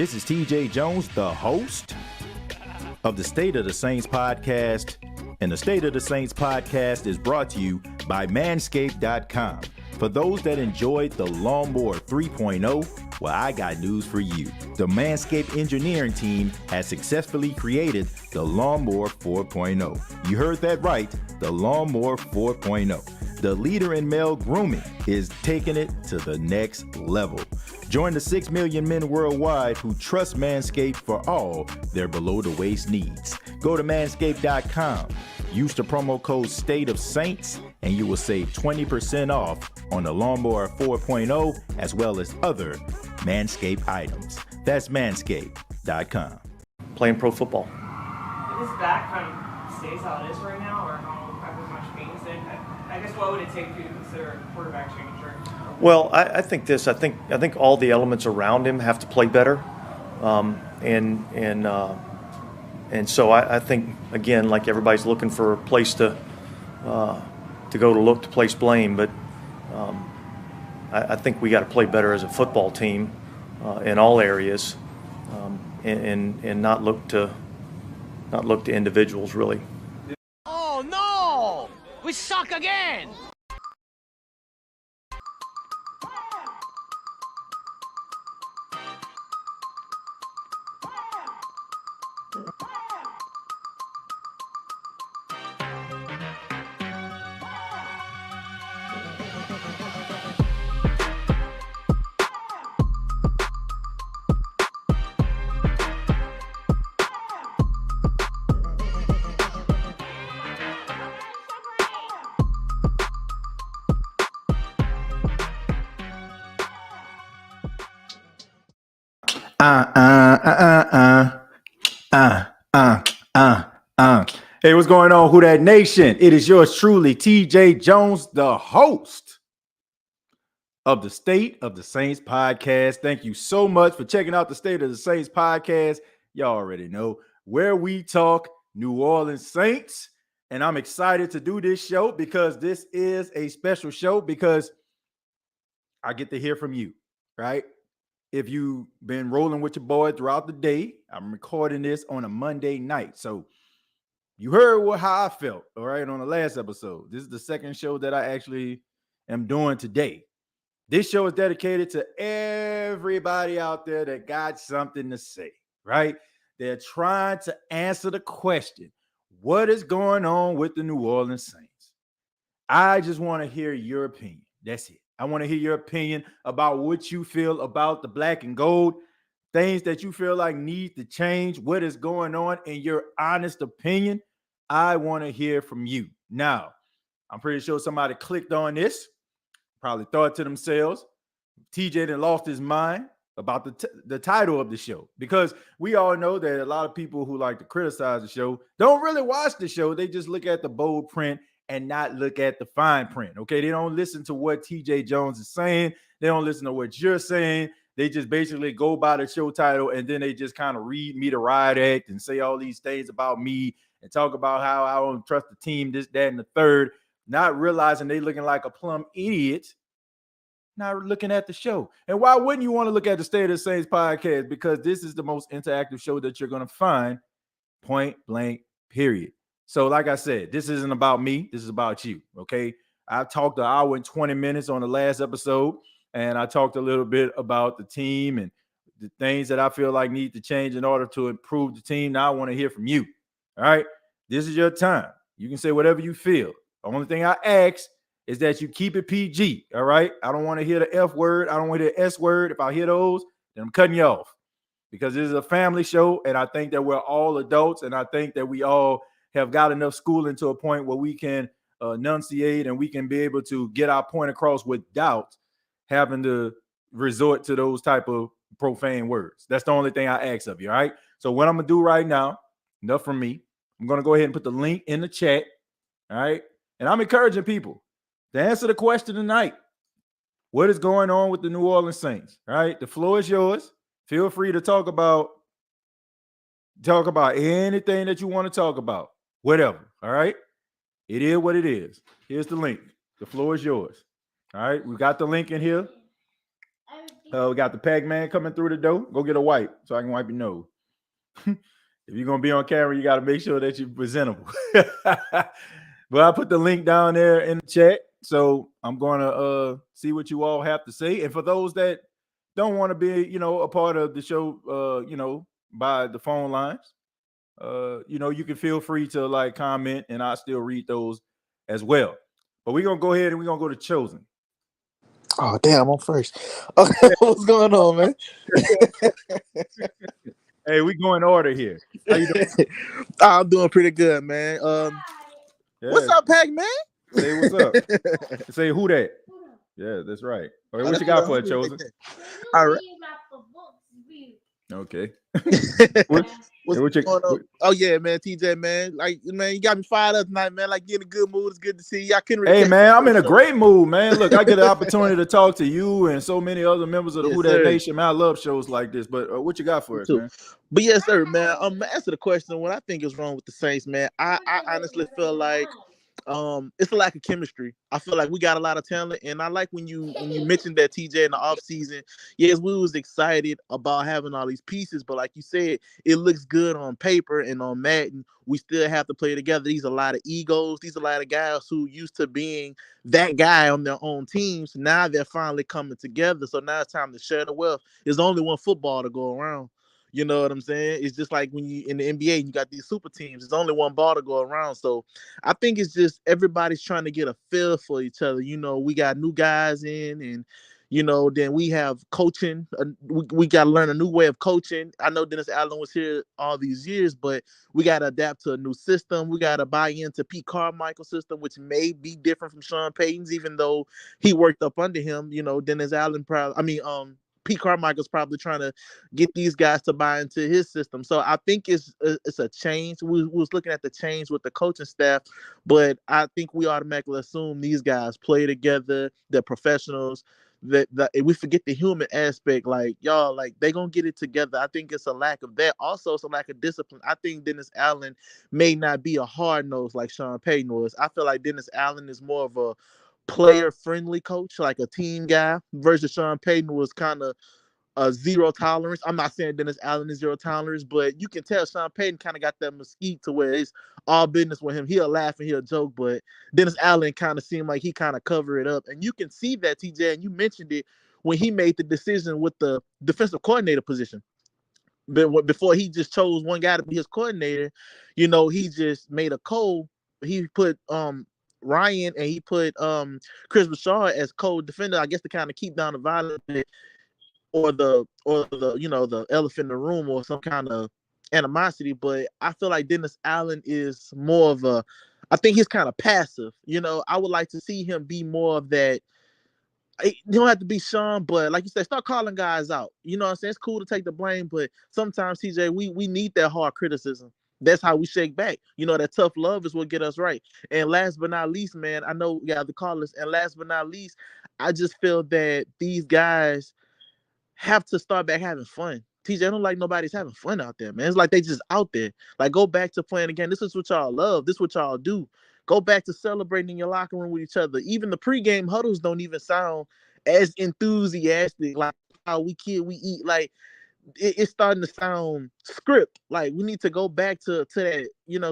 This is TJ Jones, the host of the State of the Saints podcast. And the State of the Saints podcast is brought to you by Manscaped.com. For those that enjoyed the Lawnmower 3.0, well, I got news for you. The Manscaped engineering team has successfully created the Lawnmower 4.0. You heard that right, the Lawnmower 4.0. The leader in male grooming is taking it to the next level. Join the 6 million men worldwide who trust Manscaped for all their below-the-waist needs. Go to manscaped.com. Use the promo code STATEOFSAINTS and you will save 20% off on the Lawnmower 4.0 as well as other Manscaped items. That's manscaped.com. Playing pro football. If his back kind of stays how it is right now, or how much pain is in, I guess what would it take for you to consider a quarterback change? Well, I think this. I think all the elements around him have to play better, and so I think again, like everybody's looking for a place to go to look to place blame, but I think we got to play better as a football team in all areas, and not look to individuals really. Oh no! We suck again! Hey, what's going on, Who Dat Nation? It is yours truly, TJ Jones, the host of the State of the Saints podcast. Thank you so much for checking out the State of the Saints podcast. Y'all already know where we talk New Orleans Saints. And I'm excited to do this show because this is a special show because I get to hear from you, right? If you've been rolling with your boy throughout the day, I'm recording this on a Monday night. So you heard how I felt, all right, on the last episode. This is the second show that I actually am doing today. This show is dedicated to everybody out there that got something to say, right? They're trying to answer the question, what is going on with the New Orleans Saints? I just want to hear your opinion. That's it. I want to hear your opinion about what you feel about the black and gold, things that you feel like need to change, what is going on in your honest opinion. I want to hear from you. Now, I'm pretty sure somebody clicked on this, probably thought to themselves, TJ done lost his mind about the title of the show, because we all know that a lot of people who like to criticize the show don't really watch the show. They just look at the bold print and not look at the fine print, okay? They don't listen to what TJ Jones is saying. They don't listen to what you're saying. They just basically go by the show title, and then they just kind of read me the riot act and say all these things about me and talk about how I don't trust the team, this, that, and the third, not realizing they looking like a plumb idiot, not looking at the show. And why wouldn't you want to look at the State of the Saints podcast? Because this is the most interactive show that you're going to find, point blank, period. So like I said, this isn't about me. This is about you, okay? I talked an hour and 20 minutes on the last episode, and I talked a little bit about the team and the things that I feel like need to change in order to improve the team. Now I want to hear from you. All right. This is your time. You can say whatever you feel. The only thing I ask is that you keep it PG. All right. I don't want to hear the F word. I don't want to hear the S word. If I hear those, then I'm cutting you off, because this is a family show. And I think that we're all adults. And I think that we all have got enough schooling to a point where we can enunciate and we can be able to get our point across without having to resort to those type of profane words. That's the only thing I ask of you. All right. So what I'm going to do right now, enough from me. I'm going to go ahead and put the link in the chat. All right. And I'm encouraging people to answer the question tonight. What is going on with the New Orleans Saints? All right. The floor is yours. Feel free to talk about anything that you want to talk about. Whatever. All right. It is what it is. Here's the link. The floor is yours. All right. We got the link in here. We got the Pac-Man coming through the door. Go get a wipe so I can wipe your nose. If you're going to be on camera, you got to make sure that you're presentable. But I put the link down there in the chat. So I'm going to see what you all have to say. And for those that don't want to be, a part of the show, by the phone lines, you can feel free to comment, and I'll still read those as well. But we're going to go ahead and we're going to go to Chosen. Oh, damn, I'm first. Okay, what's going on, man? Hey, we go in order here. How you doing? I'm doing pretty good, man. What's up, Pac-Man? Say what's up. Say who that? Yeah, that's right. Okay, what you got for it, Chosen? All right. Okay. What's going on? Oh yeah, man, TJ, man. Man, you got me fired up tonight, man. Get in a good mood. It's good to see you. I couldn't really man, I'm in a great mood, man. Look, I get an opportunity to talk to you and so many other members of the Who That Nation, man. I love shows like this. But what you got for us, man? But yes, sir, man. Answer the question. What I think is wrong with the Saints, man. I honestly feel like it's a lack of chemistry. I feel like we got a lot of talent, and I like when you mentioned that, TJ, in the offseason. Yes, we was excited about having all these pieces, but like you said, it looks good on paper and on Madden. We still have to play together. These are a lot of egos. These are a lot of guys who used to being that guy on their own teams. Now they're finally coming together. So now it's time to share the wealth. There's only one football to go around. You know what I'm saying? It's just like when you in the NBA, you got these super teams. There's only one ball to go around. So I think it's just everybody's trying to get a feel for each other. We got new guys in, and then we have coaching. We got to learn a new way of coaching. I know Dennis Allen was here all these years, but we got to adapt to a new system. We got to buy into Pete Carmichael's system, which may be different from Sean Payton's, even though he worked up under him. Dennis Allen Pete Carmichael's probably trying to get these guys to buy into his system. So I think it's a change. We was looking at the change with the coaching staff, but I think we automatically assume these guys play together. They're professionals. That we forget the human aspect. They gonna get it together. I think it's a lack of that. Also, it's a lack of discipline. I think Dennis Allen may not be a hard nose like Sean Payton was. I feel like Dennis Allen is more of a player-friendly coach, like a team guy, versus Sean Payton was kind of a zero tolerance. I'm not saying Dennis Allen is zero tolerance, but you can tell Sean Payton kind of got that mesquite to where it's all business with him. He'll laugh and he'll joke, but Dennis Allen kind of seemed like he kind of covered it up. And you can see that, TJ, and you mentioned it when he made the decision with the defensive coordinator position. But before he just chose one guy to be his coordinator, he just made a call. He put Ryan and he put Chris Bouchard as co-defender, I guess, to kind of keep down the violence or the the elephant in the room or some kind of animosity. But I feel like Dennis Allen is more of I think he's kind of passive. I would like to see him be more of that. You don't have to be Sean, but like you said, start calling guys out. You know what I'm saying? It's cool to take the blame, but sometimes, TJ, we need that hard criticism. That's how we shake back. That tough love is what get us right. And last but not least, man, I know we got the callers. And last but not least, I just feel that these guys have to start back having fun. TJ, I don't like nobody's having fun out there, man. It's like they just out there. Go back to playing again. This is what y'all love. This is what y'all do. Go back to celebrating in your locker room with each other. Even the pregame huddles don't even sound as enthusiastic like how we eat. It's starting to sound script. We need to go back to that,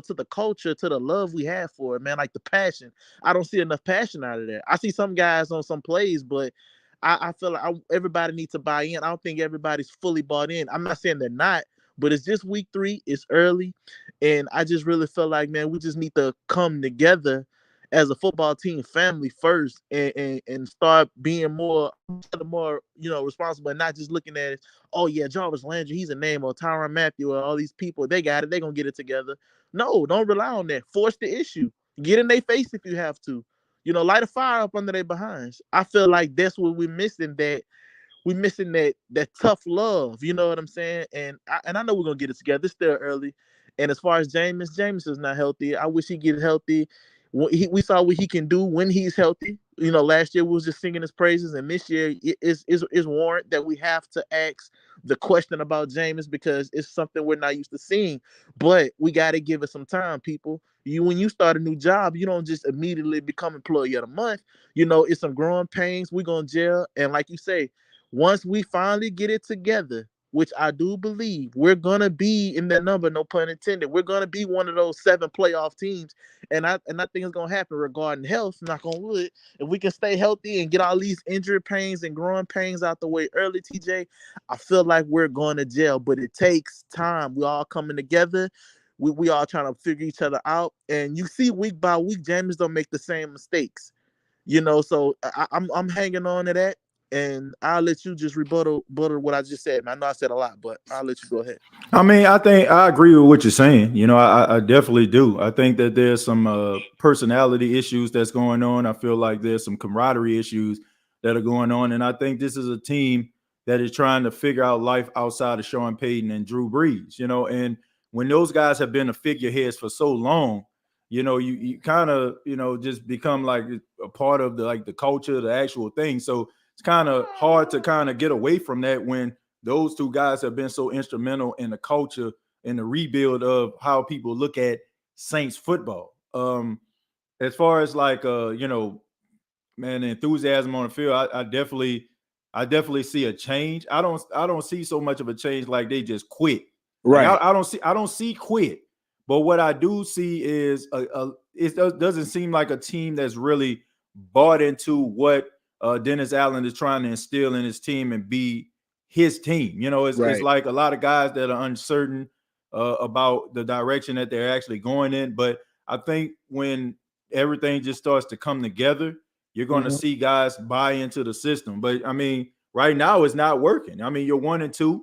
to the culture, to the love we have for it, man. The passion. I don't see enough passion out of there. I see some guys on some plays, but I feel like everybody needs to buy in. I don't think everybody's fully bought in. I'm not saying they're not, but it's just week 3. It's early, and I just really feel like, man, we just need to come together as a football team, family first, and start being more responsible, and not just looking at it. Oh yeah, Jarvis Landry, he's a name, or Tyrann Mathieu, or all these people. They got it. They're gonna get it together. No, don't rely on that. Force the issue. Get in their face if you have to. Light a fire up under their behinds. I feel like that's what we're missing. We're missing that tough love. You know what I'm saying? And I know we're gonna get it together. It's still early. And as far as Jameis is not healthy. I wish he get healthy. We saw what he can do when he's healthy. Last year we was just singing his praises, and this year is warrant that we have to ask the question about Jameis, because it's something we're not used to seeing. But we got to give it some time, people. When you start a new job, you don't just immediately become employee of the month. It's some growing pains. We're going to jail. And like you say, once we finally get it together, which I do believe, we're going to be in that number, no pun intended. We're going to be one of those 7 playoff teams. And I think it's going to happen regarding health, knock on wood. If we can stay healthy and get all these injury pains and growing pains out the way early, TJ, I feel like we're going to jail. But it takes time. We all coming together. We all trying to figure each other out. And you see week by week, Jameis don't make the same mistakes. So I'm hanging on to that. And I'll let you just rebuttal what I just said. I know I said a lot, but I'll let you go ahead. I mean, I think I agree with what you're saying. I definitely do. I think that there's some personality issues that's going on. I feel like there's some camaraderie issues that are going on. And I think this is a team that is trying to figure out life outside of Sean Payton and Drew Brees, and when those guys have been the figureheads for so long, you kind of, just become like a part of the culture, the actual thing. So it's kind of hard to kind of get away from that when those two guys have been so instrumental in the culture and the rebuild of how people look at Saints football. As far as man, the enthusiasm on the field, I definitely see a change. I don't see so much of a change like they just quit. Right. Like, I don't see quit. But what I do see is it doesn't seem like a team that's really bought into what Dennis Allen is trying to instill in his team and be his team. It's like a lot of guys that are uncertain about the direction that they're actually going in. But I think when everything just starts to come together, you're going to see guys buy into the system. But I mean, right now it's not working. I mean, you're 1-2,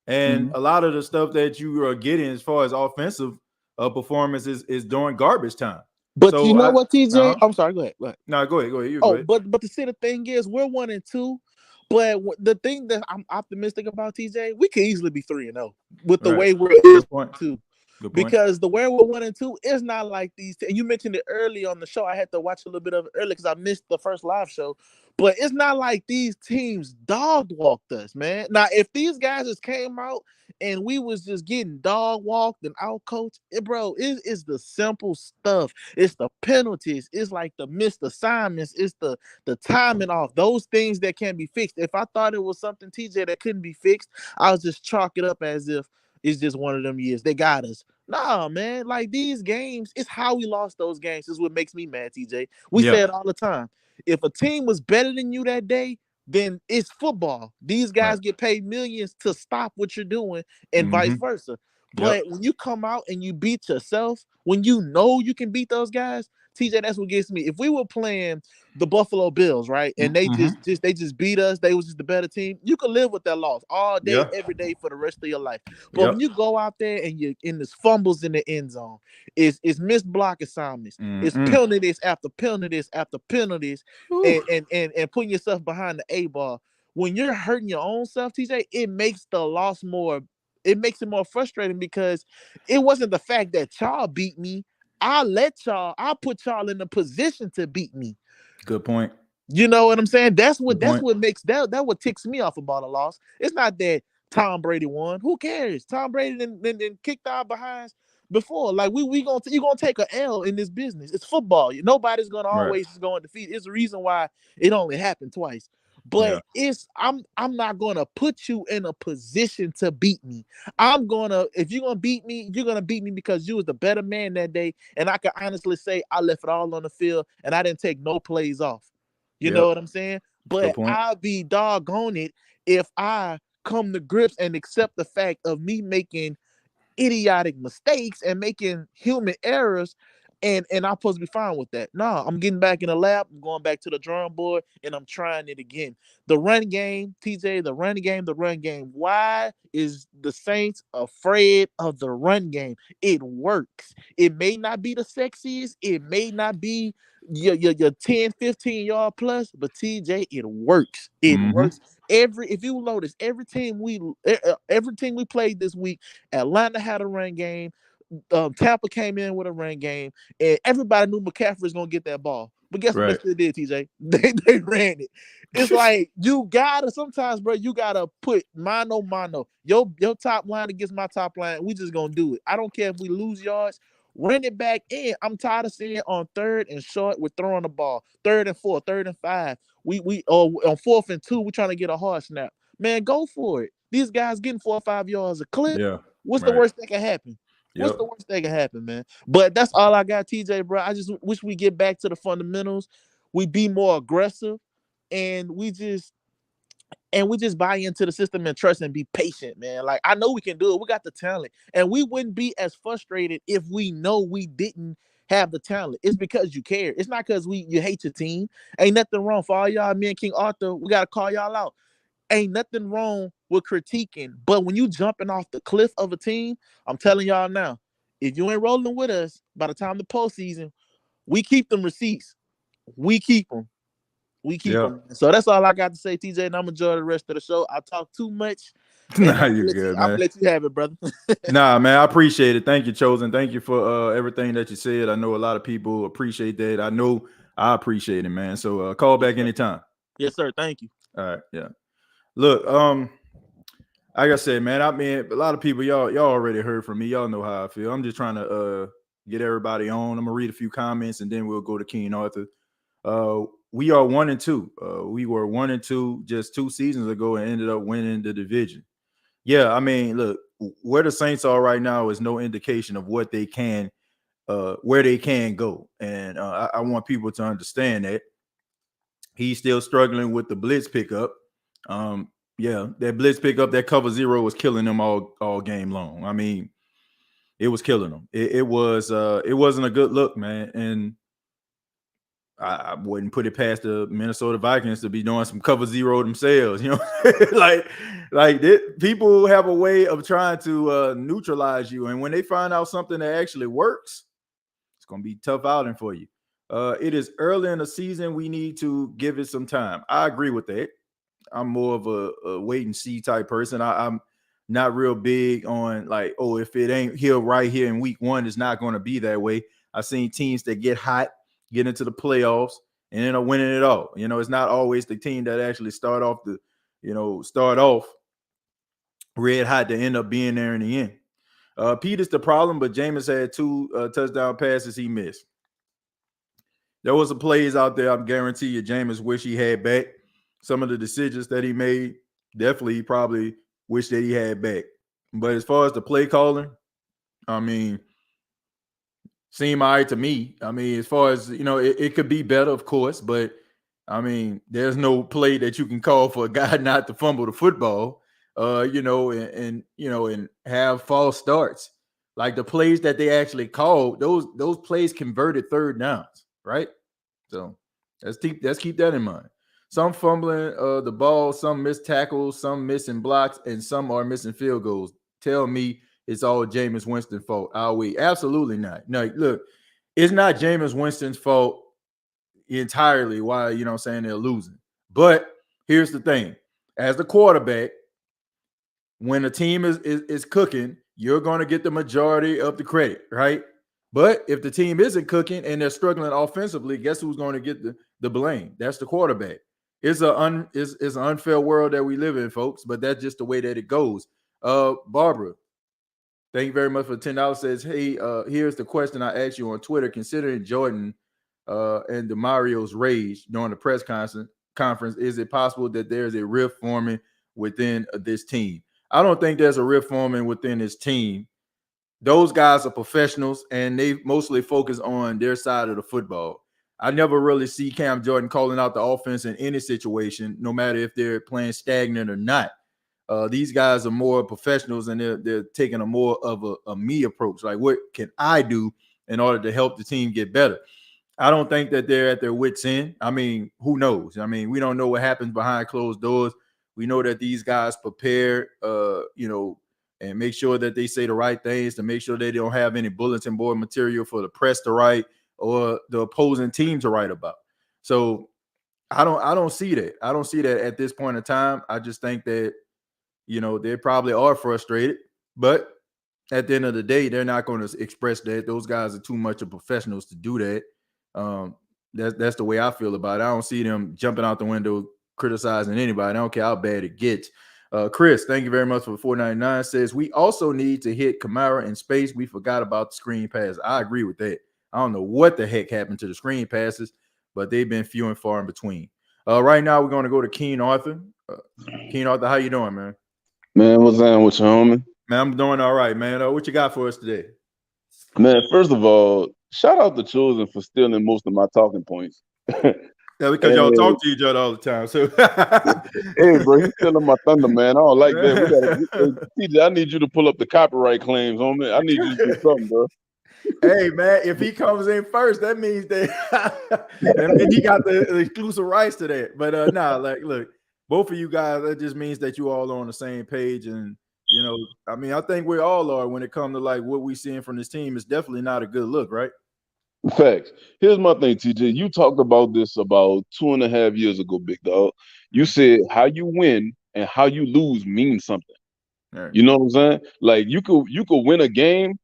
and a lot of the stuff that you are getting as far as offensive performance is during garbage time. But so you know what, TJ? I'm sorry. Go ahead. No, go ahead. Go ahead. But the thing is, we're 1-2. But the thing that I'm optimistic about, TJ, we could easily be 3-0 with the way we're too. Because the way we're 1-2 is not like these. And you mentioned it early on the show. I had to watch a little bit of it early because I missed the first live show. But it's not like these teams dog walked us, man. Now, if these guys just came out and we was just getting dog walked and out coached, it's the simple stuff. It's the penalties. It's like the missed assignments. It's the timing off. Those things that can be fixed. If I thought it was something, TJ, that couldn't be fixed, I would just chalk it up as if it's just one of them years. They got us. Nah, man. Like these games, it's how we lost those games. This is what makes me mad, TJ. We say it all the time. If a team was better than you that day, then it's football. These guys get paid millions to stop what you're doing and vice versa. But when you come out and you beat yourself, when you know you can beat those guys, TJ, that's what gets me. If we were playing the Buffalo Bills, right, and they just beat us, they was just the better team, you could live with that loss all day, every day for the rest of your life. But when you go out there and you're in this fumbles in the end zone, it's missed block assignments, it's penalties after penalties after penalties, and putting yourself behind the A-ball. When you're hurting your own self, TJ, it makes the loss more. It makes it more frustrating because it wasn't the fact that y'all beat me. I'll put y'all in a position to beat me. Good point. You know what I'm saying? That's what makes that what ticks me off about a loss. It's not that Tom Brady won. Who cares? Tom Brady then kicked our behinds before. Like you're gonna take an L in this business. It's football. Nobody's gonna always go undefeated. It's the reason why it only happened twice. But I'm not gonna put you in a position to beat me. If you're gonna beat me, you're gonna beat me because you was the better man that day. And I can honestly say I left it all on the field and I didn't take no plays off. You know what I'm saying? but I'll be doggone it if I come to grips and accept the fact of me making idiotic mistakes and making human errors, and I'm supposed to be fine with that. No, I'm getting back in the lab, I'm going back to the drawing board, and I'm trying it again. The run game, TJ, the run game. Why is the Saints afraid of the run game? It works. It may not be the sexiest, it may not be your 10, 15 yard plus, but TJ, it works. It works. If you notice, every team we played this week, Atlanta had a run game. Tampa came in with a run game, and everybody knew McCaffrey was gonna get that ball. But guess what they still did, TJ? They ran it. It's like you gotta sometimes, bro. You gotta put mano. Your top line against my top line. We just gonna do it. I don't care if we lose yards. Run it back in. I'm tired of seeing on 3rd and short, we're throwing the ball. 3rd and 4, 3rd and 5. We on 4th and 2, we're trying to get a hard snap. Man, go for it. These guys getting 4 or 5 yards a clip. Yeah. What's the worst that can happen? What's the worst that can happen, man? But that's all I got, TJ, bro. I just wish we get back to the fundamentals. We be more aggressive, and we just buy into the system and trust and be patient, man. Like, I know we can do it. We got the talent, and we wouldn't be as frustrated if we know we didn't have the talent. It's because you care. It's not because you hate your team. Ain't nothing wrong for all y'all. Me and King Arthur, we gotta call y'all out. Ain't nothing wrong with critiquing, but when you jumping off the cliff of a team, I'm telling y'all now, if you ain't rolling with us by the time the postseason, we keep them receipts. We keep them. So that's all I got to say, TJ, and I'm enjoying the rest of the show. I talk too much. Nah, you're good, man. I'm gonna let you have it, brother. Nah, man, I appreciate it. Thank you, Chosen. Thank you for everything that you said. I know a lot of people appreciate that. I know I appreciate it, man. So call back anytime. Yes, sir. Thank you. All right, yeah. Look, like I said, man, I mean, a lot of people, y'all already heard from me. Y'all know how I feel. I'm just trying to get everybody on. I'm gonna read a few comments and then we'll go to King Arthur. We are 1-2. We were 1-2 just 2 seasons ago and ended up winning the division. Yeah, I mean, look, where the Saints are right now is no indication of what they can, where they can go. And I want people to understand that he's still struggling with the Blitz pickup. Yeah, that Blitz pickup, that cover 0 was killing them all game long. I mean, it was killing them. It wasn't a good look, man. And I wouldn't put it past the Minnesota Vikings to be doing some cover 0 themselves, you know. People have a way of trying to neutralize you, and when they find out something that actually works, it's gonna be a tough outing for you. It is early in the season. We need to give it some time. I agree with that. I'm more of a wait and see type person. I'm not real big on like, oh, if it ain't here right here in week 1, it's not going to be that way. I've seen teams that get hot, get into the playoffs, and end up winning it all. You know, it's not always the team that actually start off red hot to end up being there in the end. Peter's the problem, but Jameis had 2 touchdown passes he missed. There was some plays out there, I'm guarantee you Jameis wish he had back. Some of the decisions that he made, definitely he probably wish that he had back. But as far as the play calling, I mean, seemed all right to me. I mean, as far as, you know, it could be better, of course, but I mean, there's no play that you can call for a guy not to fumble the football, and have false starts. Like the plays that they actually called, those plays converted 3rd downs, right? So let's keep that in mind. Some fumbling the ball, some missed tackles, some missing blocks, and some are missing field goals. Tell me it's all Jameis Winston's fault. Are we? Absolutely not. No, look, it's not Jameis Winston's fault entirely why, you know what I'm saying, they're losing. But here's the thing. As the quarterback, when a team is cooking, you're going to get the majority of the credit, right? But if the team isn't cooking and they're struggling offensively, guess who's going to get the blame? That's the quarterback. It's an unfair world that we live in, folks, but that's just the way that it goes. Barbara, thank you very much for $10. Says, hey, here's the question I asked you on Twitter. Considering Jordan and DeMario's rage during the press conference, is it possible that there's a rift forming within this team? I don't think there's a rift forming within this team. Those guys are professionals, and they mostly focus on their side of the football. I never really see Cam Jordan calling out the offense in any situation, no matter if they're playing stagnant or not. These guys are more professionals, and they're taking a more of a me approach. Like, what can I do in order to help the team get better? I don't think that they're at their wits' end. I mean, who knows? I mean, we don't know what happens behind closed doors. We know that these guys prepare, and make sure that they say the right things to make sure they don't have any bulletin board material for the press to write or the opposing team to write about. So I don't see that. I don't see that at this point in time. I just think that, they probably are frustrated, but at the end of the day, they're not going to express that. Those guys are too much of professionals to do that. That's the way I feel about it. I don't see them jumping out the window criticizing anybody. I don't care how bad it gets. Chris, thank you very much for $4.99. Says we also need to hit Kamara in space. We forgot about the screen pass. I agree with that. I don't know what the heck happened to the screen passes, but they've been few and far in between. Right now, we're going to go to Keen Arthur. Keen Arthur, how you doing, man? Man, what's up with you, homie? Man, I'm doing all right, man. What you got for us today? Man, first of all, shout out to Chosen for stealing most of my talking points. Yeah, because y'all talk to each other all the time. So, hey, bro, he's stealing my thunder, man. I don't like that. TJ, I need you to pull up the copyright claims, homie. I need you to do something, bro. Hey, man, if he comes in first, that means that he got the exclusive rights to that. But look, both of you guys, that just means that you all are on the same page. And, I mean, I think we all are when it comes to like what we seeing from this team. It's definitely not a good look, right? Facts. Here's my thing, TJ. You talked about this about 2.5 years ago, big dog. You said how you win and how you lose means something. Right. You know what I'm saying? Like you could win a game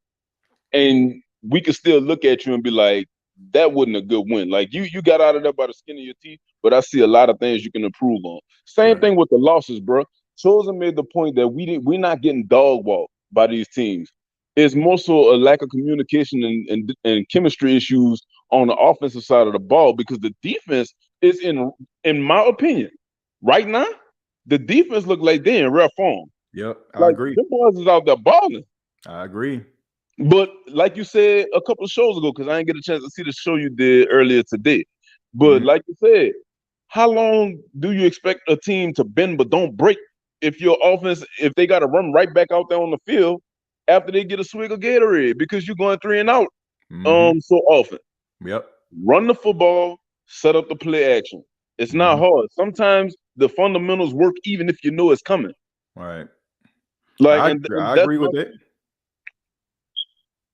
and we could still look at you and be like, that wasn't a good win. Like you got out of there by the skin of your teeth, but I see a lot of things you can improve on. Same thing with the losses, bro. Chosen made the point that we're not getting dog walked by these teams. It's more so a lack of communication and chemistry issues on the offensive side of the ball because the defense is in my opinion, right now, the defense look like they're in rare form. Yep, I agree. The boys is out there balling. I agree. But like you said a couple of shows ago, because I didn't get a chance to see the show you did earlier today. But like you said, how long do you expect a team to bend but don't break if your offense, if they got to run right back out there on the field after they get a swig of Gatorade because you're going 3 and out so often? Yep. Run the football, set up the play action. It's not hard. Sometimes the fundamentals work even if you know it's coming. Right. Like I agree with that.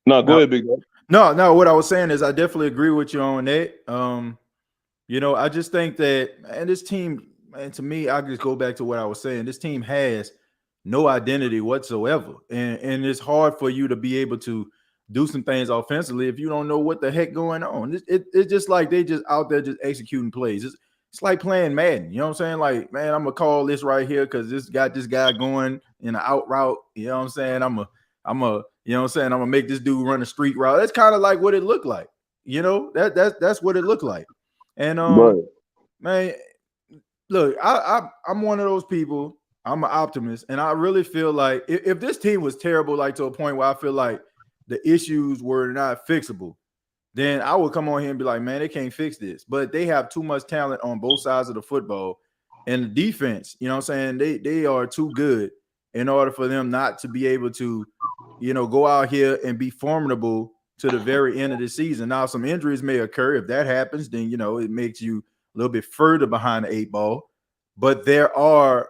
No, go ahead, big dog. No. What I was saying is I definitely agree with you on that. I just think that, and this team, and to me, I just go back to what I was saying. This team has no identity whatsoever, and it's hard for you to be able to do some things offensively if you don't know what the heck going on. It's just like they just out there just executing plays. It's like playing Madden. You know what I'm saying? Like, man, I'm gonna call this right here because this got this guy going in an out route. You know what I'm saying? I'm you know what I'm saying? I'm gonna make this dude run a street route. That's kind of like what it looked like. That's what it looked like. And man, look, I'm one of those people. I'm an optimist, and I really feel like if this team was terrible, like to a point where I feel like the issues were not fixable, then I would come on here and be like, man, they can't fix this. But they have too much talent on both sides of the football, and the defense, you know what I'm saying? They are too good in order for them not to be able to, go out here and be formidable to the very end of the season. Now, some injuries may occur. If that happens, then, it makes you a little bit further behind the 8 ball. But there are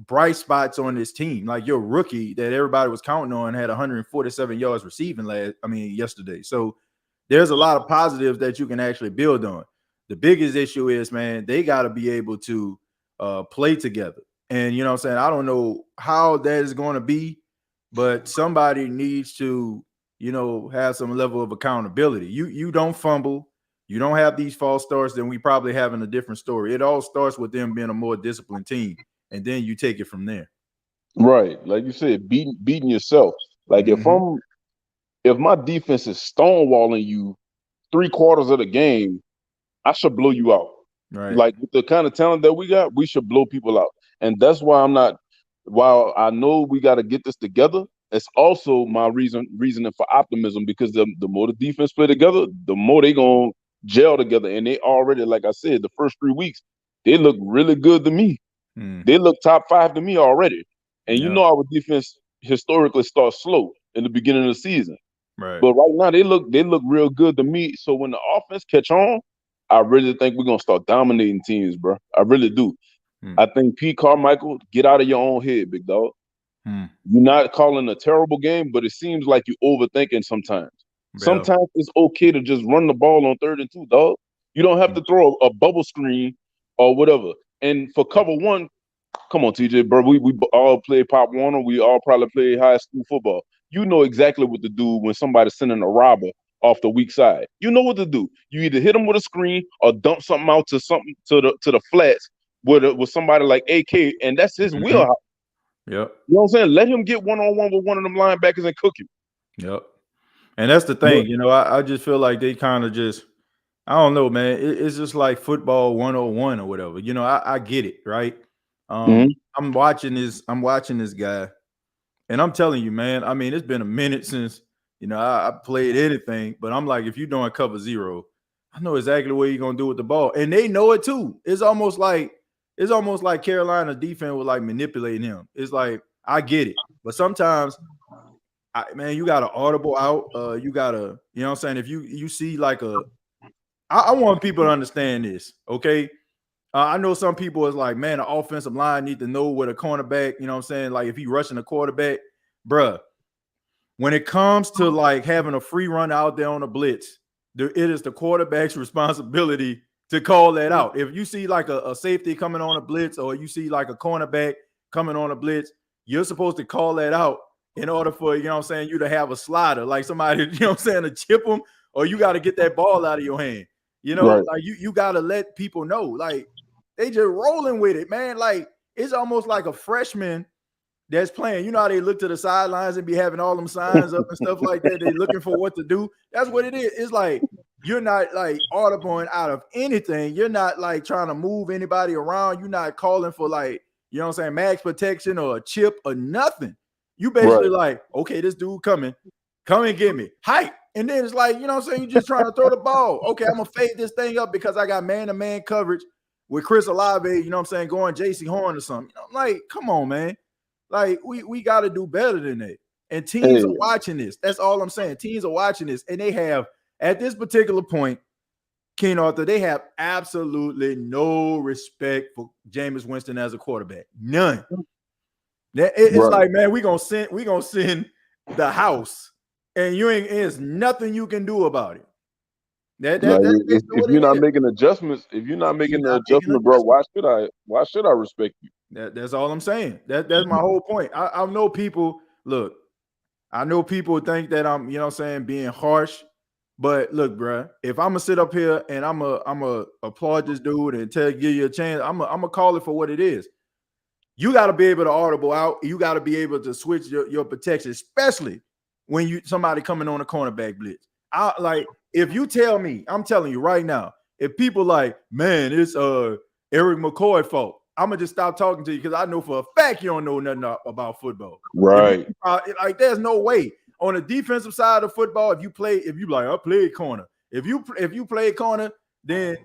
bright spots on this team. Like your rookie that everybody was counting on had 147 yards receiving yesterday. So there's a lot of positives that you can actually build on. The biggest issue is, man, they got to be able to play together. And, you know what I'm saying? I don't know how that is going to be, but somebody needs to, have some level of accountability. You don't fumble. You don't have these false starts, then we probably having a different story. It all starts with them being a more disciplined team, and then you take it from there. Right. Like you said, beating yourself. Like if my defense is stonewalling you 3/4 of the game, I should blow you out. Right. Like with the kind of talent that we got, we should blow people out. And that's why while I know we got to get this together, it's also my reasoning for optimism because the more the defense play together, the more they gonna gel together, and they already, like I said, the first 3 weeks, they look really good to me. They look top 5 to me already. And you Yeah. know our defense historically starts slow in the beginning of the season. Right. But right now they look real good to me. So when the offense catch on, I really think we're gonna start dominating teams, bro. I really do. I think Pete Carmichael, get out of your own head, big dog. You're not calling a terrible game, but it seems like you're overthinking sometimes. Yeah. Sometimes it's okay to just run the ball on 3rd and 2, dog. You don't have to throw a bubble screen or whatever. And for cover one, come on, TJ, bro. We all play Pop Warner. We all probably play high school football. You know exactly what to do when somebody's sending a robber off the weak side. You know what to do. You either hit them with a screen or dump something out to the flats with somebody like AK, and that's his wheelhouse. Yep. You know what I'm saying? Let him get one-on-one with one of them linebackers and cook him. Yep. And that's the thing, you know, I just feel like they kind of just, I don't know, man. It's just like football 101 or whatever. You know, I get it, right? I'm watching this guy, and I'm telling you, man, I mean, it's been a minute since, you know, I played anything, but I'm like, if you're doing cover zero, I know exactly what you're gonna do with the ball. And they know it too. It's almost like Carolina defense was like manipulating him. It's like, I get it, but sometimes man, you got to audible out. You got to, you know what I'm saying? If you see like I want people to understand this, okay? I know some people is like, man, the offensive line need to know what a cornerback, you know what I'm saying? Like if he rushing a quarterback, bruh, when it comes to like having a free run out there on a blitz, it is the quarterback's responsibility to call that out. If you see like a safety coming on a blitz, or you see like a cornerback coming on a blitz, you're supposed to call that out in order for, you know what I'm saying, you to have a slider, like somebody, you know what I'm saying, to chip them, or you got to get that ball out of your hand. You know, Right. like you got to let people know, like they just rolling with it, man. Like it's almost like a freshman that's playing. You know how they look to the sidelines and be having all them signs up and stuff like that. They looking for what to do. That's what it is. It's like you're not like audibling out of anything. You're not like trying to move anybody around. You're not calling for like, you know what I'm saying, max protection or a chip or nothing. You basically like, okay, this dude coming, come and get me. Hype. And then it's like, you know what I'm saying, you're just trying to throw the ball. Okay, I'm going to fade this thing up because I got man-to-man coverage with Chris Olave, you know what I'm saying, going JC Horn or something. You know, like, come on, man. Like, we got to do better than that. And teams are watching this. That's all I'm saying. Teams are watching this. And they have, at this particular point, King Arthur, they have absolutely no respect for Jameis Winston as a quarterback. None. It's like, man, we gonna send the house, and there's nothing you can do about it. If you're not making adjustments, bro, why should I respect you? That's all I'm saying. That's my whole point. I know people. Look, I know people think that I'm, you know what I'm saying, being harsh. But look, bro, if I'm gonna sit up here and I'm a applaud this dude and give you a chance, I'm gonna call it for what it is. You got to be able to audible out. You got to be able to switch your protection, especially when somebody coming on a cornerback blitz. If you tell me, I'm telling you right now, if people like, man, it's Eric McCoy's fault, I'm gonna just stop talking to you because I know for a fact you don't know nothing about football. Right. Like there's no way on the defensive side of football. If you like, I played corner. If you play corner, then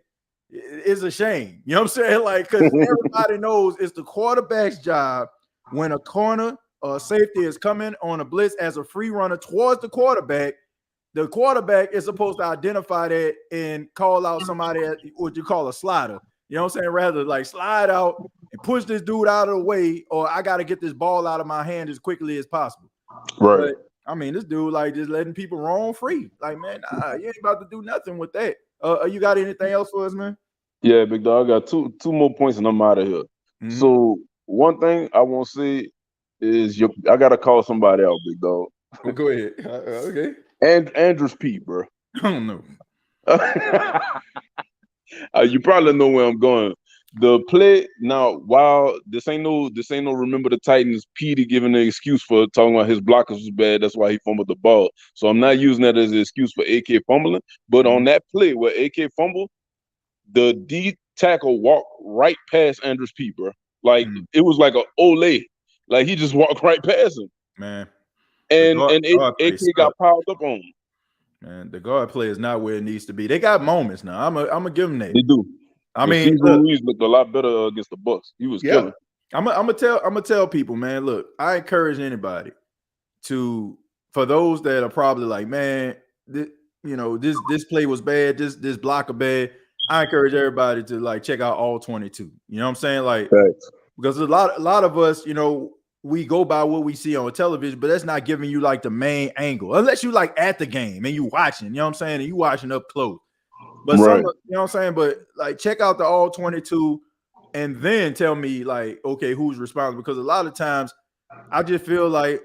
it's a shame. You know what I'm saying? Like, because everybody knows it's the quarterback's job when a corner or safety is coming on a blitz as a free runner towards the quarterback. The quarterback is supposed to identify that and call out somebody at what you call a slider. You know what I'm saying? Rather like slide out and push this dude out of the way, or I got to get this ball out of my hand as quickly as possible. Right. But, I mean, this dude like just letting people roam free. Like, man, you ain't about to do nothing with that. You got anything else for us, man? Yeah, big dog. I got two more points and I'm out of here. Mm-hmm. So one thing I want to say is I gotta call somebody out, big dog. Well, go ahead. Okay. And Andrews Pete, bro. I don't know. You probably know where I'm going. The play now, while this ain't no remember the Titans, Petey giving the excuse for talking about his blockers was bad. That's why he fumbled the ball. So I'm not using that as an excuse for AK fumbling. But on that play where AK fumbled, the D tackle walked right past Andrews Pete, bro. Like it was like a ole. Like he just walked right past him. Man. And AK got piled up on him. Man, the guard play is not where it needs to be. They got moments now. I'm gonna give them that. They do. I But mean, Cesar look, Ruiz looked a lot better against the Bucks. He was killing. I'm gonna tell people, man. Look, I encourage anybody for those that are probably like, man, this play was bad, this blocker bad. I encourage everybody to like check out all 22. You know what I'm saying? Like, Thanks. because a lot of us, we go by what we see on television, but that's not giving you like the main angle, unless you like at the game and you watching. You know what I'm saying? And you watching up close. But Right. you know what I'm saying? But like, check out the all 22 and then tell me like, okay, who's responsible? Because a lot of times I just feel like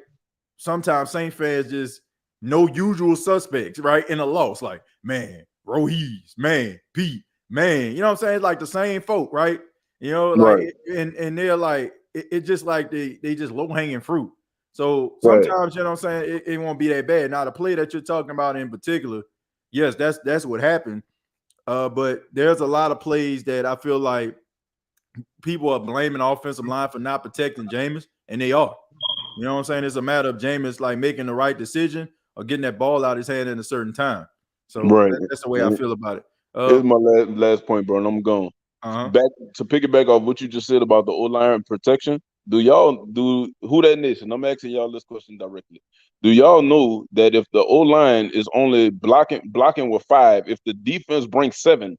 sometimes Saint fans just no usual suspects, right? In a loss, like, man, Rohies, man, Pete, man, you know what I'm saying? It's like the same folk, right? Right. And they're like, it just like they just low-hanging fruit. So Right. sometimes, you know what I'm saying, it won't be that bad. Now, the play that you're talking about in particular, yes, that's what happened. But there's a lot of plays that I feel like people are blaming offensive line for not protecting Jameis, and they are. You know what I'm saying? It's a matter of Jameis like making the right decision or getting that ball out of his hand in a certain time. So Right. that's the way I feel about it. Here's my last point, bro, and I'm gone. Back to piggyback off what you just said about the O-line protection. Who that nation? I'm asking y'all this question directly. Do y'all know that if the O-line is only blocking with 5, if the defense brings 7,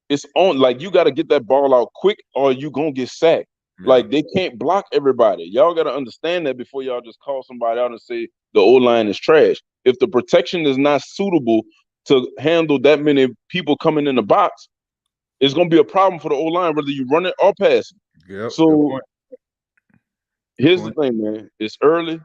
it's on, like, you got to get that ball out quick or you gonna get sacked. Yeah. Like, they can't block everybody. Y'all got to understand that before y'all just call somebody out and say the O-line is trash. If the protection is not suitable to handle that many people coming in the box, it's going to be a problem for the O-line, whether you run it or pass it. Yep, so here's the thing, man. It's early.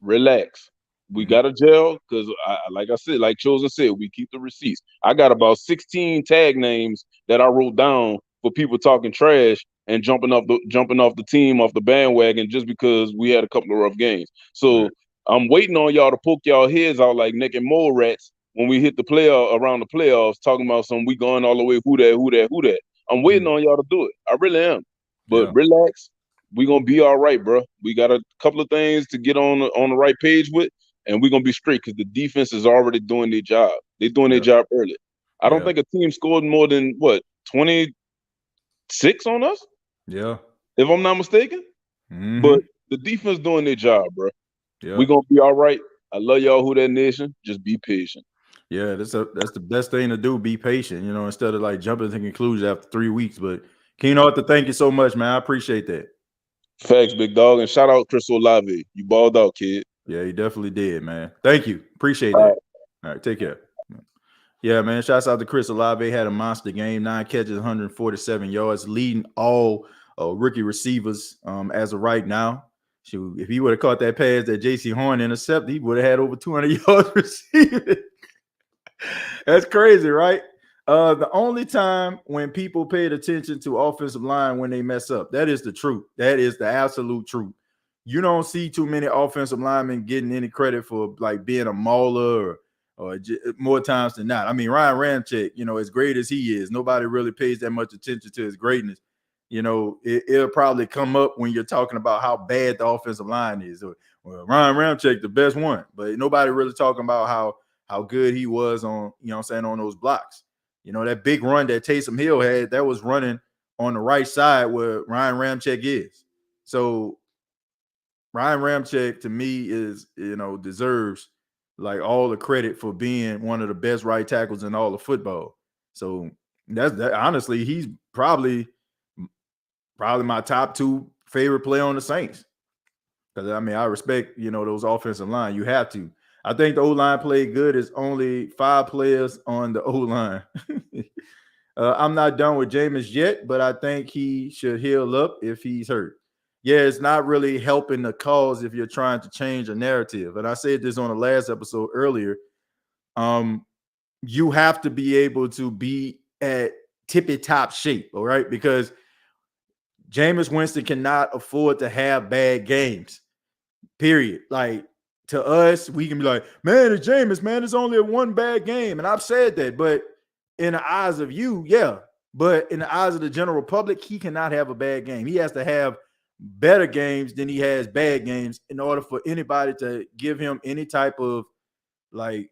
Relax. We got to gel because, like I said, like Chosen said, we keep the receipts. I got about 16 tag names that I wrote down for people talking trash and jumping off the team, off the bandwagon, just because we had a couple of rough games. So I'm waiting on y'all to poke y'all heads out like Nick and mole rats when we hit around the playoffs, talking about we going all the way, who that. I'm waiting on y'all to do it. I really am. But relax. We're going to be all right, bro. We got a couple of things to get on the right page with, and we're going to be straight because the defense is already doing their job. They're doing their job early. I don't think a team scored more than, 26 on us? Yeah. If I'm not mistaken. But the defense doing their job, bro. Yeah. We're going to be all right. I love y'all, Who That Nation. Just be patient. Yeah, that's the best thing to do. Be patient, instead of like jumping to conclusions after 3 weeks. But Keno, Arthur, thank you so much, man. I appreciate that. Facts, big dog. And shout out Chris Olave. You balled out, kid. Yeah, he definitely did, man. Thank you. Appreciate that. All right, take care. Yeah, man. Shouts out to Chris Olave. Had a monster game, 9 catches, 147 yards, leading all rookie receivers as of right now. Shoot, if he would have caught that pass that J.C. Horn intercepted, he would have had over 200 yards receiving. That's crazy, right? The only time when people paid attention to offensive line when they mess up, that is the truth. That is the absolute truth. You don't see too many offensive linemen getting any credit for like being a mauler or more times than not. I mean, Ryan Ramczyk, as great as he is, nobody really pays that much attention to his greatness. It'll probably come up when you're talking about how bad the offensive line is. Well, Ryan Ramczyk, the best one, but nobody really talking about how good he was on, on those blocks. That big run that Taysom Hill had, that was running on the right side where Ryan Ramczyk is. So Ryan Ramczyk, to me, is, deserves like all the credit for being one of the best right tackles in all of football. So honestly, he's probably my top 2 favorite player on the Saints. Because I respect, those offensive line. You have to. I think the O-line played good. It's only 5 players on the O-line. I'm not done with Jameis yet, but I think he should heal up if he's hurt. Yeah, it's not really helping the cause if you're trying to change a narrative. And I said this on the last episode earlier. You have to be able to be at tippy-top shape, all right? Because Jameis Winston cannot afford to have bad games, period. Like, to us, we can be like, man, it's Jameis, man, it's only one bad game. And I've said that, but in the eyes of you, yeah. But in the eyes of the general public, he cannot have a bad game. He has to have better games than he has bad games in order for anybody to give him any type of like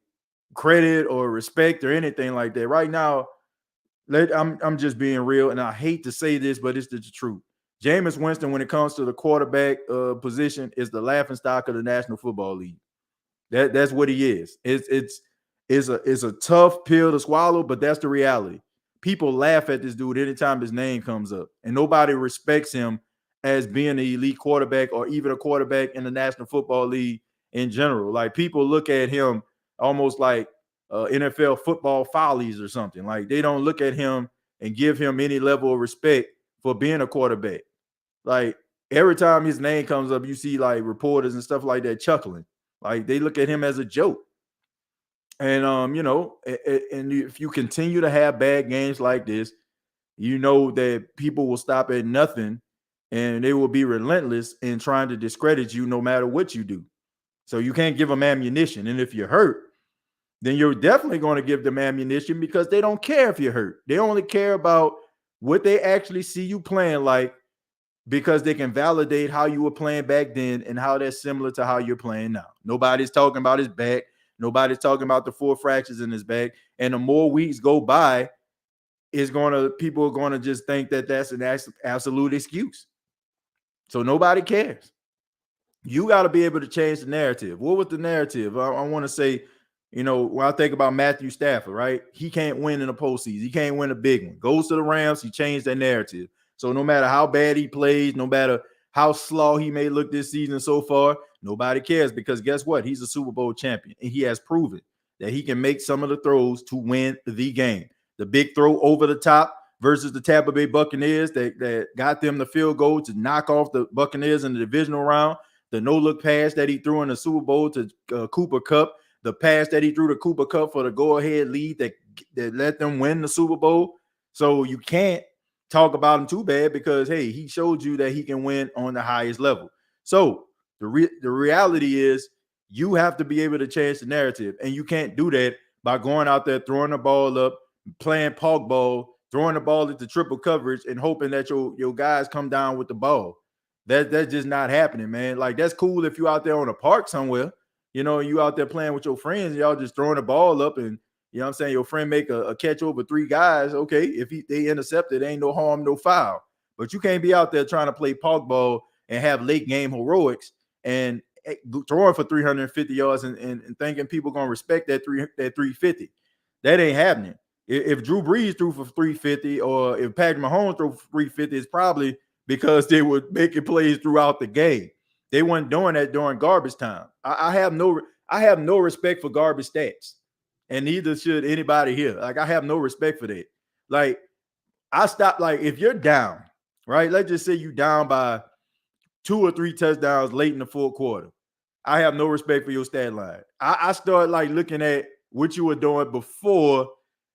credit or respect or anything like that. Right now, I'm just being real, and I hate to say this, but it's the truth. Jameis Winston, when it comes to the quarterback position, is the laughingstock of the National Football League. That's what he is. It's a tough pill to swallow, but that's the reality. People laugh at this dude anytime his name comes up, and nobody respects him as being an elite quarterback or even a quarterback in the National Football League in general. Like people look at him almost like NFL football follies or something. Like they don't look at him and give him any level of respect for being a quarterback. Like every time his name comes up, you see like reporters and stuff like that chuckling. Like they look at him as a joke. And and if you continue to have bad games like this, you know that people will stop at nothing and they will be relentless in trying to discredit you no matter what you do. So you can't give them ammunition. And if you're hurt, then you're definitely going to give them ammunition because they don't care if you're hurt. They only care about what they actually see you playing like because they can validate how you were playing back then and how that's similar to how you're playing now. Nobody's talking about his back. Nobody's talking about the 4 fractures in his back. And the more weeks go by, people are going to just think that that's an absolute excuse. So nobody cares. You got to be able to change the narrative. What was the narrative? I want to say, when I think about Matthew Stafford, right? He can't win in the postseason. He can't win a big one. Goes to the Rams. He changed that narrative. So no matter how bad he plays, no matter how slow he may look this season so far, nobody cares because guess what? He's a Super Bowl champion, and he has proven that he can make some of the throws to win the game. The big throw over the top versus the Tampa Bay Buccaneers that got them the field goal to knock off the Buccaneers in the divisional round. The no-look pass that he threw in the Super Bowl to Cooper Kupp. The pass that he threw to Cooper Kupp for the go-ahead lead that let them win the Super Bowl. So you can't talk about him too bad because, hey, he showed you that he can win on the highest level. So the reality is you have to be able to change the narrative, and you can't do that by going out there, throwing the ball up, playing pog ball, throwing the ball into triple coverage and hoping that your guys come down with the ball. That's just not happening, man. Like that's cool if you out there on a park somewhere, you out there playing with your friends, y'all just throwing the ball up and what I'm saying, your friend make a catch over 3 guys. Okay, if they intercept it, ain't no harm, no foul. But you can't be out there trying to play pog ball and have late game heroics and throwing for 350 yards and thinking people gonna respect that 350. That ain't happening. If Drew Brees threw for 350 or if Patrick Mahomes threw for 350, it's probably because they were making plays throughout the game. They weren't doing that during garbage time. I have no respect for garbage stats, and neither should anybody here. Like I have no respect for that. Like I stop. Like if you're down, right? Let's just say you down by 2 or 3 touchdowns late in the fourth quarter. I have no respect for your stat line. I start like looking at what you were doing before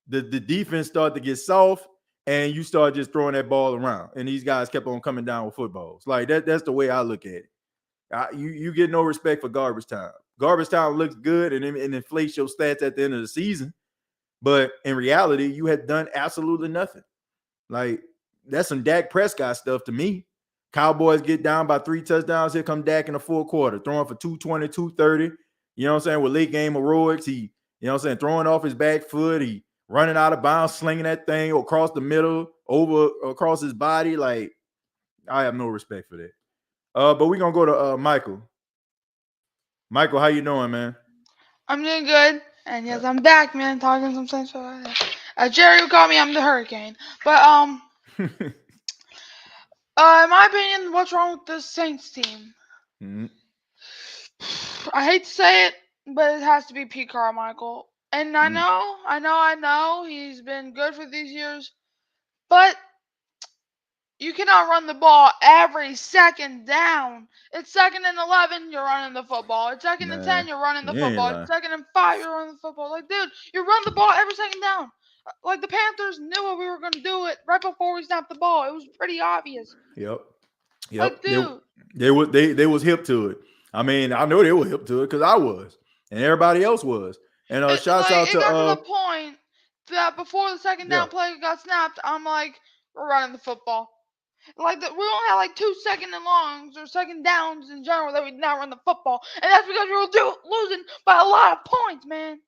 the defense started to get soft and you start just throwing that ball around. And these guys kept on coming down with footballs. Like that's the way I look at it. You get no respect for garbage time. Garbage time looks good and inflates your stats at the end of the season. But in reality, you had done absolutely nothing. Like that's some Dak Prescott stuff to me. Cowboys get down by 3 touchdowns. Here come Dak in the fourth quarter, throwing for 220, 230. You know what I'm saying? With late game heroics, he, throwing off his back foot. He running out of bounds, slinging that thing across the middle, across his body. Like, I have no respect for that. But we're going to go to Michael. Michael, how you doing, man? I'm doing good. And yes, I'm back, man, talking some sense. Jerry would call me, I'm the hurricane. But, in my opinion, what's wrong with the Saints team? Mm-hmm. I hate to say it, but it has to be Pete Carmichael. And I know, he's been good for these years. But you cannot run the ball every second down. It's 2nd and 11, you're running the football. It's 2nd and 10, you're running the football. It's 2nd and 5, you're running the football. Like, dude, you run the ball every second down. Like, the Panthers knew what we were going to do it right before we snapped the ball. It was pretty obvious. Yep. Like, dude. They was hip to it. I mean, I know they were hip to it because I was. And everybody else was. And shouts out to... It got to the point that before the second down play got snapped, I'm like, we're running the football. Like we only had like 2 second and longs or second downs in general that we did not run the football, and that's because we were losing by a lot of points, man.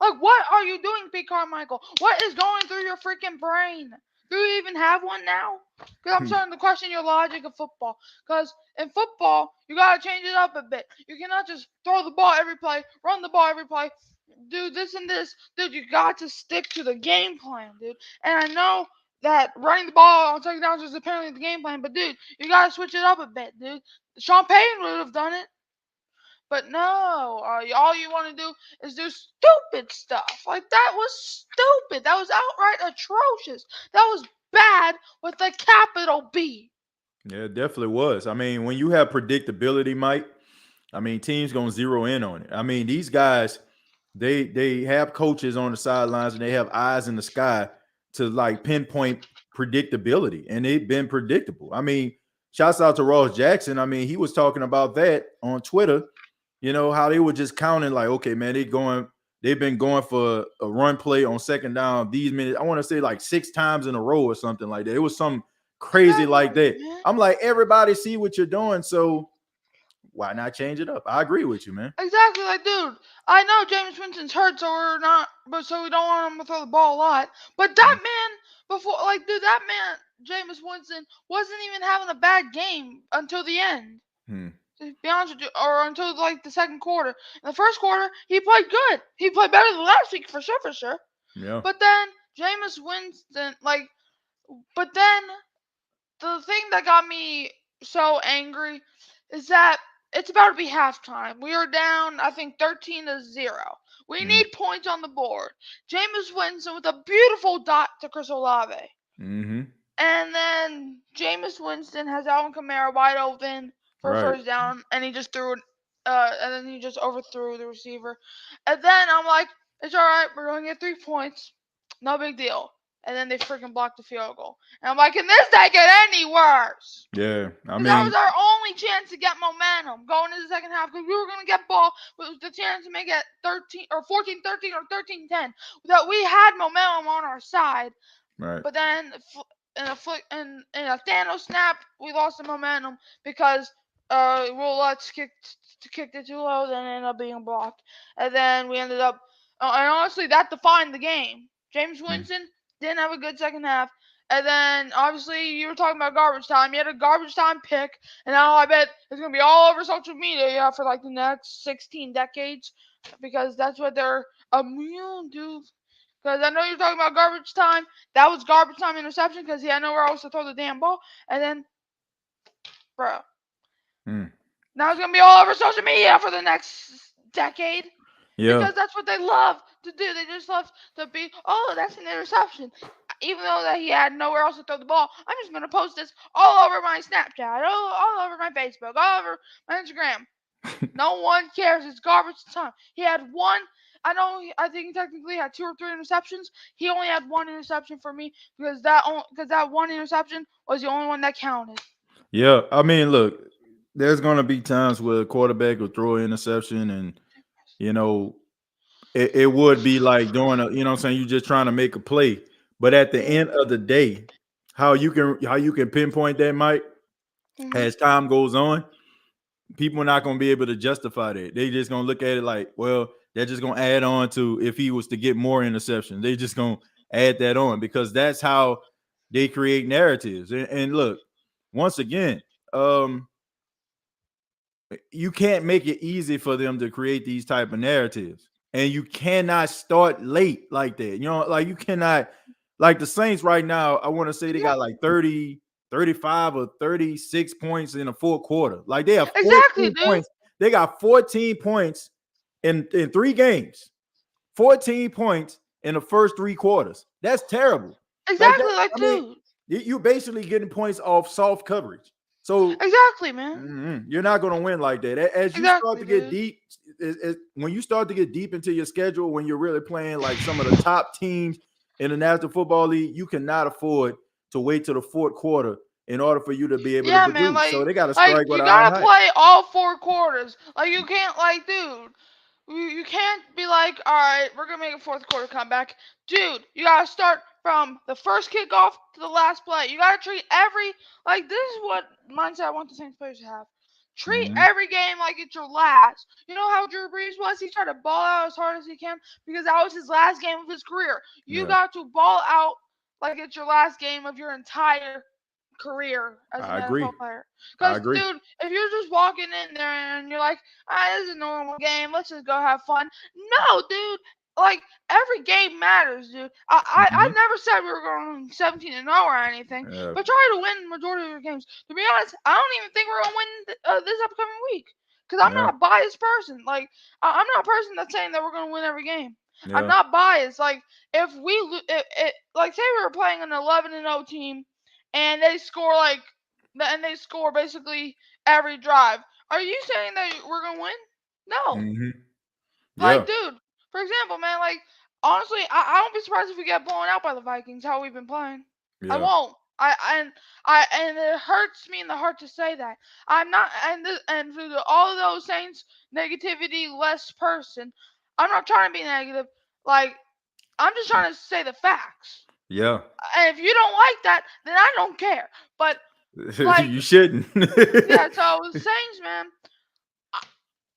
Like, what are you doing, Pete Carmichael? What is going through your freaking brain? Do you even have one now? Because I'm starting to question your logic of football. Because in football, you got to change it up a bit. You cannot just throw the ball every play, run the ball every play, do this and this. Dude, you got to stick to the game plan, dude. And I know that running the ball on second downs is apparently the game plan, but, dude, you got to switch it up a bit, dude. Sean Payton would have done it. But no, all you want to do is do stupid stuff. Like, that was stupid. That was outright atrocious. That was bad with a capital B. Yeah, it definitely was. I mean, when you have predictability, Mike, I mean, teams gonna zero in on it. I mean, these guys, they have coaches on the sidelines and they have eyes in the sky to like pinpoint predictability, and they've been predictable. I mean, shouts out to Ross Jackson. I mean, he was talking about that on Twitter. You know how they were just counting like, okay, man, they've been going for a run play on second down these minutes. I want to say like 6 times in a row or something like that. It was some crazy like that. Man. I'm like, everybody see what you're doing, so why not change it up? I agree with you, man. Exactly, like, dude, I know James Winston's hurt, so we don't want him to throw the ball a lot. But that man, that man, James Winston, wasn't even having a bad game until the end. To be honest with you, or until like the second quarter. In the first quarter, he played good. He played better than last week for sure. Yeah. But then Jameis Winston, but then the thing that got me so angry is that it's about to be halftime. We are down, I think, 13-0. We need points on the board. Jameis Winston with a beautiful dot to Chris Olave. Mm-hmm. And then Jameis Winston has Alvin Kamara wide open for a first down, and he just threw it, and then he just overthrew the receiver. And then I'm like, it's all right, we're going to get 3 points. No big deal. And then they freaking blocked the field goal. And I'm like, can this day get any worse? Yeah, I mean, that was our only chance to get momentum going into the second half, because we were going to get ball with the chance to make it 13 or 14-13 or 13-10. That we had momentum on our side. right. But then in a Thanos snap, we lost the momentum because Will Lutz kicked it too low, then ended up being blocked. And then we ended up, and honestly, that defined the game. James Winston didn't have a good second half. And then, obviously, you were talking about garbage time. You had a garbage time pick, and now I bet it's going to be all over social media for like the next 16 decades, because that's what they're immune to. Because I know you're talking about garbage time. That was garbage time interception because he had nowhere else to throw the damn ball. And then, bro, now it's going to be all over social media for the next decade. Yeah. Because that's what they love to do. They just love to be, oh, that's an interception. Even though that he had nowhere else to throw the ball, I'm just going to post this all over my Snapchat, all over my Facebook, all over my Instagram. No one cares. It's garbage time. He had one. I think he technically had 2 or 3 interceptions. He only had 1 interception for me because that one interception was the only one that counted. Yeah, I mean, look, there's going to be times where a quarterback will throw an interception, and it would be like doing what I'm saying, you just trying to make a play. But at the end of the day, how you can pinpoint that, Mike, as time goes on, people are not going to be able to justify that. They just going to look at it like, well, they're just going to add on to if he was to get more interceptions. They just going to add that on because that's how they create narratives. And look, once again, you can't make it easy for them to create these type of narratives. And you cannot start late like that. Like you cannot, like the Saints right now, I want to say they got like 30, 35 or 36 points in the fourth quarter. Like they have 14 points. They got 14 points in 3 games. 14 points in the first 3 quarters. That's terrible. Dude. You're basically getting points off soft coverage. So exactly, man. You're not going to win like that. As you start to get deep, when you start to get deep into your schedule, when you're really playing like some of the top teams in the National Football League, you cannot afford to wait till the fourth quarter in order for you to be able to produce. Man, like, so they got to strike with you got to play all 4 quarters. Like, you can't, like, dude, you can't be like, all right, we're going to make a fourth quarter comeback. Dude, you got to start from the first kickoff to the last play. You got to treat this is what mindset I want the Saints players to have. Treat every game like it's your last. You know how Drew Brees was? He tried to ball out as hard as he can because that was his last game of his career. You got to ball out like it's your last game of your entire career as an NFL player. Because, dude, if you're just walking in there and you're like, this is a normal game, let's just go have fun. No, dude. Like, every game matters, dude. I never said we were going 17-0 or anything, but try to win the majority of your games. To be honest, I don't even think we're going to win this upcoming week because I'm not a biased person. Like, I'm not a person that's saying that we're going to win every game. I'm not biased. Like, if we, like, say we were playing an 11-0 team and they score basically every drive. Are you saying that we're going to win? No. Like, dude, for example, man, like, honestly, I won't be surprised if we get blown out by the Vikings, how we've been playing. I won't. And it hurts me in the heart to say that. I'm not, and through all of those Saints negativity less person, I'm not trying to be negative. Like, I'm just trying to say the facts. Yeah. And if you don't like that, then I don't care. But like, you shouldn't. Yeah. So the Saints, man,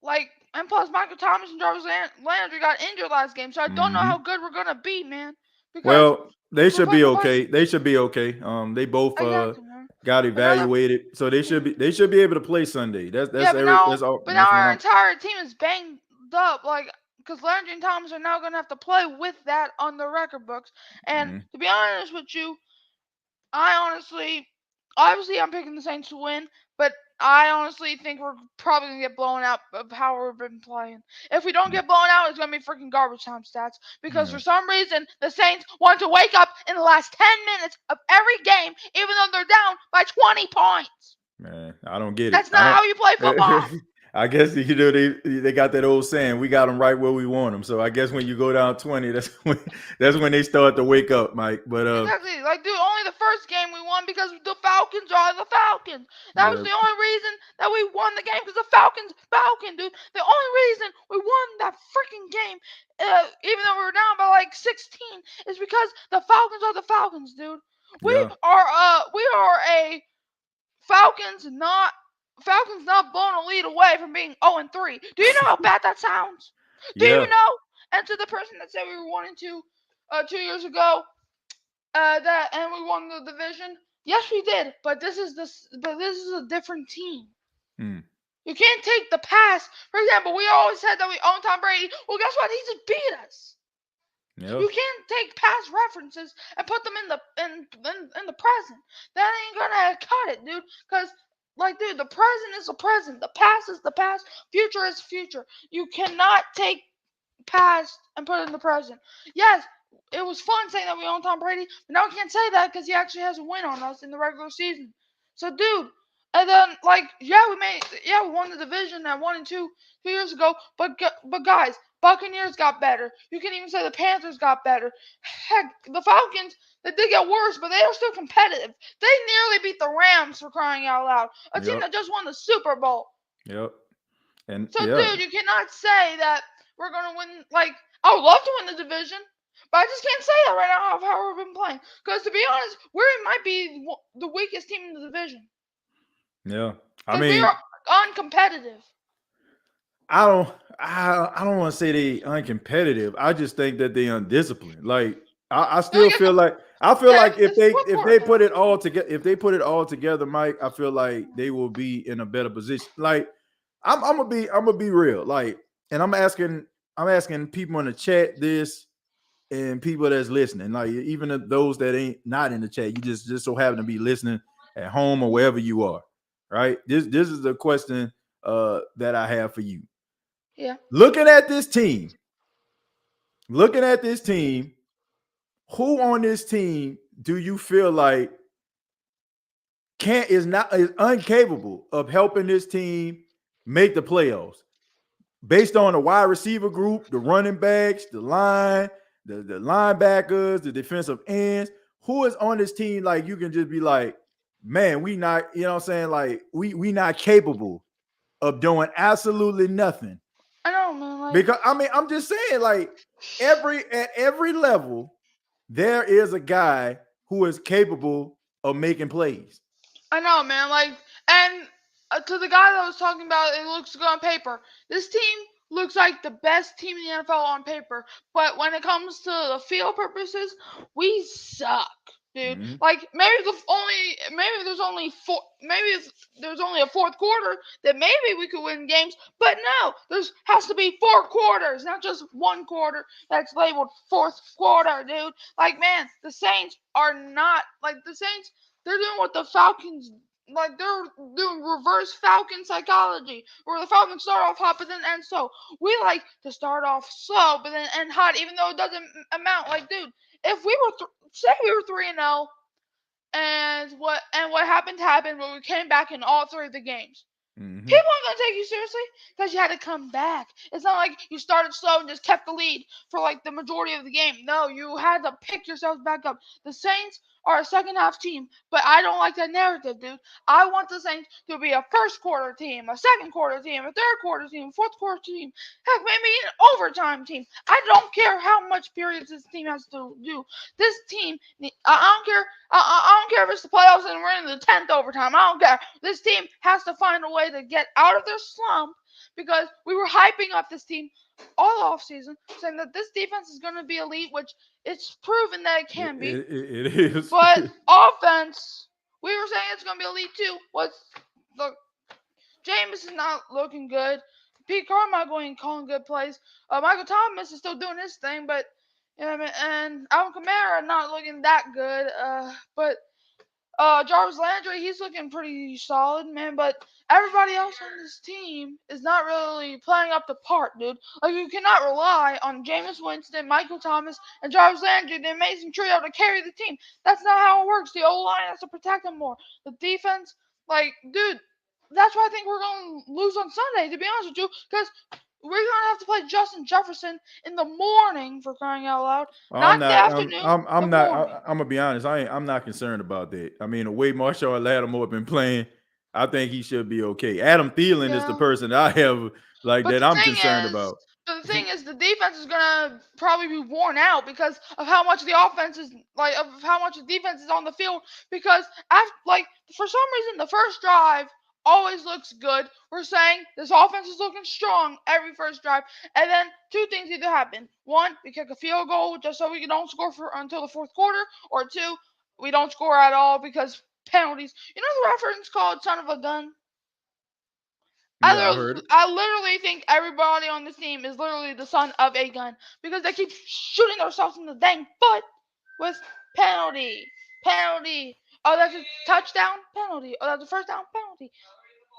like, and plus Michael Thomas and Jarvis Landry got injured last game, so I don't know how good we're gonna be, man. Well, they should be okay. They should be okay. They both got evaluated, so they should be able to play Sunday. That's all. But now our entire team is banged up, like, because Landry and Thomas are now gonna have to play with that on the record books. And to be honest with you, obviously I'm picking the Saints to win, but I honestly think we're probably going to get blown out of how we've been playing. If we don't get blown out, it's going to be freaking garbage time stats. Because for some reason, the Saints want to wake up in the last 10 minutes of every game, even though they're down by 20 points. Man, I don't get it. That's not how you play football. I guess they got that old saying, we got them right where we want them. So I guess when you go down 20, that's when they start to wake up, Mike. But exactly, like, dude, only the first game we won because the Falcons are the Falcons. That was the only reason that we won the game, because the Falcons, dude. The only reason we won that freaking game, even though we were down by like 16, is because the Falcons are the Falcons, dude. We are a Falcons not blowing a lead away from being 0-3. Do you know how bad that sounds? Do you know? And to the person that said we were 1-2 2 years ago, and we won the division. Yes, we did, but this is a different team. You can't take the past. For example, we always said that we own Tom Brady. Well, guess what? He just beat us. You can't take past references and put them in the present. That ain't gonna cut it, dude. Because, like, dude, the present is the present. The past is the past. Future is future. You cannot take past and put it in the present. Yes, it was fun saying that we own Tom Brady, but now we can't say that because he actually has a win on us in the regular season. So, dude, and then, like, we won the division at 1-2 2 years ago. But guys, Buccaneers got better. You can even say the Panthers got better. Heck, the Falcons, they did get worse, but they are still competitive. They nearly beat the Rams, for crying out loud. A team that just won the Super Bowl. And so, dude, you cannot say that we're going to win. Like, I would love to win the division, but I just can't say that right now of how we've been playing. Because, to be honest, we might be the weakest team in the division. I mean, we are uncompetitive. I don't want to say they uncompetitive. I just think that they undisciplined. Like, I still feel like if they put it all together, Mike, I feel like they will be in a better position. Like, I'm gonna be real. Like, and I'm asking people in the chat this, and people that's listening, like, even those that ain't not in the chat, you just so happen to be listening at home or wherever you are, right? This is the question that I have for you. Looking at this team, who on this team do you feel like is incapable of helping this team make the playoffs? Based on the wide receiver group, the running backs, the line, the linebackers, the defensive ends, who is on this team like you can just be like, man, we not, you know what I'm saying? Like, we not capable of doing absolutely nothing. I know, man. Like, because I mean, I'm just saying, like, at every level, there is a guy who is capable of making plays. I know, man. Like, and to the guy that was talking about it looks good on paper. This team looks like the best team in the NFL on paper, but when it comes to the field purposes, we suck, dude. Mm-hmm. Like maybe there's only a fourth quarter that maybe we could win games, but no, has to be 4 quarters, not just 1 quarter that's labeled fourth quarter, dude. Like man, the Saints are not like the Saints. They're doing what the Falcons. Like they're doing reverse Falcon psychology, where the Falcons start off hot but then end slow. We like to start off slow but then end hot, even though it doesn't amount. Like, dude, if we were say we were 3-0, and what happened, but we came back in all 3 of the games. Mm-hmm. People aren't gonna take you seriously because you had to come back. It's not like you started slow and just kept the lead for like the majority of the game. No, you had to pick yourselves back up. The Saints are a second half team, but I don't like that narrative, dude. I want the Saints to be a first quarter team, a second quarter team, a third quarter team, fourth quarter team, heck, maybe an overtime team. I don't care how much periods this team has to do. This team, I don't care. I don't care if it's the playoffs and we're in the 10th overtime. I don't care. This team has to find a way to get out of their slump because we were hyping up this team all offseason, saying that this defense is going to be elite, which it's proven that it can be. It is. But offense, we were saying it's going to be elite too. Jameis is not looking good. Pete Carmichael ain't calling good plays. Michael Thomas is still doing his thing, but and Alvin Kamara not looking that good. But Jarvis Landry, he's looking pretty solid, man. But everybody else on this team is not really playing up the part, dude. Like, you cannot rely on Jameis Winston, Michael Thomas, and Jarvis Landry, the amazing trio, to carry the team. That's not how it works. The O-line has to protect them more. The defense, like, dude, that's why I think we're going to lose on Sunday, to be honest with you, because we're going to have to play Justin Jefferson in the morning, for crying out loud. Not the afternoon. I'm gonna be honest. I'm not concerned about that. I mean, the way Marshall Lattimore been playing, I think he should be okay. Adam Thielen is the person I have that I'm concerned about. But the thing is, the defense is gonna probably be worn out because of how much the offense is of how much the defense is on the field. Because for some reason, the first drive always looks good. We're saying this offense is looking strong every first drive, and then 2 things either happen: 1, we kick a field goal just so we don't score until the fourth quarter, or 2, we don't score at all because penalties. You know the reference called "son of a gun"? Yeah, I literally think everybody on this team is literally the son of a gun because they keep shooting themselves in the dang foot with penalty. Oh, that's a touchdown penalty. Oh, that's a first down penalty.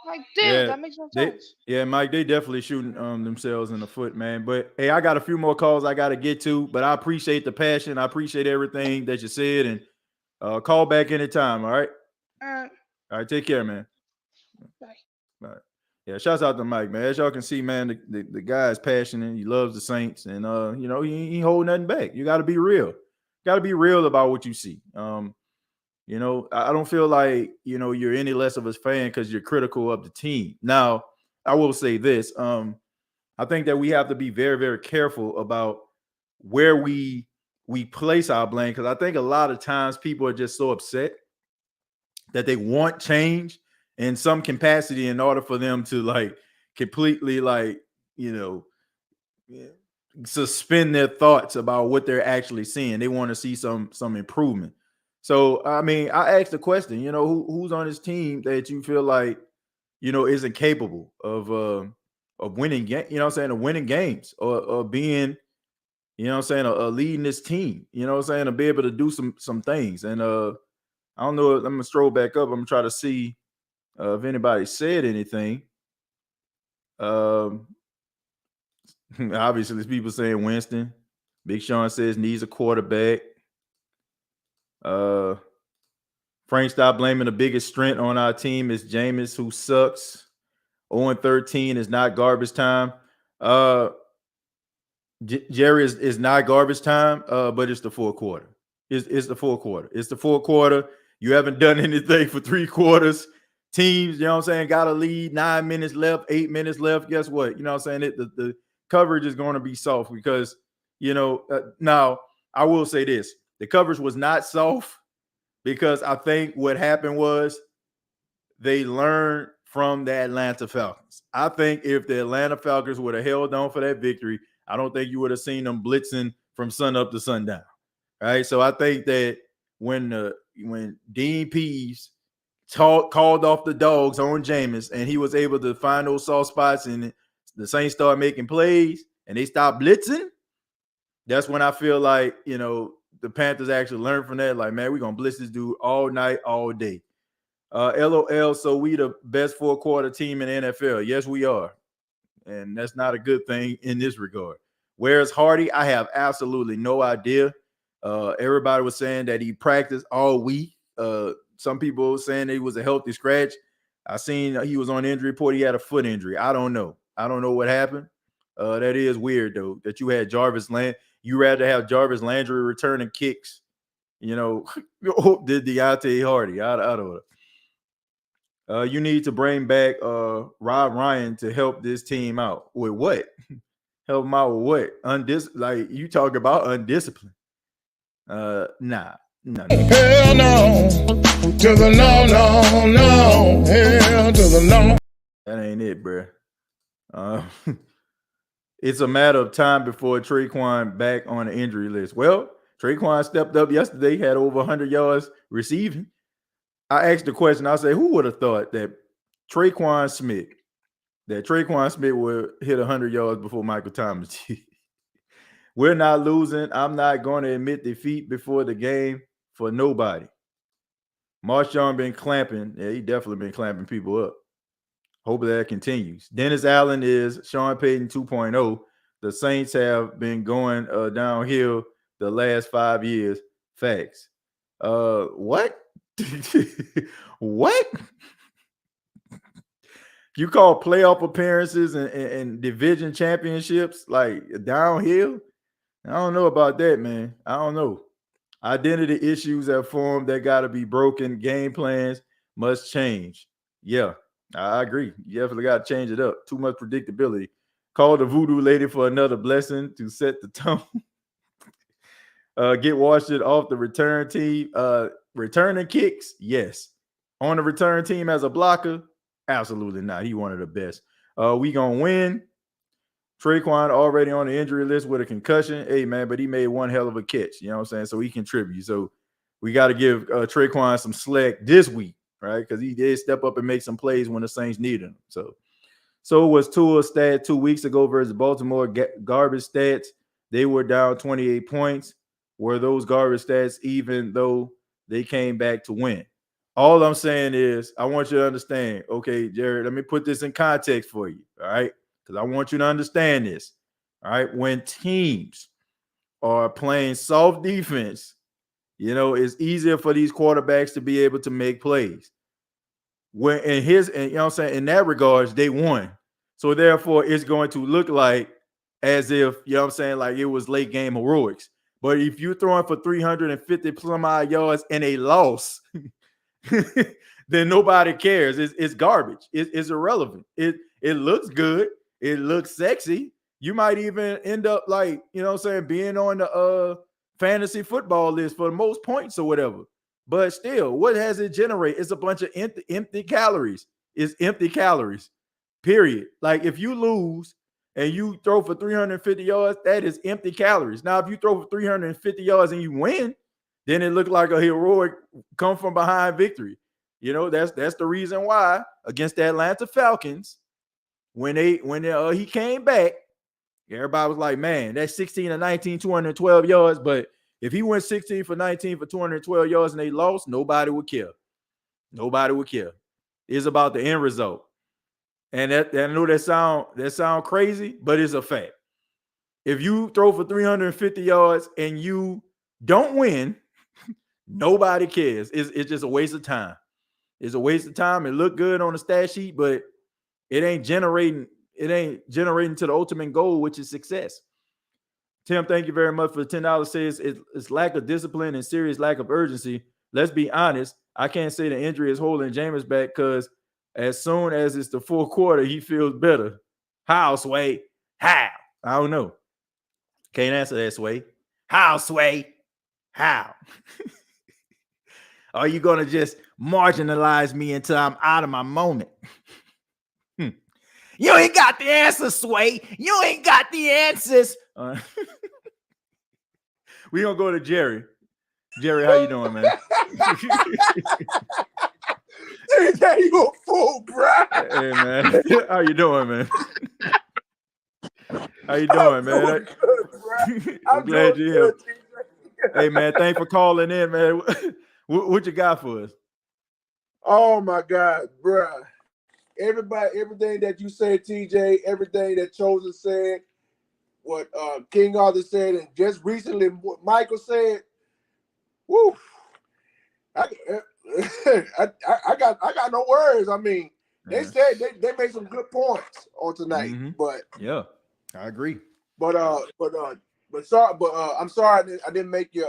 Like, dude, that makes no sense. Mike, they definitely shooting themselves in the foot, man. But hey, I got a few more calls I got to get to, but I appreciate the passion. I appreciate everything that you said, and call back anytime. All right. All right. Take care, man. Bye. Bye. Yeah, shouts out to Mike, man. As y'all can see, man, the guy is passionate. He loves the Saints, and he ain't holding nothing back. You got to be real. Got to be real about what you see. I don't feel like you're any less of a fan because you're critical of the team. Now, I will say this: I think that we have to be very, very careful about where we place our blame, because I think a lot of times people are just so upset that they want change in some capacity in order for them to completely suspend their thoughts about what they're actually seeing. They want to see some improvement. So, I mean, I asked the question, who's on this team that you feel like, isn't capable of winning, of winning games or being, a leading this team, to be able to do some things. And I don't know. I'm going to stroll back up. I'm going to try to see if anybody said anything. Obviously, there's people saying Winston. Big Sean says needs a quarterback. Frank, stop blaming the biggest strength on our team is Jameis, who sucks. 0-13 is not garbage time. Jerry is not garbage time, but it's the fourth quarter. It's the fourth quarter. It's the fourth quarter. You haven't done anything for 3 quarters. Teams, got a lead, 9 minutes left, 8 minutes left. Guess what? The coverage is going to be soft because, now I will say this. The coverage was not soft because I think what happened was they learned from the Atlanta Falcons. I think if the Atlanta Falcons would have held on for that victory, I don't think you would have seen them blitzing from sun up to sundown. Right. So I think that when Dean Pease called off the dogs on Jameis and he was able to find those soft spots and the Saints started making plays and they stopped blitzing, that's when I feel like, the Panthers actually learned from that. Like, man, we're going to blitz this dude all night, all day. LOL, so we the best 4-quarter team in the NFL. Yes, we are. And that's not a good thing in this regard. Where's Hardy? I have absolutely no idea. Everybody was saying that he practiced all week. Some people were saying he was a healthy scratch. I seen he was on the injury report. He had a foot injury. I don't know. I don't know what happened. That is weird, though, that you had Jarvis Land. You rather have Jarvis Landry returning kicks, did Deontay Hardy. I don't know. You need to bring back Rob Ryan to help this team out. With what? Help him out with what? Like you talk about undisciplined. Nah. Hell no. To the no. Hell to the no. That ain't it, bro. It's a matter of time before Traquan back on the injury list. Well, Traquan stepped up yesterday, had over 100 yards receiving. I asked the question, I said, who would have thought that Traquan Smith would hit 100 yards before Michael Thomas? We're not losing. I'm not going to admit defeat before the game for nobody. Marshawn been clamping. Yeah, he definitely been clamping people up. Hope that continues. Dennis Allen is Sean Payton 2.0. The Saints have been going downhill the last 5 years. Facts. What? What? You call playoff appearances and division championships like downhill? I don't know about that, man. I don't know. Identity issues have formed that got to be broken. Game plans must change. Yeah, I agree. You definitely got to change it up. Too much predictability. Call the voodoo lady for another blessing to set the tone. Get Washington off the return team. Returning kicks, yes. On the return team as a blocker, absolutely not. He one of the best. We gonna win. Traquan already on the injury list with a concussion. Hey, man, but he made one hell of a catch. You know what I'm saying? So he contributes. So we got to give Traquan some slack this week, right? Because he did step up and make some plays when the Saints needed him. So was Tua's stat 2 weeks ago versus Baltimore garbage stats. They were down 28 points. Were those garbage stats even though they came back to win? All I'm saying is I want you to understand. Okay, Jared, let me put this in context for you, all right? Because I want you to understand this, all right? When teams are playing soft defense, it's easier for these quarterbacks to be able to make plays. When in that regards, they won. So therefore, it's going to look like as if, like it was late game heroics. But if you're throwing for 350 some odd yards and a loss, then nobody cares. It's garbage. It's irrelevant. It looks good. It looks sexy. You might even end up like, being on the fantasy football list for the most points or whatever. But still, what has it generate? It's a bunch of empty calories. It's empty calories, period. Like if you lose and you throw for 350 yards, that is empty calories. Now, if you throw for 350 yards and you win, then it looked like a heroic come from behind victory. That's the reason why against the Atlanta Falcons, when he came back, everybody was like, man, that's 16 to 19, 212 yards. But if he went 16 for 19 for 212 yards and they lost, nobody would care. Nobody would care. It's about the end result. And I know that sound crazy, but it's a fact. If you throw for 350 yards and you don't win, nobody cares. It's just a waste of time. It's a waste of time. It looked good on the stat sheet, but it ain't generating to the ultimate goal, which is success. Tim, thank you very much for the $10. Says it's lack of discipline and serious lack of urgency. Let's be honest. I can't say the injury is holding Jameis back because as soon as it's the fourth quarter, he feels better. How, Sway? How? I don't know. Can't answer that, Sway. How, Sway? How? Are you going to just marginalize me until I'm out of my moment? You ain't got the answers, Sway. You ain't got the answers. We gonna go to Jerry. Jerry, how you doing, man? TJ, you a fool, bro. Hey, man. How you doing, man? How you doing, man? I'm glad you're here. Hey, man, thanks for calling in, man. What you got for us? Oh my God, bro. Everything that you said, TJ, everything that Chosen said, what King Arthur said, and just recently what Michael said. Woo! I got no words. I mean, they said they made some good points on tonight, but yeah, I agree. But I'm sorry I didn't make your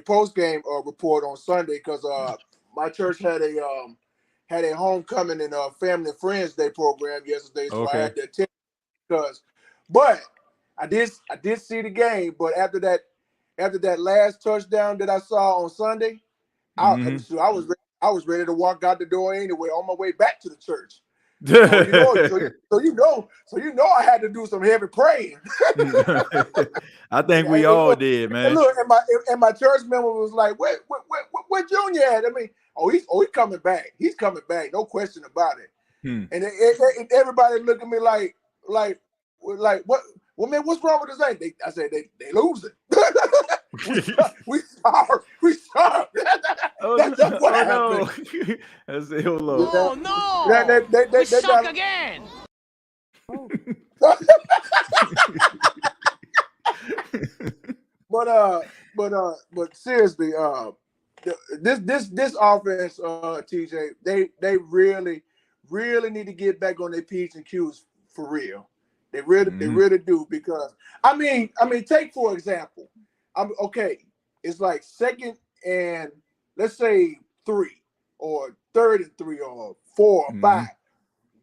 post game report on Sunday because my church had a homecoming and family and friends day program yesterday, so I had to attend. But I did see the game. But after that last touchdown that I saw on Sunday, I was ready to walk out the door anyway on my way back to the church. So you know I had to do some heavy praying. I think we all did, man. And look, and my church member was like, "Where Junior at?" I mean, he's coming back. He's coming back, no question about it. And everybody looked at me like what? Well, man, what's wrong with this thing? I said they losing. we sorry. That's what happened. That's the whole Lord. Oh no! We suck again. But seriously, this offense, TJ, they really need to get back on their P's and Q's for real. They really do, because I mean, take for example, it's like 2nd and let's say 3 or 3rd and 3 or 4 or 5. Right.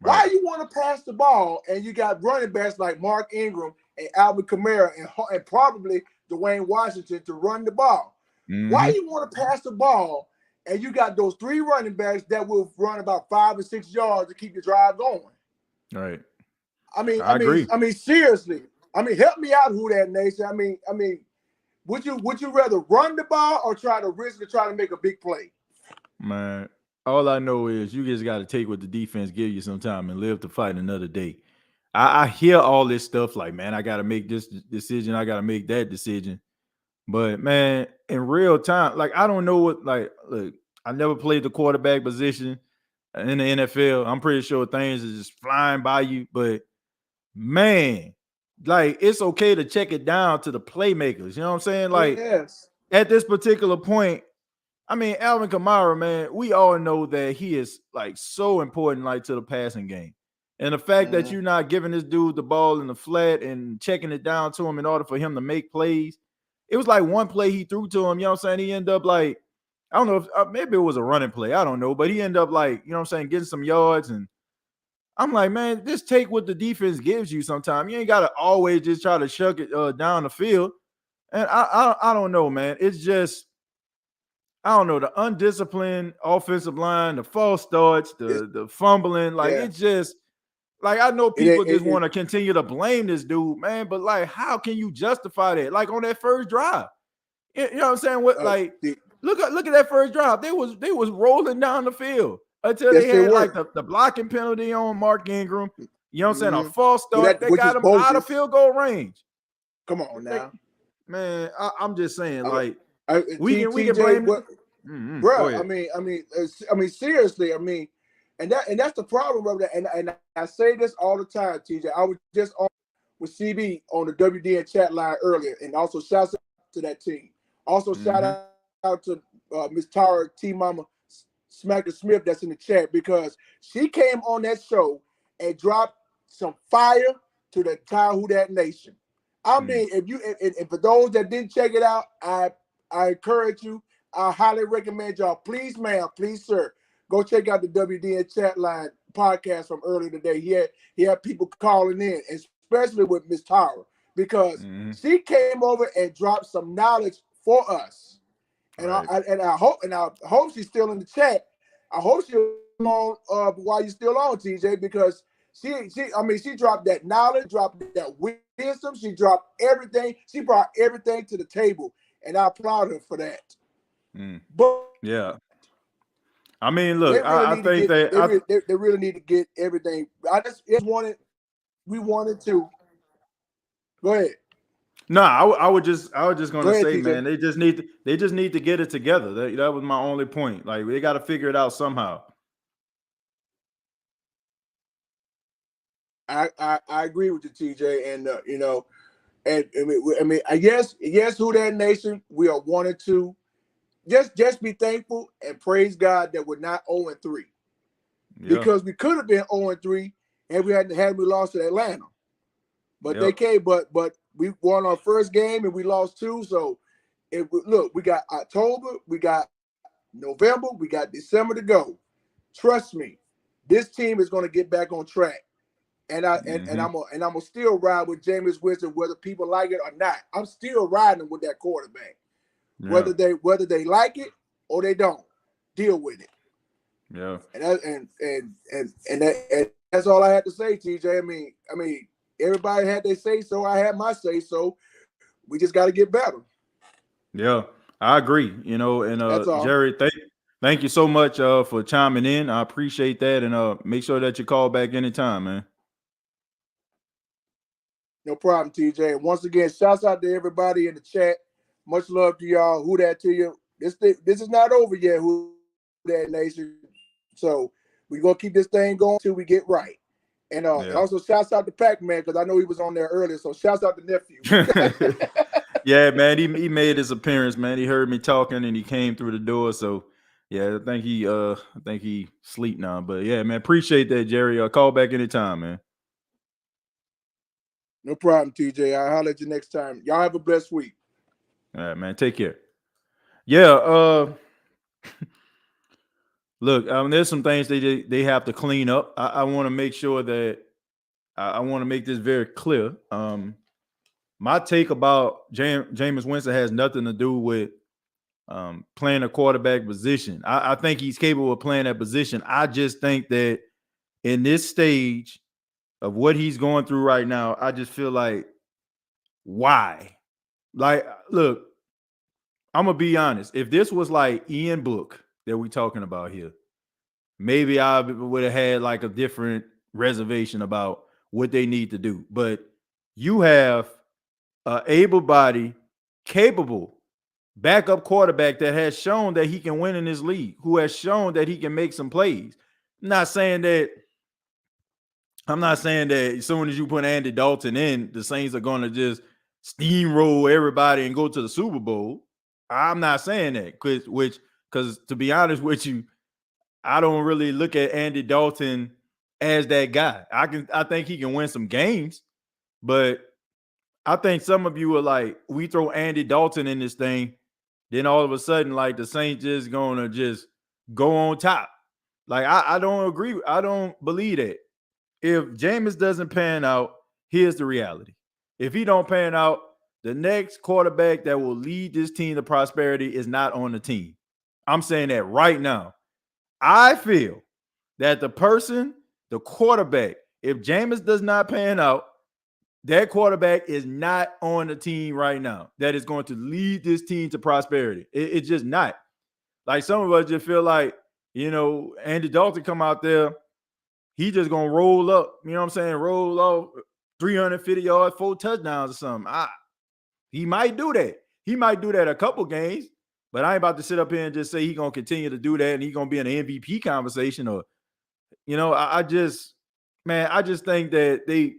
Why you want to pass the ball and you got running backs like Mark Ingram and Alvin Kamara and probably Dwayne Washington to run the ball? Why you want to pass the ball and you got those 3 running backs that will run about 5 or 6 yards to keep the drive going? Right. I mean, seriously. I mean, help me out, Who That Nation. I mean, would you rather run the ball or try to risk to try to make a big play? Man, all I know is you just got to take what the defense gives you sometime and live to fight another day. I hear all this stuff like, man, I got to make this decision. I got to make that decision. But, man, in real time, like, I don't know what, like, look, I never played the quarterback position in the NFL. I'm pretty sure things are just flying by you. But, man, like, it's okay to check it down to the playmakers. You know what I'm saying? Like, at this particular point, I mean, Alvin Kamara, man, we all know that he is, like, so important, like, to the passing game. And the fact that you're not giving this dude the ball in the flat and checking it down to him in order for him to make plays. It was like one play he threw to him, you know what I'm saying? He ended up like, I don't know if maybe it was a running play. I don't know. But he ended up like, you know what I'm saying, getting some yards. And I'm like, man, just take what the defense gives you sometimes. You ain't got to always just try to shuck it down the field. And I don't know, man. It's just, I don't know, the undisciplined offensive line, the false starts, the fumbling, like it's just like, I know people just want to continue to blame this dude, man, but like, how can you justify that? Like on that first drive, you know what I'm saying? What like look at that first drive. They was rolling down the field until they had like the blocking penalty on Mark Ingram. You know what I'm saying? A false start that got him out of field goal range. Come on now, man. I'm just saying, like. We can blame bro. I mean, seriously. I mean, and that's the problem, brother. And I say this all the time, TJ. I was just on with CB on the WDN chat line earlier, and also shouts out to that team. Also shout out to Miss Tara T Mama Smacker Smith that's in the chat, because she came on that show and dropped some fire to the entire Who That Nation. I mean, if for those that didn't check it out, I encourage you. I highly recommend y'all. Please, ma'am, please, sir, go check out the WDN chat line podcast from earlier today. He had people calling in, especially with Miss Tara, because she came over and dropped some knowledge for us. And I hope she's still in the chat. I hope she'll on while you're still on, TJ, because she dropped that knowledge, dropped that wisdom, she dropped everything, she brought everything to the table, and I applaud her for that. But yeah, I mean, look, they really need to get everything. We wanted to. Go ahead. No, I was just gonna say, TJ. man, they just need to get it together. That was my only point. Like, they got to figure it out somehow. I agree with you, TJ, and I mean, yes, Who That Nation, we are 1-2. Just be thankful and praise God that we're not 0-3, because we could have been 0-3 and we lost to Atlanta, but they came. But we won our first game and we lost 2. So look, we got October, we got November, we got December to go. Trust me, this team is going to get back on track. And I'm gonna still ride with Jameis Winston, whether people like it or not. I'm still riding with that quarterback, whether they like it or they don't. Deal with it. Yeah. And that's all I had to say, TJ. I mean, everybody had their say so. I had my say so. We just got to get better. Yeah, I agree. And Jerry, thank you so much for chiming in. I appreciate that, and make sure that you call back anytime, man. No problem, TJ. And once again, shouts out to everybody in the chat. Much love to y'all. Who that to you? This is not over yet, Who That Nation. So we're going to keep this thing going until we get right. And also shouts out to Pac-Man, because I know he was on there earlier. So shouts out to Nephew. Yeah, man. He made his appearance, man. He heard me talking and he came through the door. So yeah, I think he sleep now. But yeah, man, appreciate that, Jerry. Call back anytime, man. No problem, TJ. I'll holler at you next time. Y'all have a blessed week. All right, man. Take care. Yeah. Look, there's some things they have to clean up. I want to make sure that I want to make this very clear. My take about Jameis Winston has nothing to do with playing a quarterback position. I think he's capable of playing that position. I just think that in this stage of what he's going through right now, I just feel like, why? Like, look, I'm gonna be honest. If this was like Ian Book that we're talking about here, maybe I would have had like a different reservation about what they need to do. But you have an able-bodied, capable backup quarterback that has shown that he can win in this league, who has shown that he can make some plays. I'm not saying that as soon as you put Andy Dalton in, the Saints are going to just steamroll everybody and go to the Super Bowl. I'm not saying that, because to be honest with you, I don't really look at Andy Dalton as that guy. I think he can win some games, but I think some of you are like, we throw Andy Dalton in this thing, then all of a sudden, like, the Saints just gonna just go on top. Like, I don't agree. I don't believe that. If Jameis doesn't pan out, here's the reality. If he don't pan out, the next quarterback that will lead this team to prosperity is not on the team. I'm saying that right now. I feel that the quarterback, if Jameis does not pan out, that quarterback is not on the team right now that is going to lead this team to prosperity. It's just not. Like, some of us just feel like, Andy Dalton come out there, he just going to roll up, you know what I'm saying, roll off 350 yards, 4 touchdowns or something. He might do that. He might do that a couple games, but I ain't about to sit up here and just say he's going to continue to do that and he's going to be in an MVP conversation, or, I just think that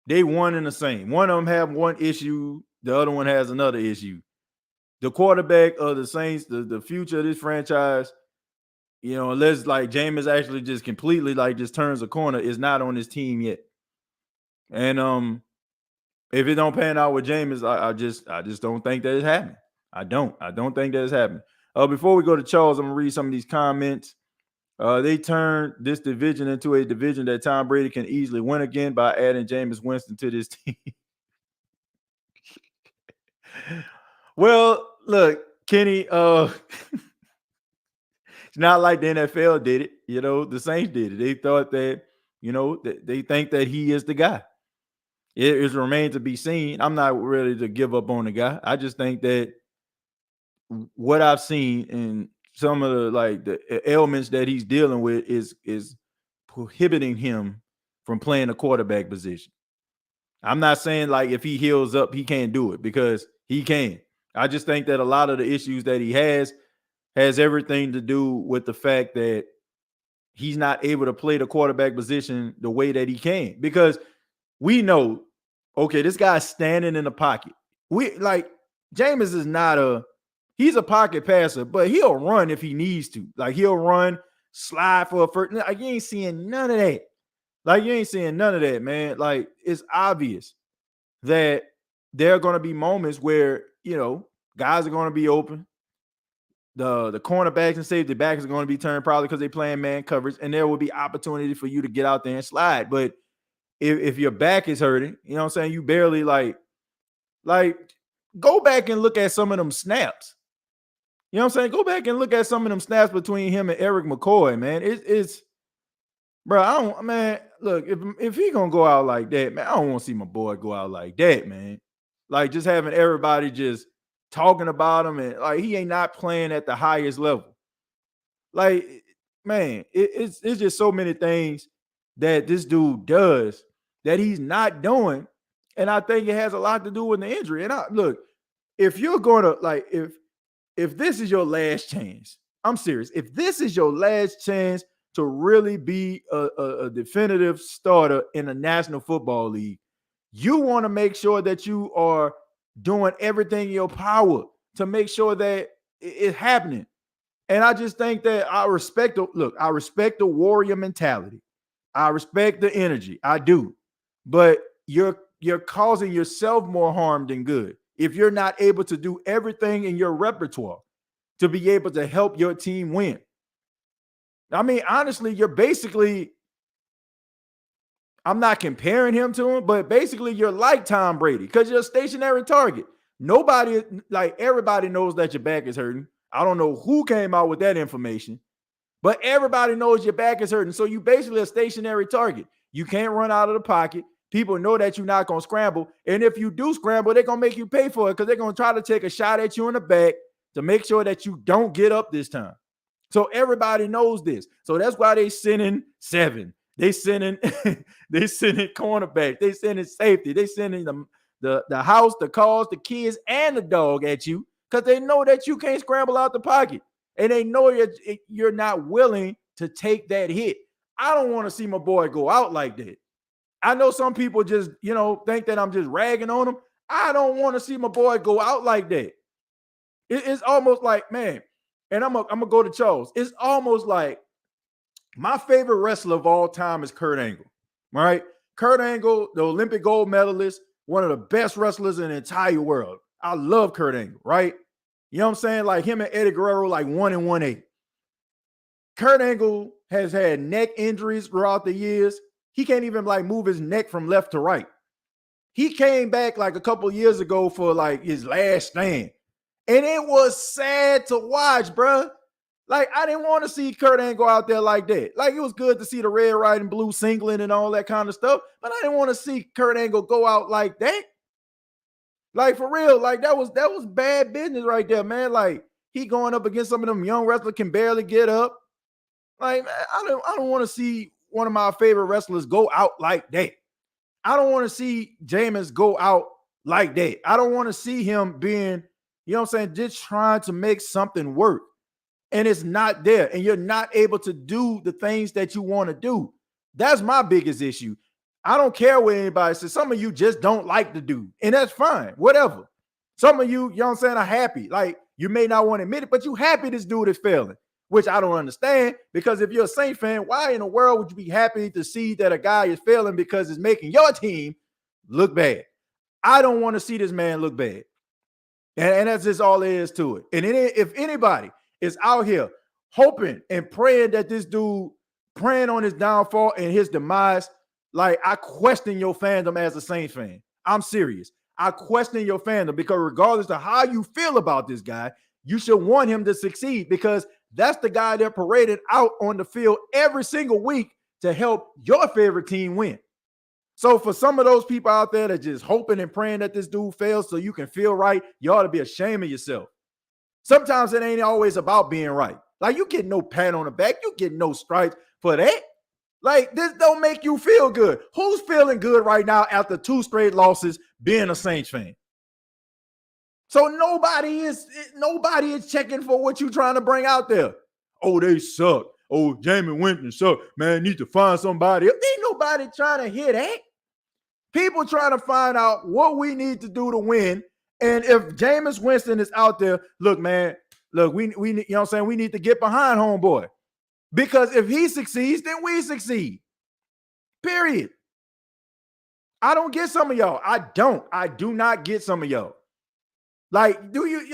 they one and the same. One of them have one issue, the other one has another issue. The quarterback of the Saints, the future of this franchise, unless like Jameis actually just completely like just turns a corner, is not on this team yet. And if it don't pan out with Jameis, I just don't think that it's happening. I don't think that it's happening. Before we go to Charles, I'm gonna read some of these comments. They turned this division into a division that Tom Brady can easily win again by adding Jameis Winston to this team. Well, look, Kenny, It's not like the NFL did it. You know, the Saints did it. They thought that, you know, they think that he is the guy. It remains to be seen. I'm not ready to give up on the guy. I just think that what I've seen in some of the ailments that he's dealing with is prohibiting him from playing a quarterback position. I'm not saying like if he heals up, he can't do it, because he can. I just think that a lot of the issues that he has everything to do with the fact that he's not able to play the quarterback position the way that he can, because we know, okay, this guy's standing in the pocket. Jameis is not he's a pocket passer, but he'll run if he needs to. Like, he'll run, slide for a first. Like, you ain't seeing none of that. Like, you ain't seeing none of that, man. Like, it's obvious that there are going to be moments where, you know, guys are going to be open. The cornerbacks and safety backs are going to be turned, probably because they're playing man coverage, and there will be opportunity for you to get out there and slide. But if your back is hurting, you know what I'm saying, you barely like go back and look at some of them snaps. You know what I'm saying? Go back and look at some of them snaps between him and Eric McCoy, man. It's bro, look, if he gonna go out like that, man, I don't want to see my boy go out like that, man. Like, just having everybody just talking about him, and like, he ain't not playing at the highest level. Like, man, it's just so many things that this dude does that he's not doing, and I think it has a lot to do with the injury. And look, if you're going to, like, if this is your last chance, I'm serious. If this is your last chance to really be a definitive starter in the National Football League, you want to make sure that you are doing everything in your power to make sure that it's happening. And I just think that I respect the warrior mentality. I respect the energy. I do. But you're causing yourself more harm than good if you're not able to do everything in your repertoire to be able to help your team win. I mean, honestly, you're basically, I'm not comparing him to him, but basically you're like Tom Brady, because you're a stationary target. Everybody knows that your back is hurting. I don't know who came out with that information, but everybody knows your back is hurting. So you basically a stationary target. You can't run out of the pocket. People know that you're not going to scramble. And if you do scramble, they're going to make you pay for it, because they're going to try to take a shot at you in the back to make sure that you don't get up this time. So everybody knows this. So that's why they sending 7. They sending cornerback. They sending safety. They sending the house, the cars, the kids, and the dog at you, because they know that you can't scramble out the pocket, and they know you're not willing to take that hit. I don't want to see my boy go out like that. I know some people just, think that I'm just ragging on him. I don't want to see my boy go out like that. It's almost like, man, and I'm gonna go to Charles. It's almost like my favorite wrestler of all time is Kurt Angle, right? Kurt Angle, the Olympic gold medalist, one of the best wrestlers in the entire world. I love Kurt Angle, right? You know what I'm saying? Like, him and Eddie Guerrero, like 1-1-8. Kurt Angle has had neck injuries throughout the years. He can't even move his neck from left to right. He came back like a couple years ago for like his last stand, and it was sad to watch, bro. Like, I didn't want to see Kurt Angle out there like that. Like, it was good to see the red, white, and blue singlet and all that kind of stuff, but I didn't want to see Kurt Angle go out like that. Like, for real, like, that was bad business right there, man. Like, he going up against some of them young wrestlers can barely get up. Like, man, I don't want to see one of my favorite wrestlers go out like that. I don't want to see Jameis go out like that. I don't want to see him being, just trying to make something work, and it's not there, and you're not able to do the things that you want to do. That's my biggest issue. I don't care what anybody says. Some of you just don't like the dude, and that's fine, whatever. Some of you, are happy. Like, you may not want to admit it, but you happy this dude is failing, which I don't understand, because if you're a Saint fan, why in the world would you be happy to see that a guy is failing because it's making your team look bad? I don't want to see this man look bad. And that's just all there is to it. And if anybody is out here hoping and praying that this dude, praying on his downfall and his demise, like, I question your fandom as a Saints fan. I'm serious. I question your fandom, because regardless of how you feel about this guy, you should want him to succeed, because That's the guy that paraded out on the field every single week to help your favorite team win. So for some of those people out there that just hoping and praying that this dude fails so you can feel right, you ought to be ashamed of yourself. Sometimes it ain't always about being right. Like, you get no pat on the back. You get no stripes for that. Like, this don't make you feel good. Who's feeling good right now after 2 straight losses being a Saints fan? So nobody is checking for what you're trying to bring out there. Oh, they suck. Oh, Jameis Winston suck. Man, need to find somebody else. Ain't nobody trying to hear that. People trying to find out what we need to do to win. And if Jameis Winston is out there, look, man, look, we you know what I'm saying? We need to get behind homeboy. Because if he succeeds, then we succeed. Period. I don't get some of y'all. I do not get some of y'all. Like, do you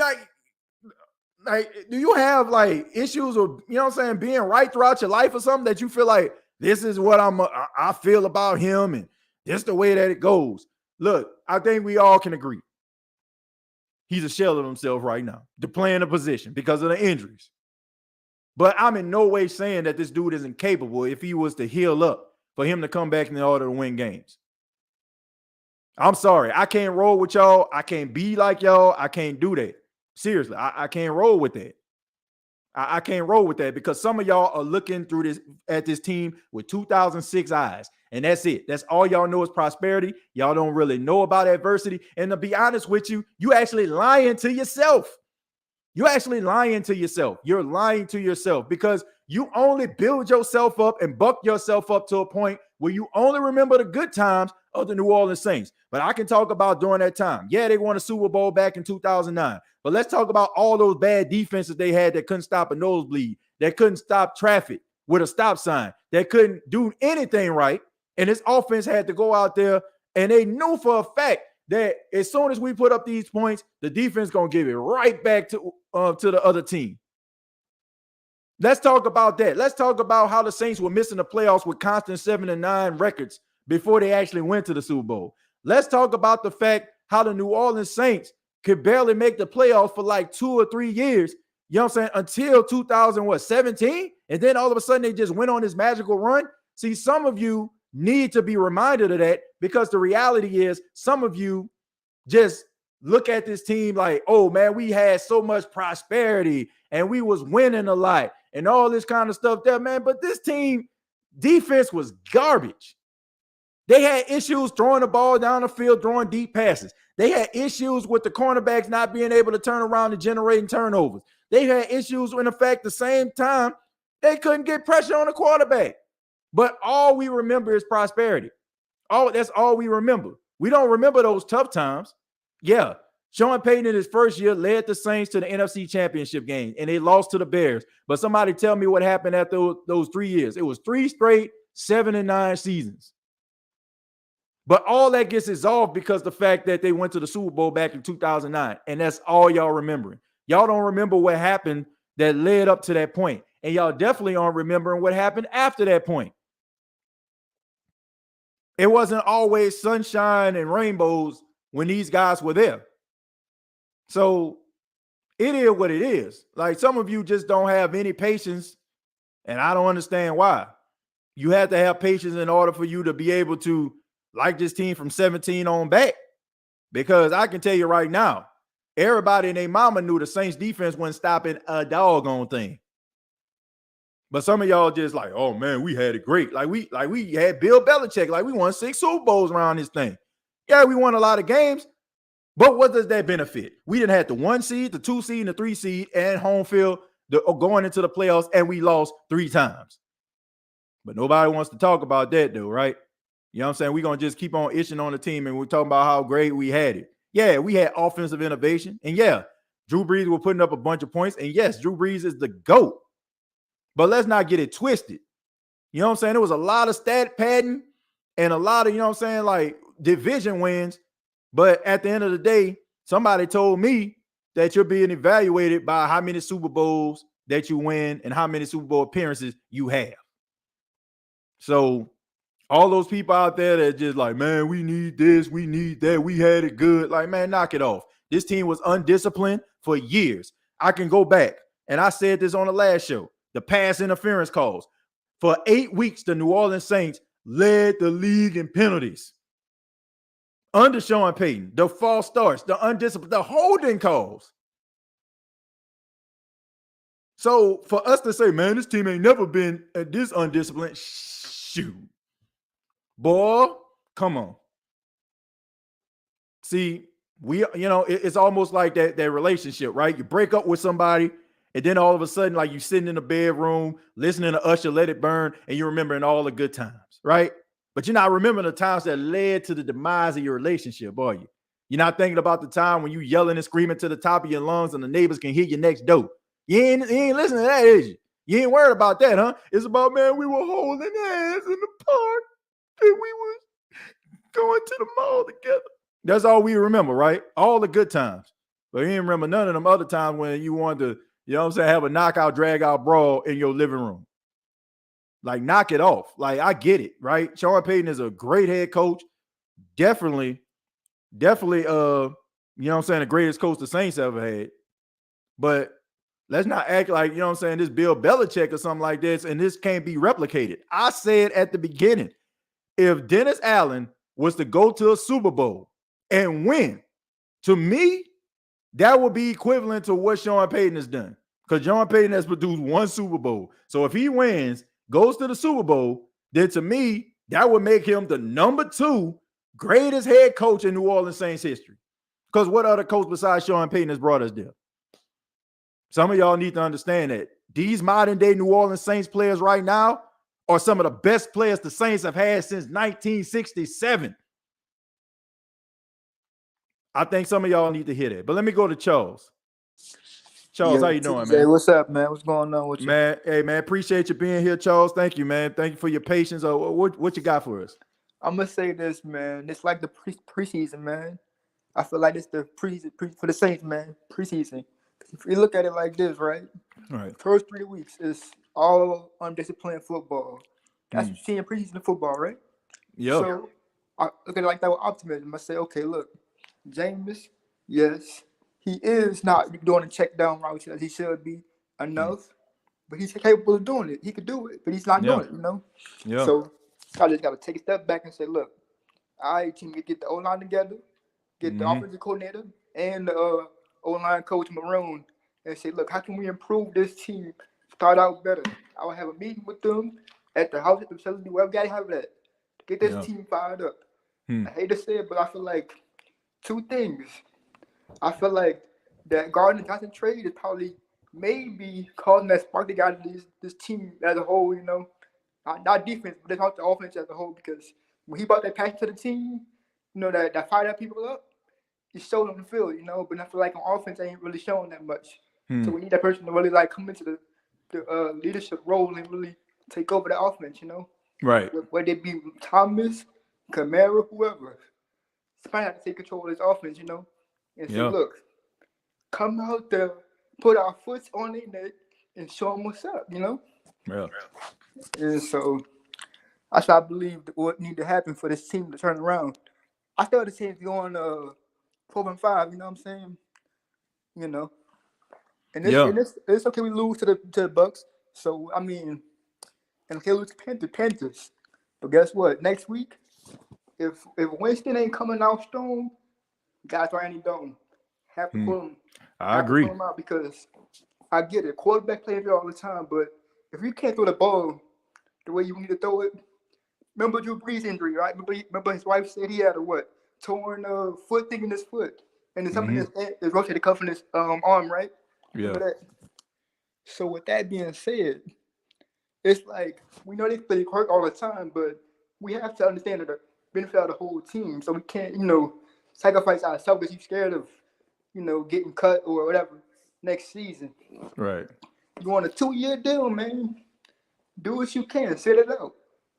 do you have like issues with, you know what I'm saying, being right throughout your life or something that you feel like this is what I feel about him and this is the way that it goes? Look, I think we all can agree. He's a shell of himself right now to play in a position because of the injuries. But I'm in no way saying that this dude isn't capable if he was to heal up for him to come back in order to win games. I'm sorry. I can't roll with y'all. I can't be like y'all. I can't do that. Seriously, I can't roll with that. I can't roll with that because some of y'all are looking through at this team with 2006 eyes. And that's it. That's all y'all know is prosperity. Y'all don't really know about adversity. And to be honest with you, you actually lying to yourself. You're actually lying to yourself. You're lying to yourself because you only build yourself up and buck yourself up to a point where you only remember the good times of the New Orleans Saints. But I can talk about during that time. Yeah, they won a Super Bowl back in 2009. But let's talk about all those bad defenses they had that couldn't stop a nosebleed, that couldn't stop traffic with a stop sign, that couldn't do anything right. And this offense had to go out there, and they knew for a fact that as soon as we put up these points, the defense going to give it right back to the other team. Let's talk about that. Let's talk about how the Saints were missing the playoffs with constant 7-9 records before they actually went to the Super Bowl. Let's talk about the fact how the New Orleans Saints could barely make the playoffs for like 2 or 3 years, you know what I'm saying, until 2017, and then all of a sudden they just went on this magical run. See, some of you need to be reminded of that because the reality is some of you just look at this team like, oh man, we had so much prosperity and we was winning a lot and all this kind of stuff there, man. But this team defense was garbage. They had issues throwing the ball down the field, throwing deep passes. They had issues with the cornerbacks not being able to turn around and generating turnovers. They had issues in the fact the same time they couldn't get pressure on the quarterback. But all we remember is prosperity. That's all we remember. We don't remember those tough times. Yeah, Sean Payton in his first year led the Saints to the NFC Championship game, and they lost to the Bears. But somebody tell me what happened after those 3 years. It was 3 straight 7-9 seasons. But all that gets dissolved because the fact that they went to the Super Bowl back in 2009, and that's all y'all remembering. Y'all don't remember what happened that led up to that point, and y'all definitely aren't remembering what happened after that point. It wasn't always sunshine and rainbows when these guys were there. So it is what it is. Like, some of you just don't have any patience, and I don't understand why. You have to have patience in order for you to be able to like this team from 17 on back. Because I can tell you right now, everybody and their mama knew the Saints defense wasn't stopping a doggone thing. But some of y'all just like, oh man, we had it great. Like we had Bill Belichick. Like, we won 6 Super Bowls around this thing. Yeah, we won a lot of games. But what does that benefit? We didn't have the 1 seed, the 2 seed, and the 3 seed and home field going into the playoffs, and we lost 3 times. But nobody wants to talk about that though, right? You know what I'm saying? We're going to just keep on itching on the team, and we're talking about how great we had it. Yeah, we had offensive innovation. And yeah, Drew Brees was putting up a bunch of points. And yes, Drew Brees is the GOAT. But let's not get it twisted. You know what I'm saying? There was a lot of stat padding and a lot of, you know what I'm saying, like division wins. But at the end of the day, somebody told me that you're being evaluated by how many Super Bowls that you win and how many Super Bowl appearances you have. So all those people out there that just like, man, we need this, we need that, we had it good. Like, man, knock it off. This team was undisciplined for years. I can go back and I said this on the last show, the pass interference calls. For 8 weeks, the New Orleans Saints led the league in penalties. Under Sean Payton, the false starts, the undisciplined, the holding calls. So for us to say, man, this team ain't never been this undisciplined, shoot. Boy, come on. See, it's almost like that relationship, right? You break up with somebody, and then all of a sudden, like you sitting in the bedroom, listening to Usher, Let It Burn, and you're remembering all the good times, right? But you're not remembering the times that led to the demise of your relationship, are you? You're not thinking about the time when you yelling and screaming to the top of your lungs and the neighbors can hear you next door. You ain't listening to that, is you? You ain't worried about that, huh? It's about, man, we were holding hands in the park and we was going to the mall together. That's all we remember, right? All the good times. But you ain't remember none of them other times when you wanted to, you know what I'm saying, have a knockout, drag out brawl in your living room. Like, knock it off. Like, I get it, right? Sean Payton is a great head coach. Definitely, you know what I'm saying, the greatest coach the Saints ever had. But let's not act like, you know what I'm saying, this Bill Belichick or something like this, and this can't be replicated. I said at the beginning, if Dennis Allen was to go to a Super Bowl and win, to me, that would be equivalent to what Sean Payton has done. Because Sean Payton has produced one Super Bowl. So if he wins, goes to the Super Bowl, then to me, that would make him the number 2 greatest head coach in New Orleans Saints history. Because what other coach besides Sean Payton has brought us there? Some of y'all need to understand that these modern day New Orleans Saints players right now are some of the best players the Saints have had since 1967. I think some of y'all need to hear that. But let me go to Charles. Charles, how you doing, man? What's up, man? What's going on with you? Man, hey, man, appreciate you being here, Charles. Thank you, man. Thank you for your patience. What you got for us? I'm going to say this, man. It's like the preseason, man. I feel like it's the preseason for the Saints, man. Preseason. If you look at it like this, right? Right. First 3 weeks is all undisciplined football. That's what you see in preseason football, right? Yeah. So I look at it like that with optimism. I say, okay, look, Jameis, yes, he is not doing the check down route as he should be enough, but he's capable of doing it. He could do it, but he's not doing it, you know? Yeah. So I just got to take a step back and say, look, all right, team, get the O-line together, get the offensive coordinator and the O-line coach Maroon, and say, look, how can we improve this team, start out better? I will have a meeting with them at the house, at the facility, wherever we got to have that. Get this team fired up. I hate to say it, but I feel like 2 things. I feel like that Gardner Johnson trade is probably maybe causing that spark they got this team as a whole, you know. Not defense, but it's the offense as a whole, because when he brought that passion to the team, you know, that fired up people up, he showed on the field, you know. But I feel like on offense, they ain't really showing that much. So we need that person to really like come into the leadership role and really take over the offense, you know. Right. Whether it be Thomas, Kamara, whoever. Somebody have to take control of this offense, you know. And say, look, come out there, put our foot on their neck, and show them what's up, you know. Yeah. And so that's what I believe what need to happen for this team to turn around. I started seeing it going 4-5, you know what I'm saying? You know. And it's okay we lose to the Bucks. So I mean, and okay, lose to the Panthers. But guess what? Next week, if Winston ain't coming out strong, guys already don't have to pull him. I agree. To pull him out, because I get it. Quarterback plays all the time, but if you can't throw the ball the way you need to throw it, remember Drew Brees' injury, right? Remember his wife said he had a torn foot thing in his foot, and then something is rotated cuff in his arm, right? Yeah. Remember that? So with that being said, it's like we know they play hurt all the time, but we have to understand the benefit of the whole team. So we can't, you know, sacrifice ourselves because you're scared of, you know, getting cut or whatever next season. Right. You want a 2-year deal, man. Do what you can. Sit it out.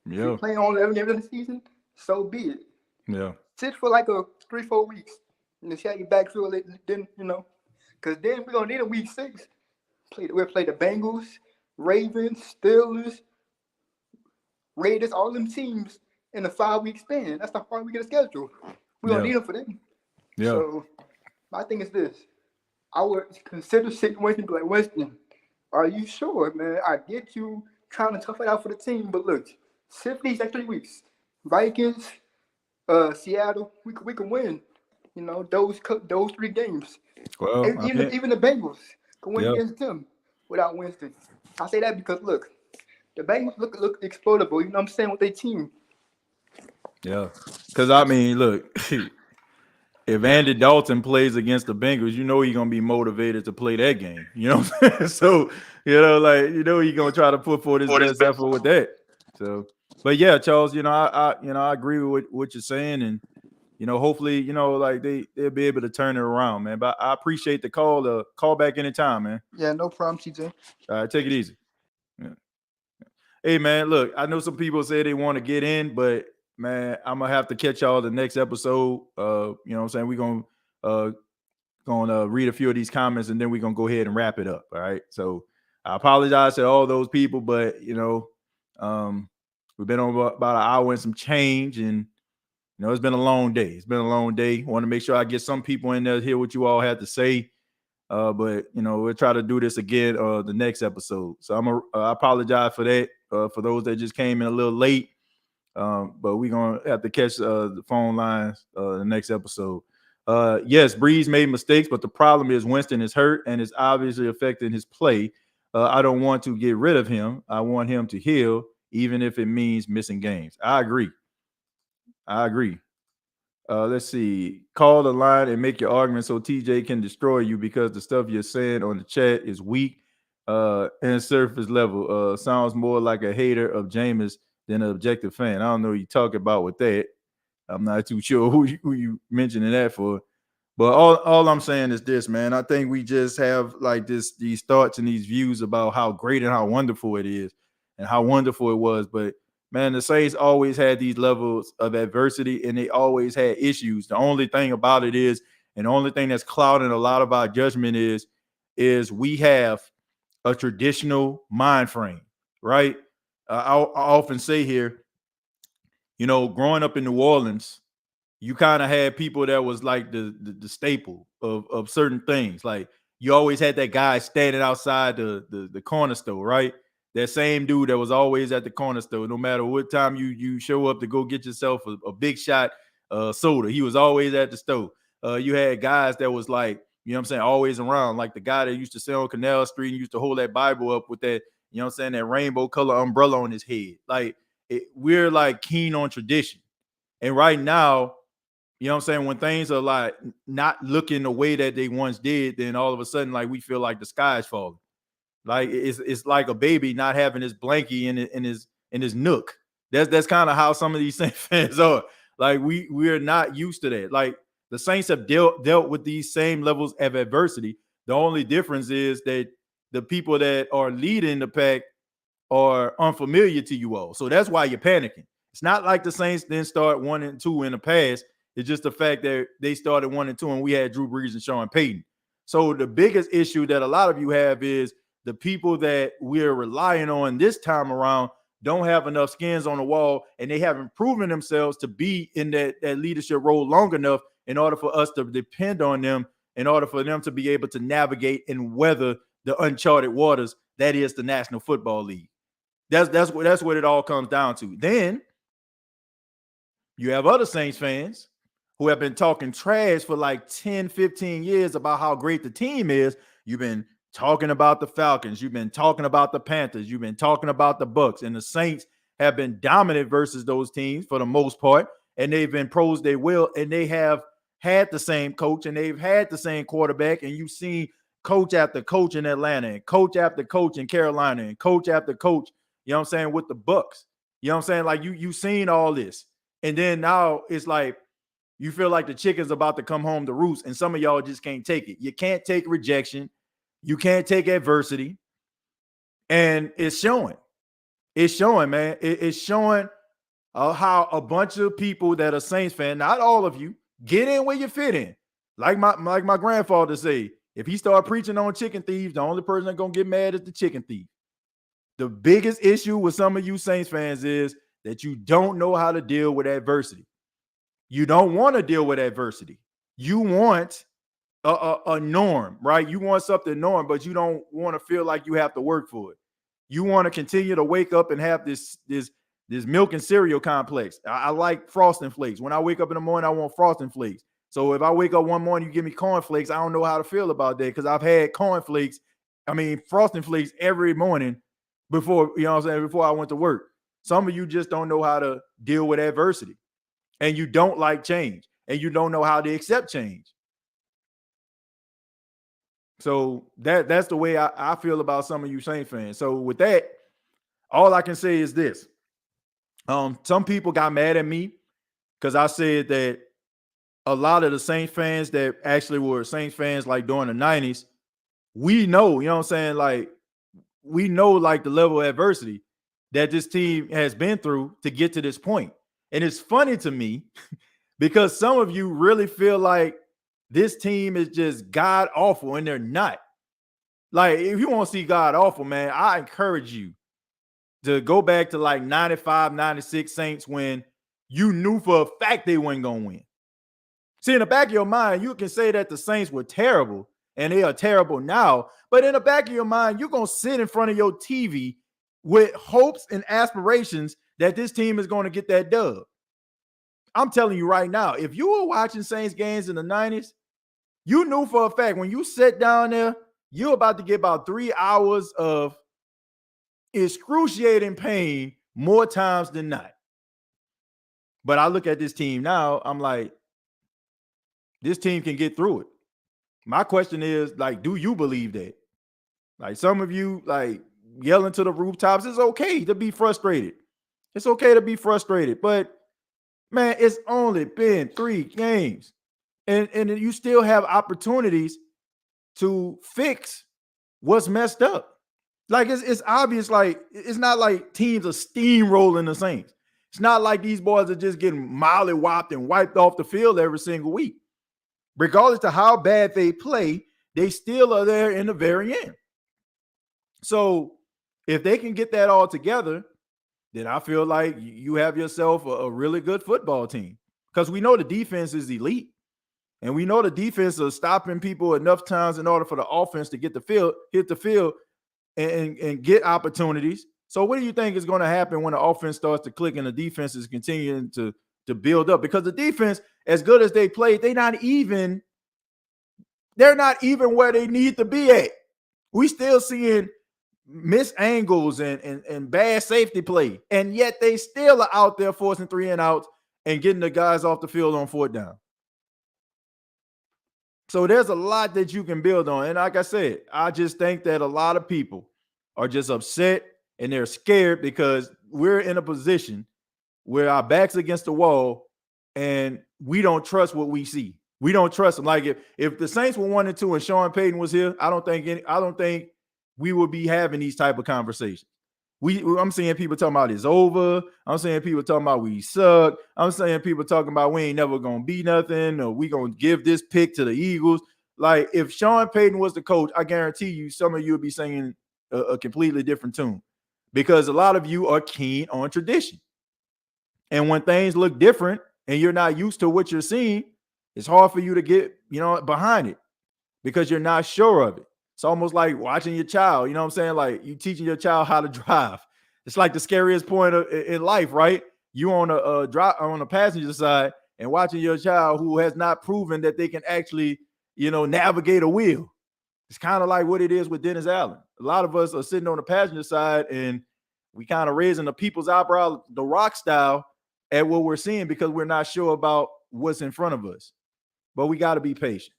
Yeah. If you're playing only 11 games in the season, so be it. Yeah. Sit for like 3-4 weeks and then see how your backfield it, then, you know, because then we're going to need a week 6. We'll play the Bengals, Ravens, Steelers, Raiders, all them teams in a 5-week span. That's the hard week of the schedule. We're going to need them for them. Yeah. So my thing is this. I would consider sitting Winston, like, Winston, Are you sure, man? I get you trying to tough it out for the team, but look, sit these next 3 weeks. Vikings, Seattle, we can win. You know, those 3 games. Well, Even the Bengals can win yeah. against them without Winston. I say that because look, the Bengals look exploitable. You know what I'm saying, with their team. Yeah, because I mean, look, if Andy Dalton plays against the Bengals, you know he's gonna be motivated to play that game. You know what I'm saying? So, you know, like, you know, he's gonna try to put forth his best effort with that. So, but yeah, Charles, you know, I agree with what you're saying, and you know, hopefully, you know, like they'll be able to turn it around, man. But I appreciate the call. Call back anytime, man. Yeah, no problem, TJ. All right, take it easy. Yeah. Hey, man, look, I know some people say they want to get in, but man, I'm gonna have to catch y'all the next episode. You know what I'm saying? We're gonna read a few of these comments and then we're gonna go ahead and wrap it up. All right. So I apologize to all those people, but you know, we've been on about an hour and some change, and you know, it's been a long day. It's been a long day. Want to make sure I get some people in there to hear what you all had to say. But you know, we'll try to do this again the next episode. So I apologize for that. For those that just came in a little late. But we're gonna have to catch the phone lines the next episode. Yes, Breeze made mistakes, but the problem is Winston is hurt and is obviously affecting his play. I don't want to get rid of him. I want him to heal, even if it means missing games. I agree. Let's see. Call the line and make your argument so TJ can destroy you, because the stuff you're saying on the chat is weak and surface level. Sounds more like a hater of Jameis than an objective fan. I don't know what you talking about with that. I'm not too sure who you mentioning that for. But all I'm saying is this, man. I think we just have like these thoughts and these views about how great and how wonderful it is and how wonderful it was. But man, the Saints always had these levels of adversity and they always had issues. The only thing about it is, and the only thing that's clouding a lot of our judgment is we have a traditional mind frame, right? I often say here, you know, growing up in New Orleans, you kind of had people that was like the staple of certain things. Like you always had that guy standing outside the corner store, right? That same dude that was always at the corner store, no matter what time you show up to go get yourself a big shot soda, he was always at the store. You had guys that was like, you know what I'm saying, always around, like the guy that used to sit on Canal Street and used to hold that Bible up with that, you know what I'm saying, that rainbow color umbrella on his head. Like we're like keen on tradition. And right now, you know what I'm saying, when things are like not looking the way that they once did, then all of a sudden, like we feel like the sky is falling. Like it's like a baby not having his blankie in his nook. That's kind of how some of these Saints fans are. Like we're not used to that. Like the Saints have dealt with these same levels of adversity. The only difference is that the people that are leading the pack are unfamiliar to you all. So that's why you're panicking. It's not like the Saints didn't start 1 and 2 in the past. It's just the fact that they started 1 and 2 and we had Drew Brees and Sean Payton. So the biggest issue that a lot of you have is the people that we're relying on this time around don't have enough skins on the wall, and they haven't proven themselves to be in that leadership role long enough in order for us to depend on them, in order for them to be able to navigate and weather the uncharted waters that is the National Football League. That's what it all comes down to. Then you have other Saints fans who have been talking trash for like 10, 15 years about how great the team is. You've been talking about the Falcons. You've been talking about the Panthers. You've been talking about the Bucks. And the Saints have been dominant versus those teams for the most part. And they've been pros they will. And they have had the same coach and they've had the same quarterback. And you've seen coach after coach in Atlanta and coach after coach in Carolina and coach after coach, you know what I'm saying, with the Bucks. You know what I'm saying? Like you've seen all this. And then now it's like you feel like the chicken's about to come home to roost, and some of y'all just can't take it. You can't take rejection. You can't take adversity. And it's showing. It's showing, man. It's showing how a bunch of people that are Saints fans, not all of you, get in where you fit in. Like my grandfather say, if he start preaching on chicken thieves, the only person that's going to get mad is the chicken thief. The biggest issue with some of you Saints fans is that you don't know how to deal with adversity. You don't want to deal with adversity. You want a norm, right? You want something norm, but you don't want to feel like you have to work for it. You want to continue to wake up and have this milk and cereal complex. I like Frosting Flakes. When I wake up in the morning, I want Frosting Flakes. So if I wake up one morning, you give me Corn Flakes, I don't know how to feel about that because I've had Frosting Flakes every morning before, before I went to work. Some of you just don't know how to deal with adversity, and you don't like change, and you don't know how to accept change. So that's the way I feel about some of you Saints fans. So with that, all I can say is this. Some people got mad at me because I said that a lot of the Saints fans that actually were Saints fans like during the 90s, we know, we know like the level of adversity that this team has been through to get to this point. And it's funny to me because some of you really feel like this team is just god awful, and they're not. Like, if you want to see god awful, man, I encourage you to go back to like 95, 96 Saints when you knew for a fact they weren't going to win. See, in the back of your mind, you can say that the Saints were terrible, and they are terrible now. But in the back of your mind, you're going to sit in front of your TV with hopes and aspirations that this team is going to get that dub. I'm telling you right now, if you were watching Saints games in the 90s, you knew for a fact when you sat down there, you're about to get about 3 hours of excruciating pain more times than not. But I look at this team now, I'm like, this team can get through it. My question is, like, do you believe that? Like, some of you, like, yelling to the rooftops, it's okay to be frustrated. It's okay to be frustrated. But, man, it's only been 3 games. And you still have opportunities to fix what's messed up. Like, it's obvious, like, it's not like teams are steamrolling the Saints. It's not like these boys are just getting mollywopped and wiped off the field every single week. Regardless of how bad they play, they still are there in the very end. So if they can get that all together, then I feel like you have yourself a really good football team, because we know the defense is elite. And we know the defense is stopping people enough times in order for the offense to hit the field and get opportunities. So what do you think is going to happen when the offense starts to click and the defense is continuing to build up? Because the defense, as good as they play, they're not even where they need to be at. We still seeing missed angles and bad safety play, and yet they still are out there forcing 3 and outs and getting the guys off the field on 4th down. So there's a lot that you can build on. And like I said, I just think that a lot of people are just upset and they're scared because we're in a position where our back's against the wall and we don't trust what we see. We don't trust them. Like if the Saints were 1-2 and Sean Payton was here, I don't think we would be having these type of conversations. I'm seeing people talking about it's over. I'm seeing people talking about we suck. I'm seeing people talking about we ain't never gonna be nothing, or we gonna give this pick to the Eagles. Like, if Sean Payton was the coach, I guarantee you some of you would be singing a completely different tune, because a lot of you are keen on tradition. And when things look different and you're not used to what you're seeing, it's hard for you to get, behind it because you're not sure of it. It's almost like watching your child, you know what I'm saying? Like, you teaching your child how to drive. It's like the scariest point in life, right? You on a passenger side and watching your child who has not proven that they can actually, navigate a wheel. It's kind of like what it is with Dennis Allen. A lot of us are sitting on the passenger side and we kind of raising the people's eyebrow, the rock style, at what we're seeing because we're not sure about what's in front of us. But we got to be patient.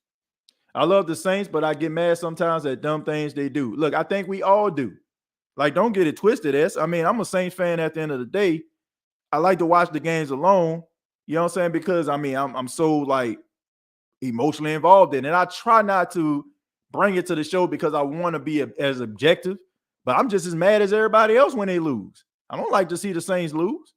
I love the Saints, but I get mad sometimes at dumb things they do. Look, I think we all do. Like, don't get it twisted. I'm a Saints fan at the end of the day. I like to watch the games alone. You know what I'm saying? Because, I'm so, like, emotionally involved in it. And I try not to bring it to the show because I want to be as objective. But I'm just as mad as everybody else when they lose. I don't like to see the Saints lose.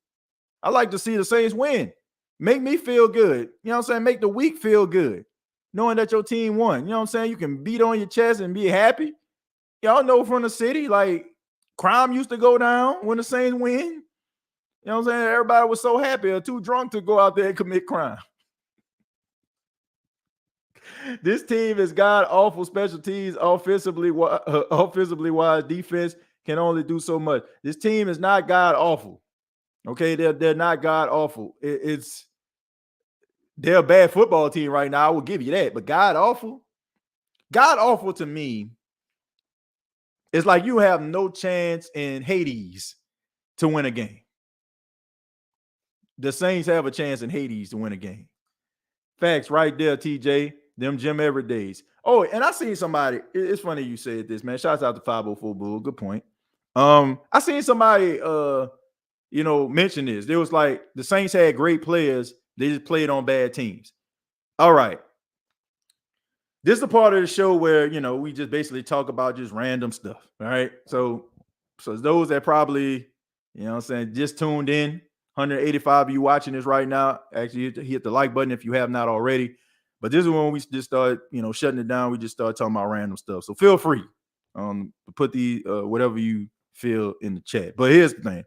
I like to see the Saints win. Make me feel good. You know what I'm saying? Make the week feel good, knowing that your team won. You know what I'm saying? You can beat on your chest and be happy. Y'all know from the city, like, crime used to go down when the Saints win. You know what I'm saying? Everybody was so happy or too drunk to go out there and commit crime. This team is god awful special teams. Offensively wise, defense can only do so much. This team is not god awful. Okay, they're not god awful. They're a bad football team right now. I will give you that. But god awful to me is like you have no chance in Hades to win a game. The Saints have a chance in Hades to win a game. Facts right there, TJ. Them Jim Everett days. Oh, and I seen somebody. It's funny you said this, man. Shouts out to 504 Bull. Good point. I seen somebody mention this. There was like the Saints had great players. They just played on bad teams. All right. This is the part of the show where we just basically talk about just random stuff. All right. So those that probably, just tuned in, 185 of you watching this right now, actually hit the like button if you have not already. But this is when we just start, shutting it down. We just start talking about random stuff. So feel free to put the whatever you feel in the chat. But here's the thing.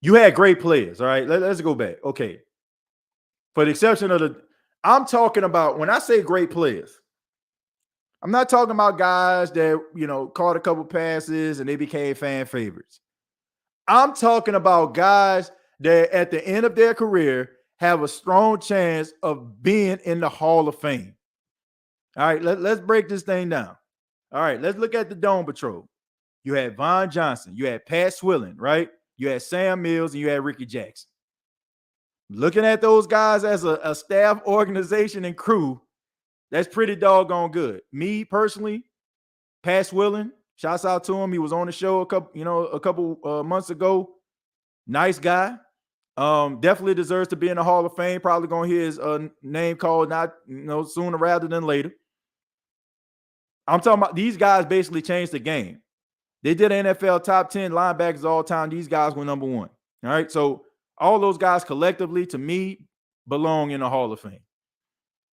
You had great players. All right. Let's go back. Okay. For the exception of I'm talking about when I say great players, I'm not talking about guys that, caught a couple passes and they became fan favorites. I'm talking about guys that at the end of their career have a strong chance of being in the Hall of Fame. All right, let's break this thing down. All right, let's look at the Dome Patrol. You had Von Johnson, you had Pat Swilling, right? You had Sam Mills, and you had Ricky Jackson. Looking at those guys as a staff organization and crew, that's pretty doggone good. Me personally, Pat Swilling, shouts out to him. He was on the show a couple months ago. Nice guy. Definitely deserves to be in the Hall of Fame. Probably gonna hear his name called not sooner rather than later. I'm talking about these guys basically changed the game. They did an NFL top 10 linebackers all time. These guys were number one. All right. So all those guys collectively, to me, belong in the Hall of Fame.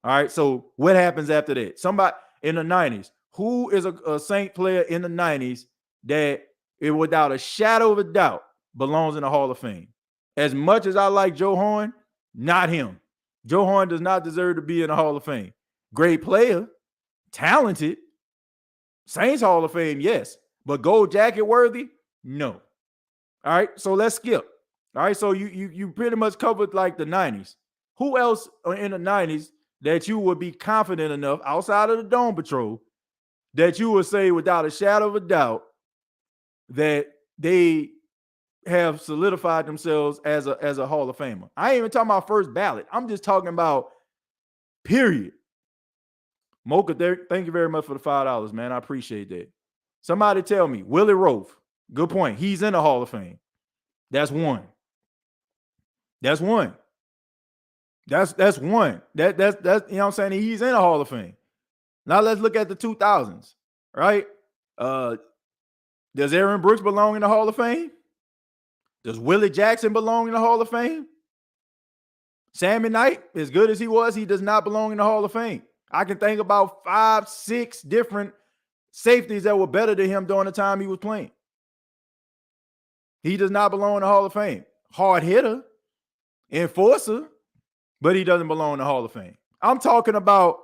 All right. So what happens after that? Somebody in the 90s. Who is a Saint player in the 90s that without a shadow of a doubt belongs in the Hall of Fame? As much as I like Joe Horn, not him. Joe Horn does not deserve to be in the Hall of Fame. Great player, talented. Saints Hall of Fame, yes. But gold jacket worthy? No. All right, so let's skip. All right, so you pretty much covered like the 90s. Who else in the 90s that you would be confident enough outside of the Dome Patrol that you would say without a shadow of a doubt that they have solidified themselves as a Hall of Famer? I ain't even talking about first ballot. I'm just talking about period. Mocha, thank you very much for the $5, man. I appreciate that. Somebody tell me, Willie Roaf. Good point. He's in the Hall of Fame. That's one. That's one. That's one. That's you know what I'm saying? He's in the Hall of Fame. Now let's look at the 2000s, right? Does Aaron Brooks belong in the Hall of Fame? Does Willie Jackson belong in the Hall of Fame? Sammy Knight, as good as he was, he does not belong in the Hall of Fame. I can think about 5, 6 different safeties that were better than him during the time he was playing. He does not belong in the Hall of Fame. Hard hitter, enforcer, but he doesn't belong in the Hall of Fame. I'm talking about,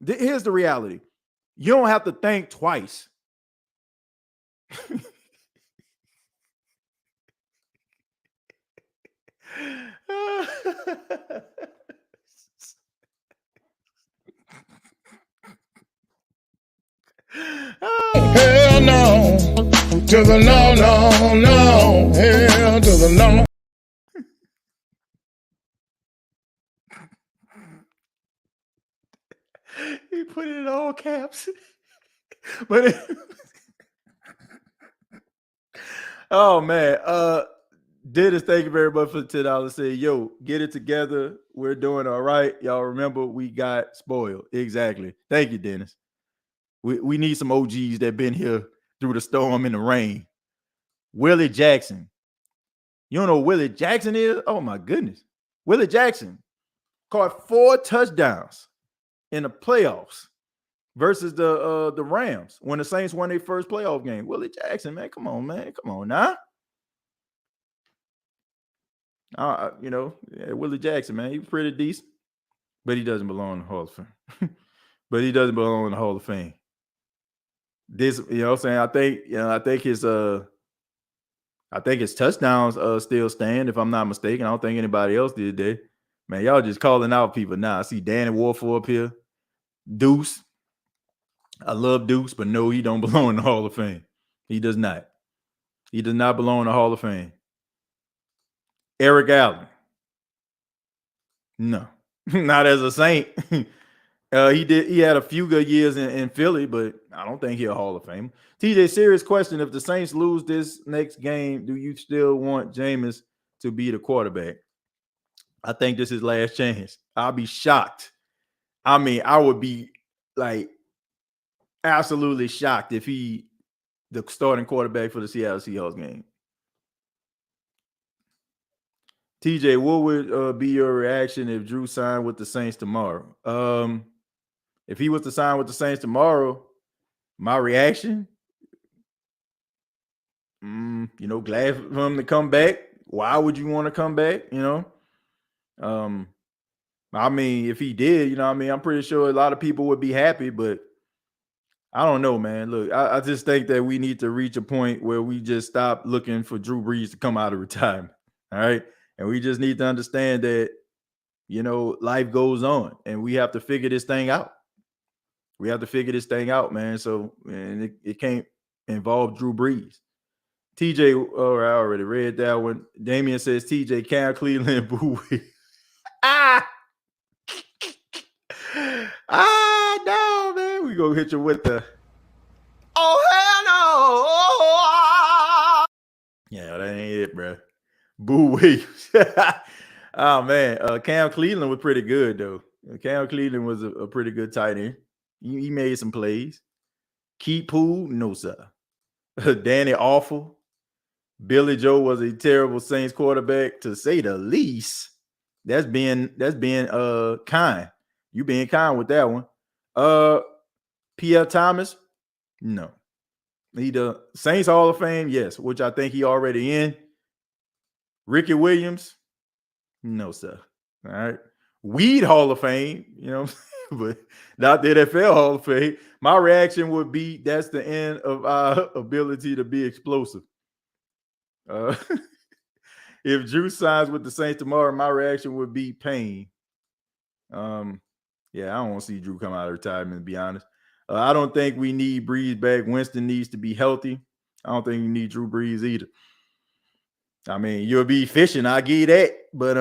here's the reality. You don't have to think twice. Hell no, to the no, no, no, hell to the no. He put it in all caps. But oh man, Dennis, thank you very much for the $10. Say, yo, get it together. We're doing all right. Y'all remember we got spoiled. Exactly. Thank you, Dennis. We need some OGs that been here through the storm and the rain. Willie Jackson. You don't know who Willie Jackson is? Oh my goodness. Willie Jackson caught 4 touchdowns in the playoffs versus the Rams when the Saints won their first playoff game. Willie Jackson, man. Come on, man. Come on now. Willie Jackson, man, he was pretty decent, but he doesn't belong in the Hall of Fame. but he doesn't belong in the Hall of Fame. This, you know what I'm saying? I think his touchdowns still stand, if I'm not mistaken. I don't think anybody else did that. Man, y'all just calling out people now. I see Danny Warford up here. Deuce. I love Deuce, but no, he don't belong in the Hall of Fame. He does not. He does not belong in the Hall of Fame. Eric Allen. No. Not as a Saint. He had a few good years in Philly, but I don't think he's a Hall of Fame. TJ, serious question. If the Saints lose this next game, do you still want Jameis to be the quarterback? I think this is his last chance. I'll be shocked. I mean, I would be like absolutely shocked if he the starting quarterback for the Seattle Seahawks game. TJ, what would be your reaction if Drew signed with the Saints tomorrow? If he was to sign with the Saints tomorrow, my reaction, glad for him to come back. Why would you want to come back? I mean, if he did, I'm pretty sure a lot of people would be happy, but I don't know, man. Look, I just think that we need to reach a point where we just stop looking for Drew Brees to come out of retirement. All right. And we just need to understand that, life goes on and we have to figure this thing out. We have to figure this thing out, man. So, man, it can't involve Drew Brees. TJ, I already read that one. Damian says, TJ, Cam Cleveland, boo. No, man. We gonna hit you with the yeah, that ain't it, bro. Boo Williams. Oh man, Cam Cleveland was pretty good though. Cam Cleveland was a pretty good tight end. He made some plays. Keep Poole, no sir. Danny awful. Billy Joe was a terrible Saints quarterback, to say the least. That's being kind. You being kind with that one. Pierre Thomas, no. He the Saints Hall of Fame, yes, which I think he already in. Ricky Williams, no sir. All right. Weed Hall of Fame, but not the NFL Hall of Fame. My reaction would be that's the end of our ability to be explosive. If Drew signs with the Saints tomorrow, my reaction would be pain. Yeah, I don't want to see Drew come out of retirement, to be honest. I don't think we need Brees back. Winston needs to be healthy. I don't think you need Drew Brees either. I mean, you'll be fishing, I give you that. But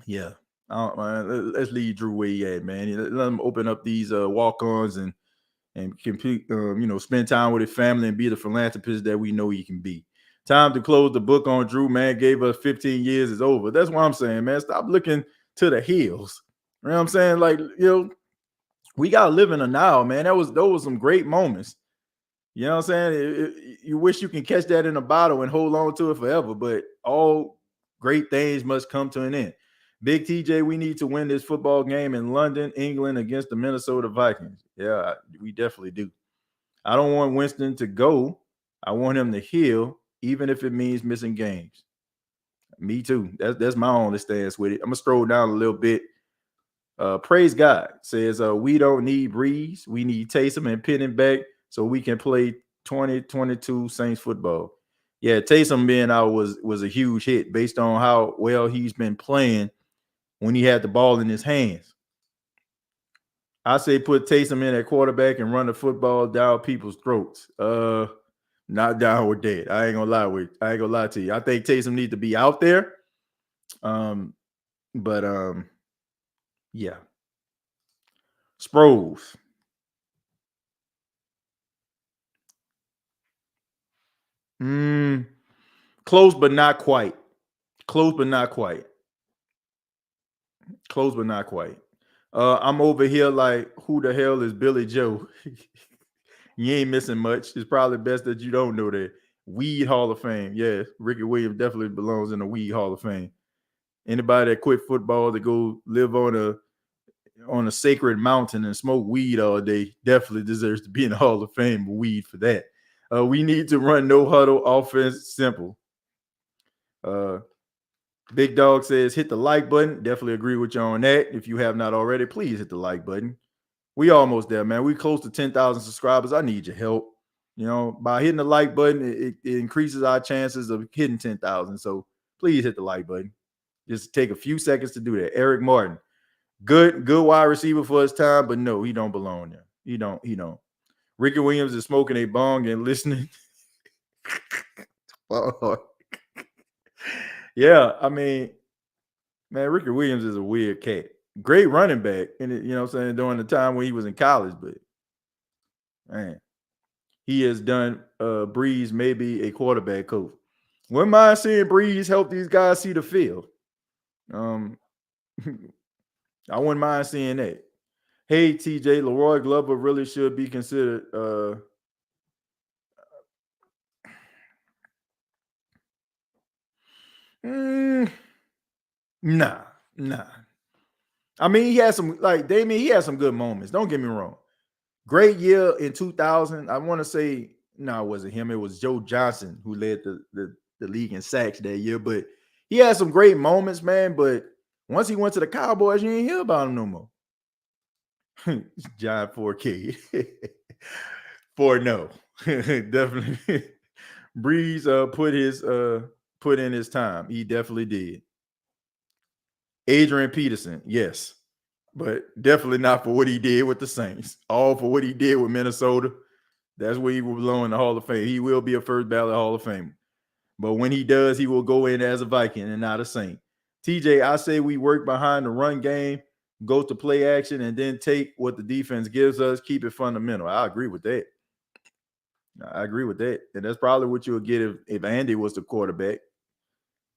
yeah. Let's leave Drew where he at, man. Let him open up these walk-ons and compete, spend time with his family and be the philanthropist that we know he can be. Time to close the book on Drew, man. Gave us 15 years, is over. That's what I'm saying, man. Stop looking to the hills. You know what I'm saying? Like, we got to live in the now, man. Those was some great moments. You know what I'm saying? You wish you can catch that in a bottle and hold on to it forever, but all great things must come to an end. Big TJ, we need to win this football game in London, England against the Minnesota Vikings. Yeah, we definitely do. I don't want Winston to go. I want him to heal, even if it means missing games. Me too. That's my only stance with it. I'm going to scroll down a little bit. Praise God says we don't need Brees. We need Taysom and Penning back so we can play 2022 Saints football. Yeah, Taysom being out was a huge hit based on how well he's been playing when he had the ball in his hands. I say put Taysom in at quarterback and run the football down people's throats. Not down with that. I ain't gonna lie to you. I think Taysom needs to be out there. Yeah. Sproles. Close but not quite. Close but not quite. Close but not quite. I'm over here like, who the hell is Billy Joe? You ain't missing much. It's probably best that you don't know that. Weed Hall of Fame. Yeah, Ricky Williams definitely belongs in the Weed Hall of Fame. Anybody that quit football to go live on a sacred mountain and smoke weed all day definitely deserves to be in the Hall of Fame. Weed for that. We need to run no huddle offense. Simple. Big Dog says hit the like button. Definitely agree with you on that. If you have not already, please hit the like button. We almost there, man. We close to 10,000 subscribers. I need your help. You know, by hitting the like button, it increases our chances of hitting 10,000. So please hit the like button. Just take a few seconds to do that. Eric Martin, good wide receiver for his time, but no, he don't belong there. He don't. Ricky Williams is smoking a bong and listening. Yeah, I mean, man, Ricky Williams is a weird cat. Great running back, and you know what I'm saying, during the time when he was in college, but man, he has done Breeze maybe a quarterback coach. Wouldn't mind seeing Breeze help these guys see the field. I wouldn't mind seeing that. Hey, TJ, Leroy Glover really should be considered. Nah. I mean, he had some, like Damien, he had some good moments. Don't get me wrong. Great year in 2000. I want to say, no, it wasn't him. It was Joe Johnson who led the league in sacks that year. But he had some great moments, man. But once he went to the Cowboys, you ain't hear about him no more. John 4K. 4 no. Definitely. Breeze put in his time. He definitely did. Adrian Peterson, yes. But definitely not for what he did with the Saints. All for what he did with Minnesota. That's where he will belong in the Hall of Fame. He will be a first ballot Hall of Famer. But when he does, he will go in as a Viking and not a Saint. TJ, I say we work behind the run game, go to play action, and then take what the defense gives us, keep it fundamental. I agree with that. And that's probably what you'll get if Andy was the quarterback.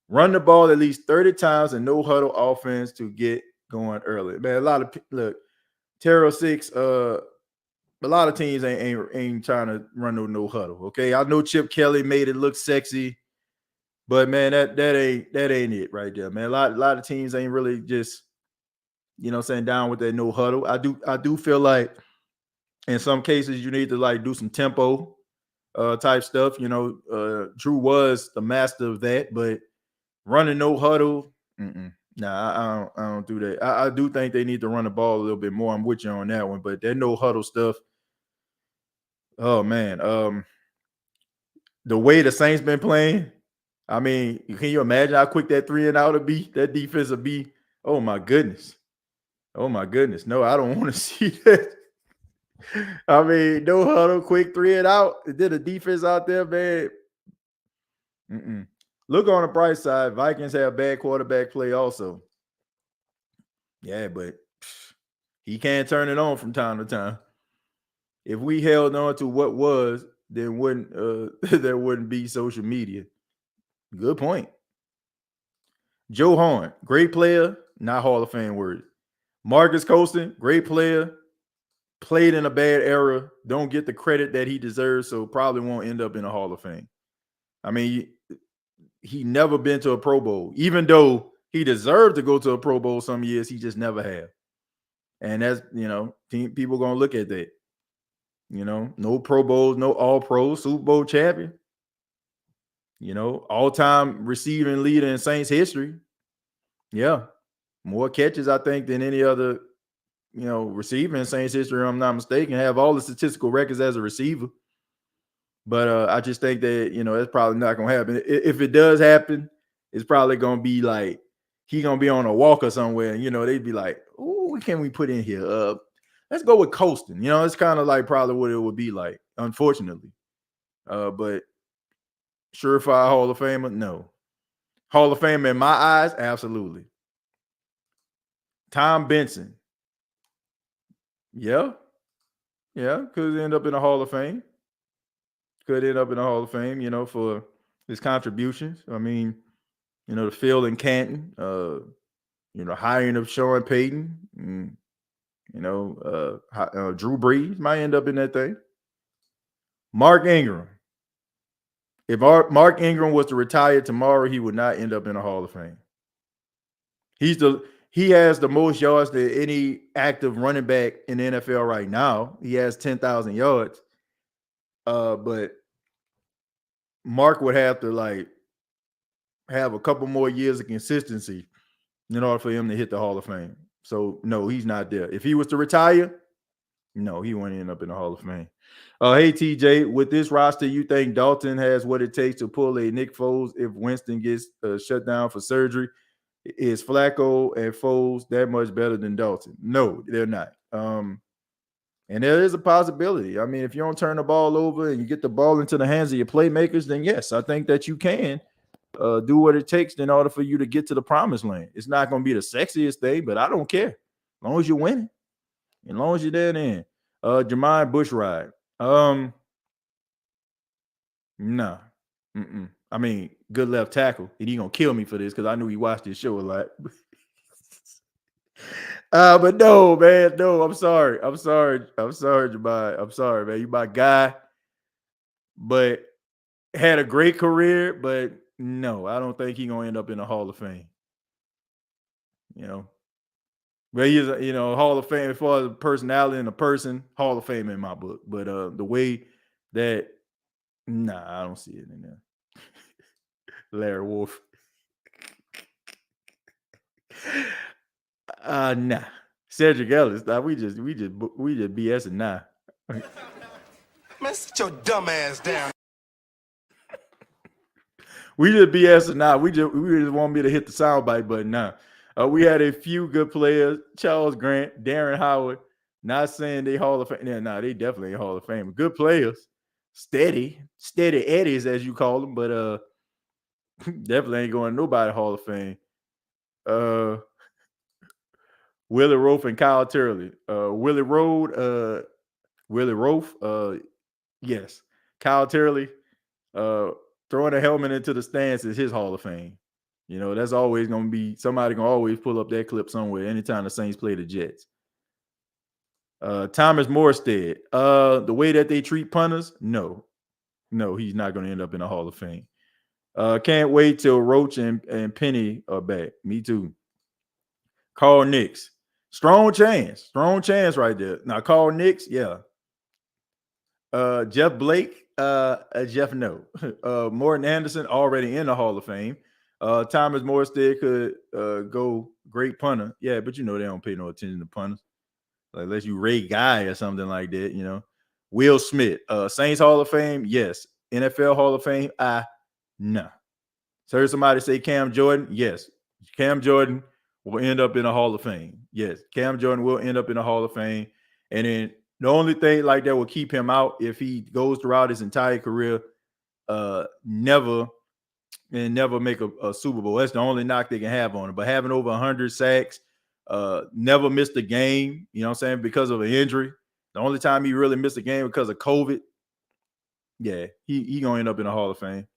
Run the ball at least 30 times and no huddle offense to get going early. Man, a lot of look, Terrell 6, a lot of teams ain't trying to run no huddle. Okay. I know Chip Kelly made it look sexy, but man, that ain't it right there, man. A lot of teams ain't really just, you know, saying down with that no huddle. I do feel like in some cases you need to like do some tempo type stuff. You know, Drew was the master of that, but running no huddle, nah, I don't do that. I do think they need to run the ball a little bit more. I'm with you on that one, but that no huddle stuff. Oh man, the way the Saints been playing, I mean, can you imagine how quick that 3 and out would be? That defense would be. Oh my goodness. No, I don't want to see that. I mean, no huddle, quick 3 and out. Did a defense out there, man. Look on the bright side. Vikings have bad quarterback play also. Yeah, but he can't turn it on from time to time. If we held on to what was, then there wouldn't be social media. Good point. Joe Horn, great player, not Hall of Fame worthy. Marcus Colston, great player, played in a bad era, don't get the credit that he deserves, so probably won't end up in a Hall of Fame. I mean, he never been to a Pro Bowl, even though he deserved to go to a Pro Bowl some years, he just never have. And that's, you know, people gonna look at that. You know, no Pro Bowls, no All Pros, Super Bowl champion. You know, all-time receiving leader in Saints history. Yeah, more catches, I think, than any other, you know, receiver in Saints history, if I'm not mistaken. Have all the statistical records as a receiver. But I just think that, you know, it's probably not going to happen. If it does happen, it's probably going to be like he's going to be on a walker somewhere. And, you know, they'd be like, oh, what can we put in here? Let's go with Colston. You know, it's kind of like probably what it would be like, unfortunately. But surefire Hall of Famer? No. Hall of Famer in my eyes? Absolutely. Tom Benson. Yeah. Could end up in the Hall of Fame. You know, for his contributions. I mean, you know, the Phil and Canton, you know, hiring of Sean Payton, you know, Drew Brees might end up in that thing. Mark Ingram. If Mark Ingram was to retire tomorrow, he would not end up in the Hall of Fame. He has the most yards than any active running back in the NFL right now. He has 10,000 yards. But Mark would have to like have a couple more years of consistency in order for him to hit the Hall of Fame. So no, he's not there. If he was to retire, No, he won't end up in the Hall of Fame. Hey, TJ, with this roster, you think Dalton has what it takes to pull a Nick Foles if Winston gets shut down for surgery? Is Flacco and Foles that much better than Dalton? No, they're not. And there is a possibility. I mean, if you don't turn the ball over and you get the ball into the hands of your playmakers, then yes, I think that you can do what it takes in order for you to get to the promised land. It's not going to be the sexiest thing, but I don't care. As long as you're winning. As long as you're there, then. Jermaine Bushride. Nah. I mean, good left tackle. And he gonna kill me for this because I knew he watched this show a lot. But no, man. No, I'm sorry. Jermaine. I'm sorry, man. You my guy. But had a great career, but no, I don't think he's gonna end up in the Hall of Fame. You know. But he is, Hall of Fame as far as personality and a person, Hall of Fame in my book. But the way that, I don't see it in there. Larry Wolf. Nah. Cedric Ellis. Nah, we just BSing now. Man, sit your dumb ass down. We just BSing now. We just want me to hit the soundbite button now. We had a few good players: Charles Grant, Darren Howard. Not saying they Hall of Fame. No, they definitely ain't Hall of Fame. Good players, steady Eddies as you call them, but definitely ain't going to nobody Hall of Fame. Willie Roaf and Kyle Turley. Willie Roaf. Yes. Kyle Turley. Throwing a helmet into the stands is his Hall of Fame. That's always going to be somebody going to always pull up that clip somewhere anytime the Saints play the Jets. Thomas Morstead. The way that they treat punters, no, he's not going to end up in the Hall of Fame. Can't wait till Roach and Penny are back. Me too. Carl Nix. Strong chance right there. Now, Carl Nix, yeah. Jeff Blake, Jeff, no. Morton Anderson already in the Hall of Fame. Thomas Morstead could go great punter. Yeah, but they don't pay no attention to punters. Like, unless you Ray Guy or something like that, Will Smith, Saints Hall of Fame, yes. NFL Hall of Fame, no. So heard somebody say Cam Jordan, yes. Cam Jordan will end up in the Hall of Fame. Yes, Cam Jordan will end up in the Hall of Fame. And then the only thing like that will keep him out if he goes throughout his entire career, never make a Super Bowl. That's the only knock they can have on him. But having over 100 sacks, never missed a game, because of an injury. The only time he really missed a game because of COVID. Yeah, he gonna end up in the Hall of Fame.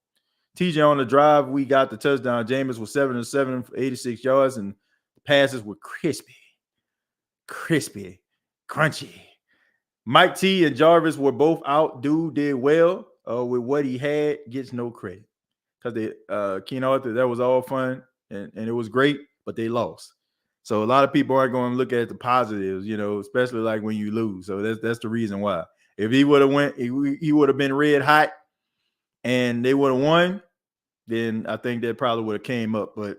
TJ on the drive, we got the touchdown. Jameis was 7-7 for 86 yards, and the passes were crispy, crunchy. Mike T and Jarvis were both out. Dude did well with what he had. Gets no credit because Keenan Arthur, that was all fun and it was great, but they lost. So a lot of people aren't going to look at the positives, especially like when you lose. So that's the reason why. If he would have went, he would have been red hot, and they would have won. Then I think that probably would have came up. But,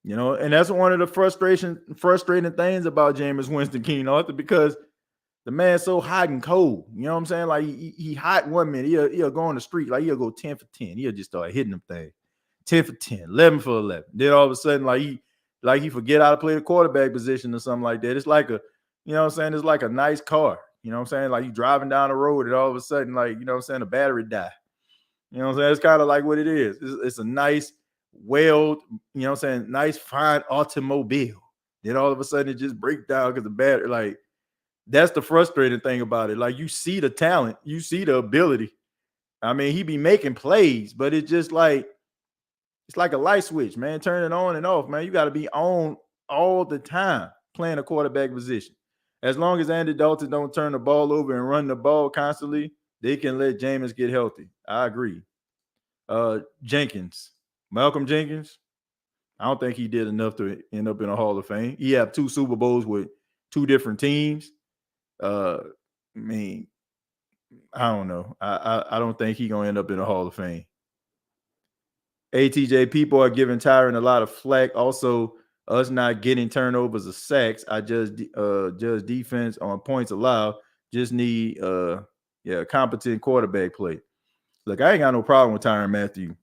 and that's one of the frustrating things about Jameis Winston, Keenan Arthur, because the man's so hot and cold. You know what I'm saying? Like, he hot 1 minute. He'll go on the street. Like, he'll go 10 for 10. He'll just start hitting them things. 10 for 10, 11 for 11. Then all of a sudden, he forget how to play the quarterback position or something like that. It's like it's like a nice car. You know what I'm saying? Like, you driving down the road and all of a sudden, the battery die. You know what I'm saying? It's kind of like what it is. It's a nice, nice, fine automobile. Then all of a sudden it just breaks down because the battery, like, that's the frustrating thing about it. Like, you see the talent, you see the ability. I mean, he be making plays, but it's just like, it's like a light switch, man. Turn it on and off, man. You got to be on all the time playing a quarterback position. As long as Andy Dalton don't turn the ball over and run the ball constantly, they can let Jameis get healthy. I agree. Malcolm Jenkins, I don't think he did enough to end up in a Hall of Fame. He had 2 Super Bowls with 2 different teams. I don't know. I don't think he's gonna end up in a Hall of Fame. ATJ, people are giving Tyron a lot of flack. Also, Us not getting turnovers or sacks. I just judge defense on points allowed. Just need competent quarterback play. Look, I ain't got no problem with Tyrann Mathieu.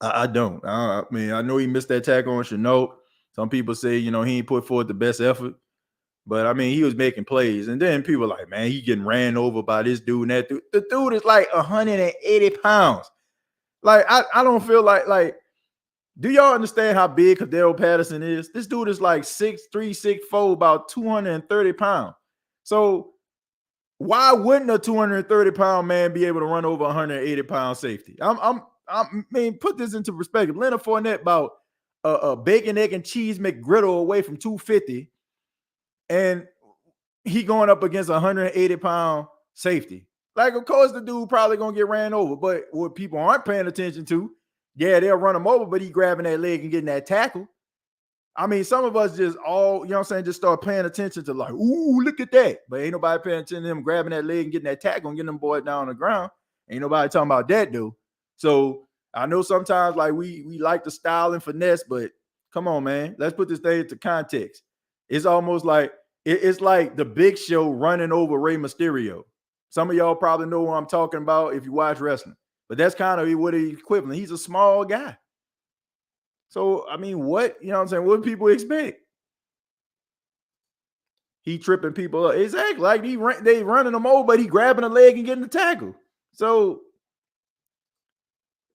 I don't. I mean, I know he missed that tackle on Chenault. Some people say, he ain't put forth the best effort. But, I mean, he was making plays. And then people like, man, he getting ran over by this dude and that dude. The dude is like 180 pounds. Like, I don't feel like, do y'all understand how big Cordell Patterson is? This dude is like 6'3", 6'4", about 230 pounds. So why wouldn't a 230-pound man be able to run over 180-pound safety? I mean, put this into perspective. Leonard Fournette about a bacon, egg, and cheese McGriddle away from 250, and he going up against a 180-pound safety. Like, of course, the dude probably going to get ran over, but what people aren't paying attention to, yeah, they'll run him over, but he grabbing that leg and getting that tackle. I mean, some of us just just start paying attention to like, ooh, look at that. But ain't nobody paying attention to him grabbing that leg and getting that tackle and getting them boys down on the ground. Ain't nobody talking about that, dude. So I know sometimes like we like the style and finesse, but come on, man. Let's put this thing into context. It's almost like it's like the Big Show running over Rey Mysterio. Some of y'all probably know what I'm talking about if you watch wrestling. But that's kind of what the equivalent. He's a small guy. So, I mean, what do people expect? He tripping people up. Exactly. Like they running him over, but he grabbing a leg and getting the tackle. So,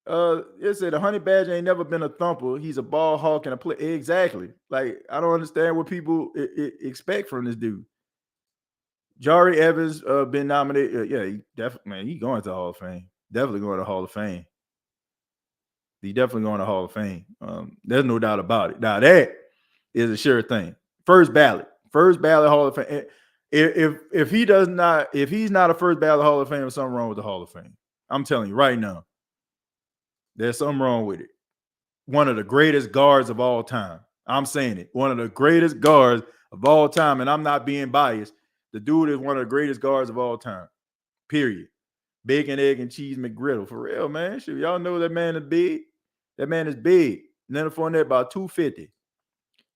it said a honey badger ain't never been a thumper. He's a ball hawk and a play. Exactly. Like, I don't understand what people expect from this dude. Jari Evans been nominated. He definitely, man, he going to the Hall of Fame. Definitely going to the Hall of Fame. He definitely going to Hall of Fame. There's no doubt about it. Now that is a sure thing. First ballot Hall of Fame. If he's not a first ballot Hall of Fame, there's something wrong with the Hall of Fame. I'm telling you right now, there's something wrong with it. One of the greatest guards of all time. I'm saying it. One of the greatest guards of all time, and I'm not being biased. The dude is one of the greatest guards of all time. Period. Bacon, egg, and cheese McGriddle. For real, man. Should y'all know that man is big? That man is big. Leonard Fournette about 250.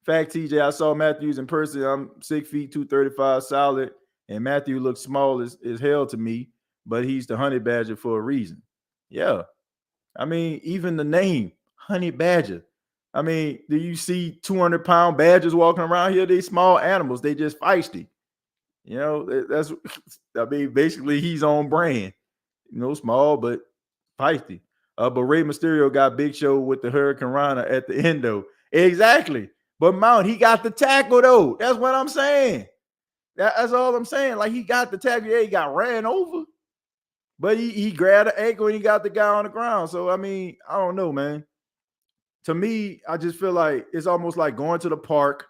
Fact, TJ, I saw Matthews in person. I'm 6 feet, 235, solid. And Matthew looks small as hell to me, but he's the honey badger for a reason. Yeah. I mean, even the name, honey badger. I mean, do you see 200-pound badgers walking around here? They small animals. They just feisty. Basically he's on brand. Small, but feisty. But Rey Mysterio got Big Show with the Hurricane Rana at the end, though. Exactly. But Mount, he got the tackle, though. That's what I'm saying. That's all I'm saying. Like, he got the tackle. Yeah, he got ran over. But he grabbed the ankle and he got the guy on the ground. So, I mean, I don't know, man. To me, I just feel like it's almost like going to the park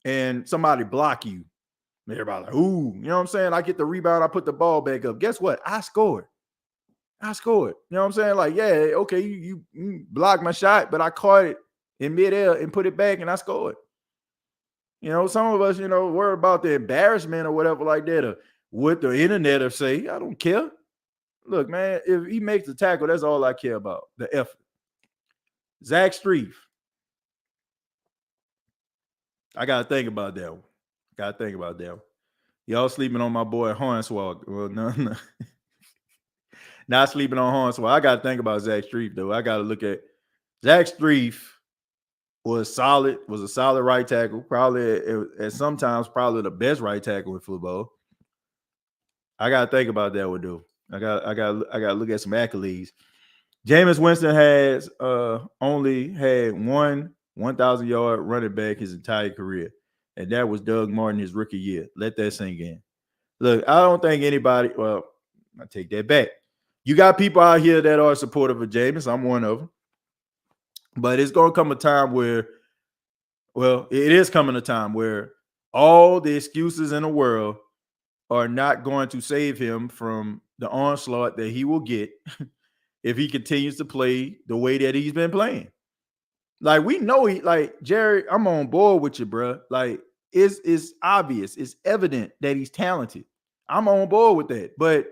and somebody block you. Everybody like, ooh, you know what I'm saying? I get the rebound, I put the ball back up. Guess what? I scored. You know what I'm saying? Like, yeah, okay, you blocked my shot, but I caught it in midair and put it back and I scored. Some of us, worry about the embarrassment or whatever like that, or what the internet will say. I don't care. Look, man, if he makes the tackle, that's all I care about, the effort. Zach Strief. I got to think about that one. Y'all sleeping on my boy Hornswoggle. Well, no. Not sleeping on Hornswoggle. I got to think about Zach Strief, though. I got to look at Zach Strief was a solid right tackle. Probably at sometimes probably the best right tackle in football. I got to think about that one, though. I got to look at some accolades. Jameis Winston has only had one 1,000-yard running back his entire career, and that was Doug Martin his rookie year. Let that sink in. Look, I don't think anybody. Well, I take that back. You got people out here that are supportive of Jameis. I'm one of them. But it's going to come a time where, well, it is coming a time where all the excuses in the world are not going to save him from the onslaught that he will get if he continues to play the way that he's been playing. Like, we know Jerry, I'm on board with you, bro. Like, it's obvious. It's evident that he's talented. I'm on board with that. But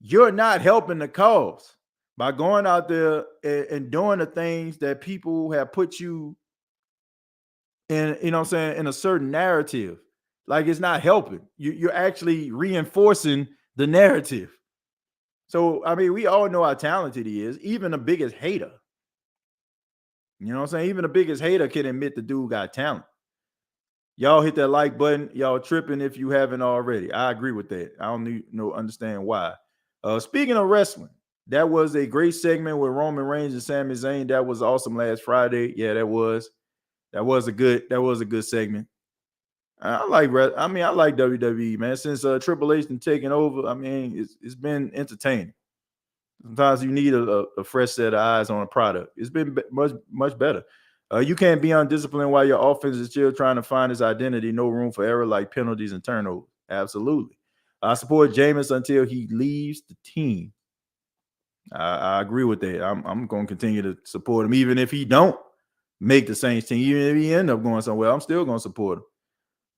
you're not helping the cause by going out there and doing the things that people have put you in, you know what I'm saying, in a certain narrative. Like it's not helping. You're actually reinforcing the narrative. So, I mean, we all know how talented he is, even the biggest hater. You know what I'm saying? Even the biggest hater can admit the dude got talent. Y'all hit that like button. Y'all tripping if you haven't already. I agree with that. I don't understand why. Speaking of wrestling, that was a great segment with Roman Reigns and Sami Zayn. That was awesome last Friday. Yeah, that was a good segment. I like WWE, man. Since Triple H been taking over, I mean, it's been entertaining. Sometimes you need a fresh set of eyes on a product. It's been much better. You can't be undisciplined while your offense is still trying to find its identity. No room for error like penalties and turnovers. Absolutely. I support Jameis until he leaves the team. I agree with that. I'm going to continue to support him, even if he don't make the Saints team. Even if he end up going somewhere, I'm still going to support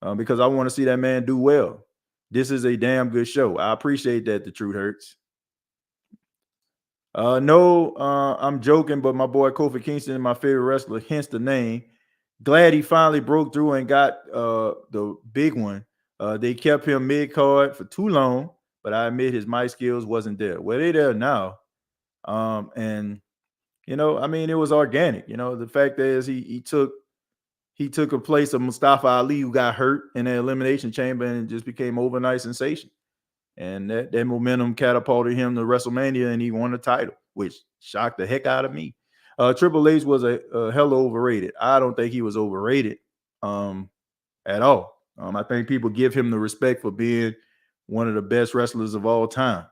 him because I want to see that man do well. This is a damn good show. I appreciate that. The truth hurts. No, I'm joking, but my boy Kofi Kingston is my favorite wrestler, hence the name. Glad he finally broke through and got the big one. They kept him mid-card for too long, but I admit his mic skills wasn't there. Well, they're there now. And you know, I mean, it was organic. You know, the fact is he took a place of Mustafa Ali, who got hurt in the Elimination Chamber and just became overnight sensation. And that momentum catapulted him to WrestleMania, and he won the title, which shocked the heck out of me. Triple H was a hella overrated. I don't think he was overrated at all. I think people give him the respect for being one of the best wrestlers of all time.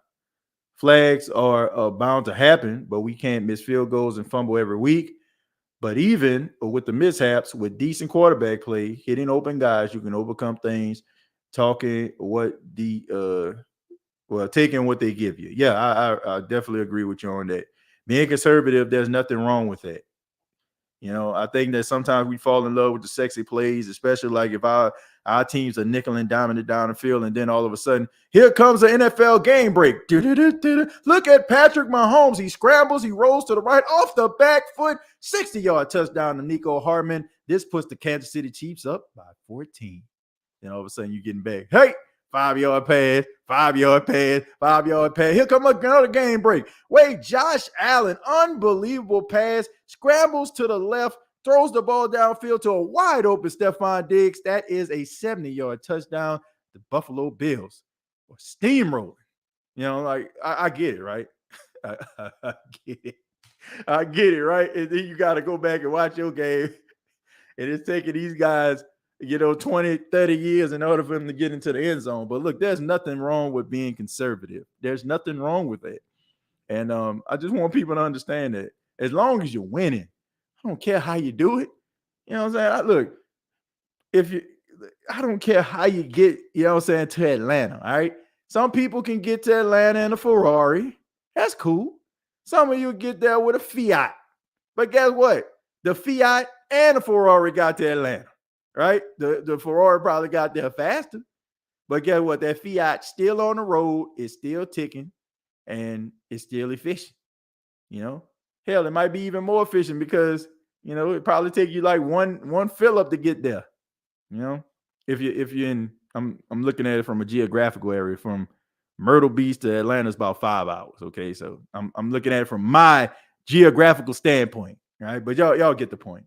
Flags are bound to happen, but we can't miss field goals and fumble every week. But even with the mishaps, with decent quarterback play, hitting open guys, you can overcome things. Taking what they give you. Yeah, I definitely agree with you on that. Being conservative, there's nothing wrong with that. You know, I think that sometimes we fall in love with the sexy plays, especially like if our teams are nickel and diming it down the field, and then all of a sudden, here comes an NFL game break. Look at Patrick Mahomes. He scrambles, he rolls to the right off the back foot, 60-yard touchdown to Nico Hartman. This puts the Kansas City Chiefs up by 14. Then all of a sudden, you're getting back. Hey, 5-yard pass, 5-yard pass, 5-yard pass. Here come another game break. Wait, Josh Allen, unbelievable pass, scrambles to the left, throws the ball downfield to a wide open Stephon Diggs. That is a 70-yard touchdown. The Buffalo Bills are steamrolling. You know, like I get it, right? I get it. I get it, right? And then you got to go back and watch your game. And it's taking these guys, 20, 30 years in order for them to get into the end zone. But look, there's nothing wrong with being conservative. There's nothing wrong with that. And I just want people to understand that as long as you're winning, I don't care how you do it. You know what I'm saying? I don't care how you get, to Atlanta. All right. Some people can get to Atlanta in a Ferrari. That's cool. Some of you get there with a Fiat. But guess what? The Fiat and the Ferrari got to Atlanta. Right? The Ferrari probably got there faster. But guess what? That Fiat still on the road, is still ticking, and it's still efficient. Hell, it might be even more efficient because, it probably take you like one fill up to get there. If you're in, I'm looking at it from a geographical area. From Myrtle Beach to Atlanta is about 5 hours. Okay, so I'm looking at it from my geographical standpoint. Right, but y'all get the point.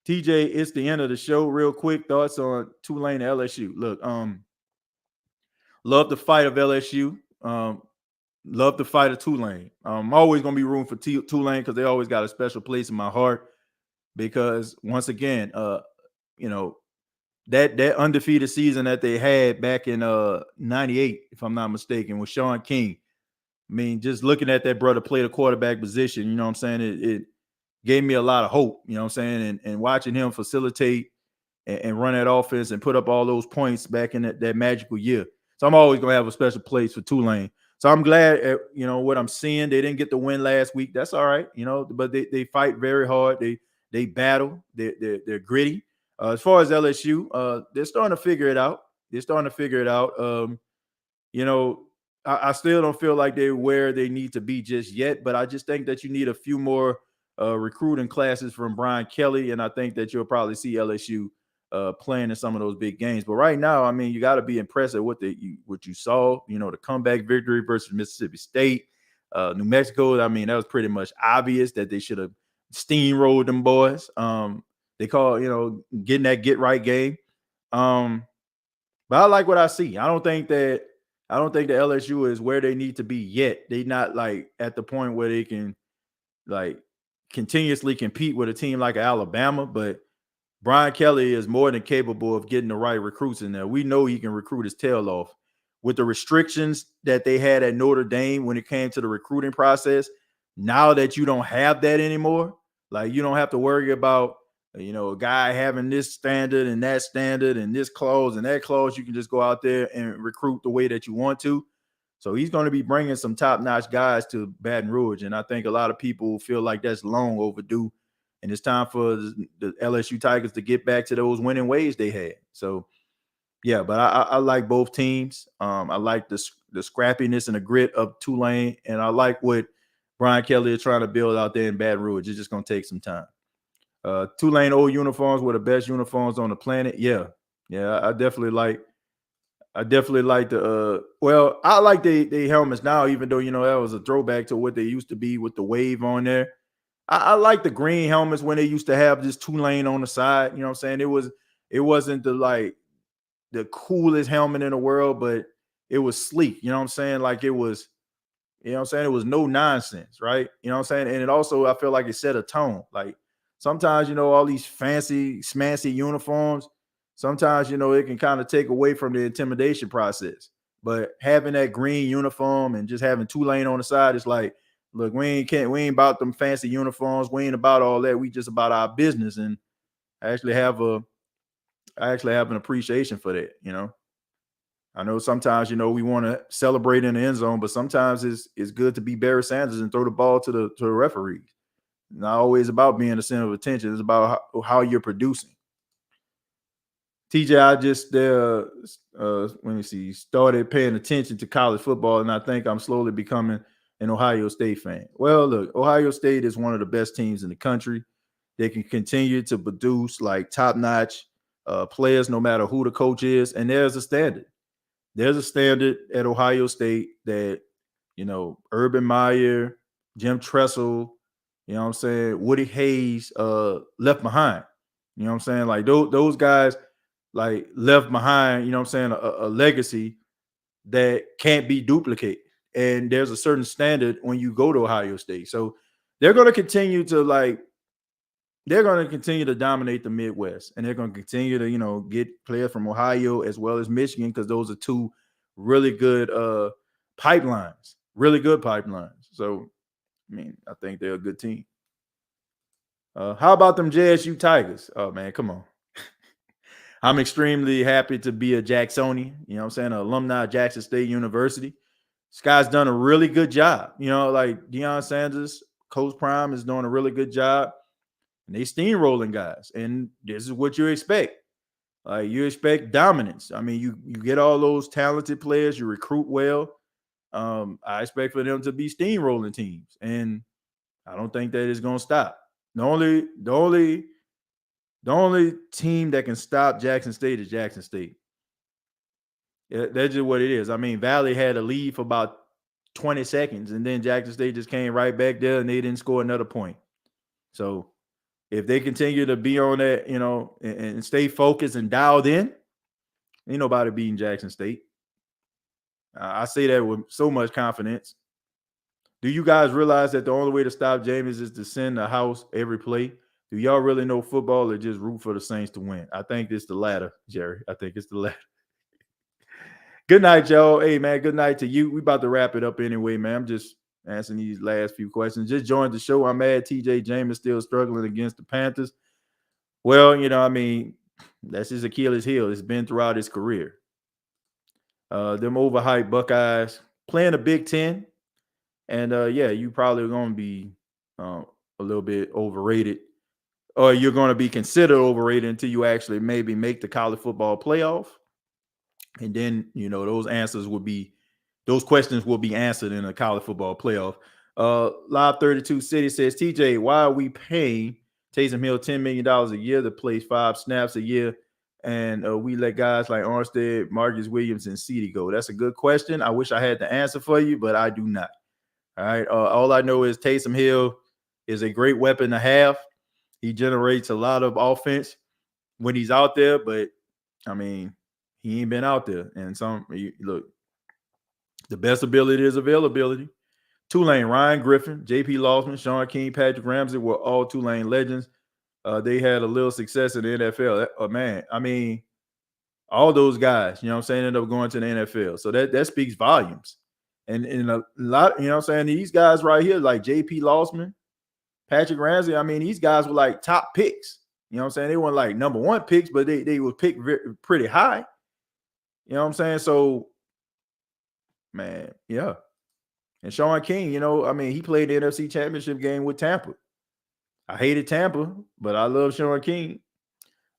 TJ, it's the end of the show. Real quick thoughts on Tulane to LSU. Look, love the fight of LSU. Love the fight of Tulane. I'm always going to be rooting for Tulane because they always got a special place in my heart. Because once again, that undefeated season that they had back in 98, if I'm not mistaken, with Sean King. I mean, just looking at that brother play the quarterback position, you know what I'm saying? It gave me a lot of hope, you know what I'm saying? And watching him facilitate and run that offense and put up all those points back in that magical year. So I'm always going to have a special place for Tulane. So I'm glad, what I'm seeing. They didn't get the win last week. That's all right, but they fight very hard. They battle. They're gritty. As far as LSU, they're starting to figure it out. I still don't feel like they're where they need to be just yet, but I just think that you need a few more recruiting classes from Brian Kelly, and I think that you'll probably see LSU playing in some of those big games. But right now, I mean, you got to be impressed at what you saw. You know, the comeback victory versus Mississippi State, New Mexico. I mean, that was pretty much obvious that they should have steamrolled them boys. They call, getting that get right game. But I like what I see. I don't think the LSU is where they need to be yet. They not like at the point where they can like continuously compete with a team like Alabama, but Brian Kelly is more than capable of getting the right recruits in there. We know he can recruit his tail off. With the restrictions that they had at Notre Dame when it came to the recruiting process, now that you don't have that anymore, like you don't have to worry about, a guy having this standard and this clause and that clause. You can just go out there and recruit the way that you want to. So he's going to be bringing some top-notch guys to Baton Rouge, and I think a lot of people feel like that's long overdue, and it's time for the LSU Tigers to get back to those winning ways they had. So, yeah, but I like both teams. I like the scrappiness and the grit of Tulane, and I like what Brian Kelly is trying to build out there in Baton Rouge. It's just going to take some time. Tulane old uniforms were the best uniforms on the planet. Yeah, I definitely like the I like the helmets now, even though that was a throwback to what they used to be with the wave on there. I like the green helmets when they used to have this Tulane on the side. You know what I'm saying? It wasn't the coolest helmet in the world, but it was sleek. You know what I'm saying? Like it was, it was no nonsense, right? You know what I'm saying? And it also, I feel like it set a tone. Like sometimes, all these fancy, smancy uniforms, sometimes, it can kind of take away from the intimidation process. But having that green uniform and just having Tulane on the side, it's like, look, we ain't about them fancy uniforms. We ain't about all that. We just about our business. And I actually have an appreciation for that. I know sometimes, we want to celebrate in the end zone, but sometimes it's good to be Barry Sanders and throw the ball to the referees. Not always about being the center of attention. It's about how you're producing. TJ, I just started paying attention to college football, and I think I'm slowly becoming an Ohio State fan. Well, look, Ohio State is one of the best teams in the country. They can continue to produce like top-notch players no matter who the coach is, and there's a standard. There's a standard at Ohio State that, Urban Meyer, Jim Tressel, Woody Hayes left behind. You know what I'm saying? Like those guys like left behind, a legacy that can't be duplicated. And there's a certain standard when you go to Ohio State. So they're going to continue to dominate the Midwest, and they're going to continue to, get players from Ohio as well as Michigan, because those are two really good pipelines. So, I mean, I think they're a good team. How about them JSU Tigers? Oh, man, come on. I'm extremely happy to be a Jacksonian, an alumni of Jackson State University. This guy's done a really good job. Like Deion Sanders, Coach Prime is doing a really good job. And they steamrolling guys. And this is what you expect. Like you expect dominance. I mean, you get all those talented players, you recruit well. I expect for them to be steamrolling teams. And I don't think that is going to stop. The only team that can stop Jackson State is Jackson State. Yeah, that's just what it is. I mean, Valley had a lead for about 20 seconds, and then Jackson State just came right back there, and they didn't score another point. So if they continue to be on that, and stay focused and dialed in, ain't nobody beating Jackson State. I say that with so much confidence. Do you guys realize that the only way to stop Jameis is to send the house every play? Do y'all really know football or just root for the Saints to win? I think it's the latter, Jerry. I think it's the latter. Good night, y'all. Hey, man, good night to you. We about to wrap it up anyway, man. I'm just answering these last few questions. Just joined the show. I'm mad TJ Jameis still struggling against the Panthers. Well, that's his Achilles heel. It's been throughout his career. Them overhyped Buckeyes playing the Big Ten. And, you probably going to be a little bit overrated. Or you're going to be considered overrated until you actually maybe make the college football playoff. And then, those questions will be answered in a college football playoff. Live 32 City says, TJ, why are we paying Taysom Hill $10 million a year to play 5 snaps a year? And we let guys like Armstead, Marcus Williams, and CeeDee go? That's a good question. I wish I had the answer for you, but I do not. All right. All I know is Taysom Hill is a great weapon to have. He generates a lot of offense when he's out there, but I mean, he ain't been out there. And look, the best ability is availability. Tulane, Ryan Griffin, J.P. Lawson, Sean King, Patrick Ramsey were all Tulane legends. They had a little success in the NFL. Man, I mean, all those guys, you know what I'm saying, ended up going to the NFL. So that speaks volumes. And a lot, you know what I'm saying, these guys right here, like J.P. Lawson, Patrick Ramsey, I mean, these guys were like top picks. You know what I'm saying? They weren't like number 1 picks, but they were picked pretty high. You know what I'm saying? So, man, yeah. And Sean King, you know, I mean, he played the NFC Championship game with Tampa. I hated Tampa, but I love Sean King.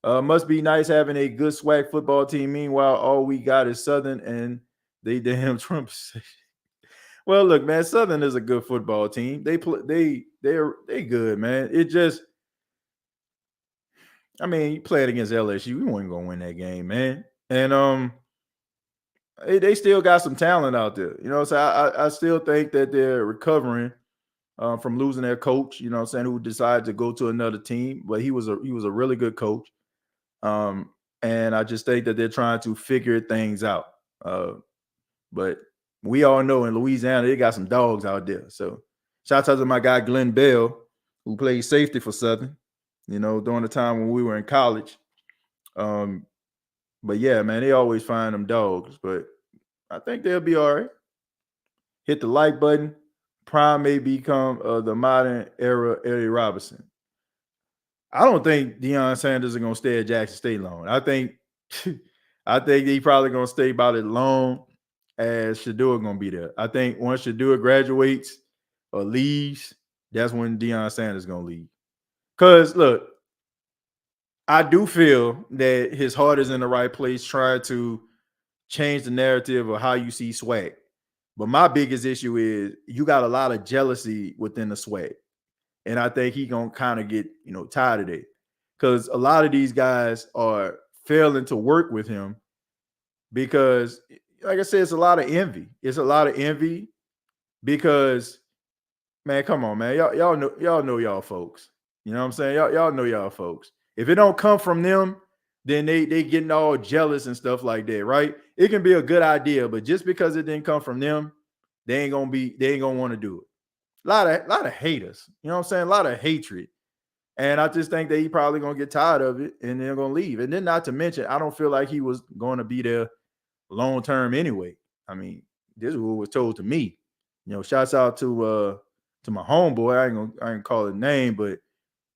Must be nice having a good swag football team. Meanwhile, all we got is Southern and they damn Trump. Well, look, man, Southern is a good football team. They're good, man. It just, I mean, you played against LSU, you weren't gonna win that game, man. And they still got some talent out there. You know, so I still think that they're recovering from losing their coach, you know what I'm saying, who decided to go to another team, but he was a really good coach. And I just think that they're trying to figure things out. But we all know in Louisiana, they got some dogs out there. So shout out to my guy, Glenn Bell, who played safety for Southern, you know, during the time when we were in college. But yeah, man, they always find them dogs, but I think they'll be all right. Hit the like button. Prime may become the modern era Eddie Robinson. I don't think Deion Sanders is going to stay at Jackson State long. I think he probably going to stay about as long as Shedeur going to be there. I think once Shedeur graduates or leaves, that's when Deion Sanders is going to leave. Because, look, I do feel that his heart is in the right place trying to change the narrative of how you see swag. But my biggest issue is you got a lot of jealousy within the swag. And I think he going to kind of get, you know, tired of it. Because a lot of these guys are failing to work with him because, like I said, it's a lot of envy. It's a lot of envy because, man, come on, man. Y'all know y'all folks. You know what I'm saying? Y'all know y'all folks. If it don't come from them, then they getting all jealous and stuff like that, right? It can be a good idea, but just because it didn't come from them, they ain't gonna want to do it. A lot of haters, you know what I'm saying? A lot of hatred. And I just think that he probably gonna get tired of it and they're gonna leave. And then not to mention, I don't feel like he was going to be there long term anyway. I mean, this is what was told to me. You know, shouts out to my homeboy. I ain't gonna call his name, but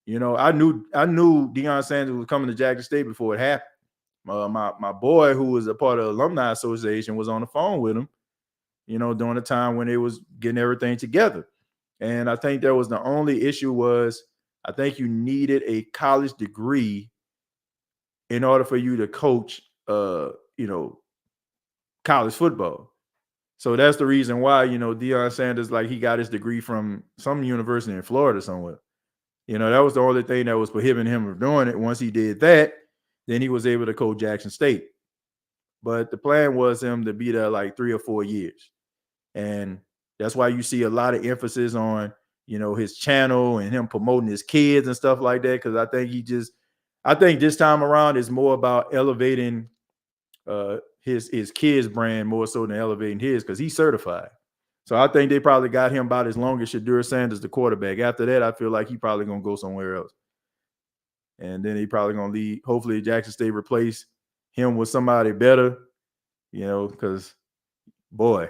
you know, I knew Deion Sanders was coming to Jackson State before it happened. My boy, who was a part of the Alumni Association, was on the phone with him, you know, during the time when they was getting everything together. And I think there was the only issue was I think you needed a college degree in order for you to coach, you know, college football. So that's the reason why, you know, Deion Sanders, like he got his degree from some university in Florida somewhere. You know, that was the only thing that was prohibiting him from doing it. Once he did that, then he was able to coach Jackson State. But the plan was him to be there like 3 or 4 years. And that's why you see a lot of emphasis on, you know, his channel and him promoting his kids and stuff like that. Because I think this time around is more about elevating his kids' brand more so than elevating his, because he's certified. So I think they probably got him about as long as Shedeur Sanders, the quarterback. After that, I feel like he probably going to go somewhere else. And then he probably going to leave. Hopefully Jackson State replace him with somebody better, you know, because, boy,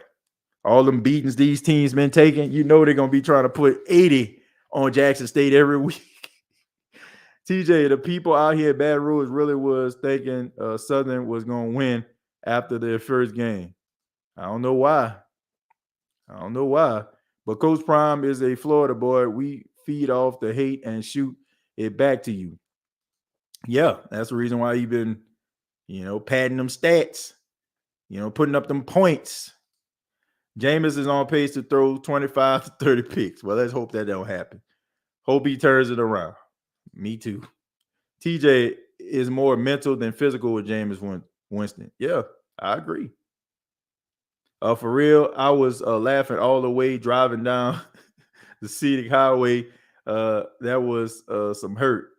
all them beatings these teams been taking, you know they're going to be trying to put 80 on Jackson State every week. TJ, the people out here at Baton Rouge really was thinking Southern was going to win after their first game. I don't know why. But Coach Prime is a Florida boy. We feed off the hate and shoot it back to you. Yeah, that's the reason why you've been, you know, padding them stats, you know, putting up them points. Jameis is on pace to throw 25 to 30 picks. Well, let's hope that don't happen. Hope he turns it around. Me too. TJ is more mental than physical with Jameis Winston. Yeah, I agree. For real, I was laughing all the way driving down the scenic highway. That was some hurt.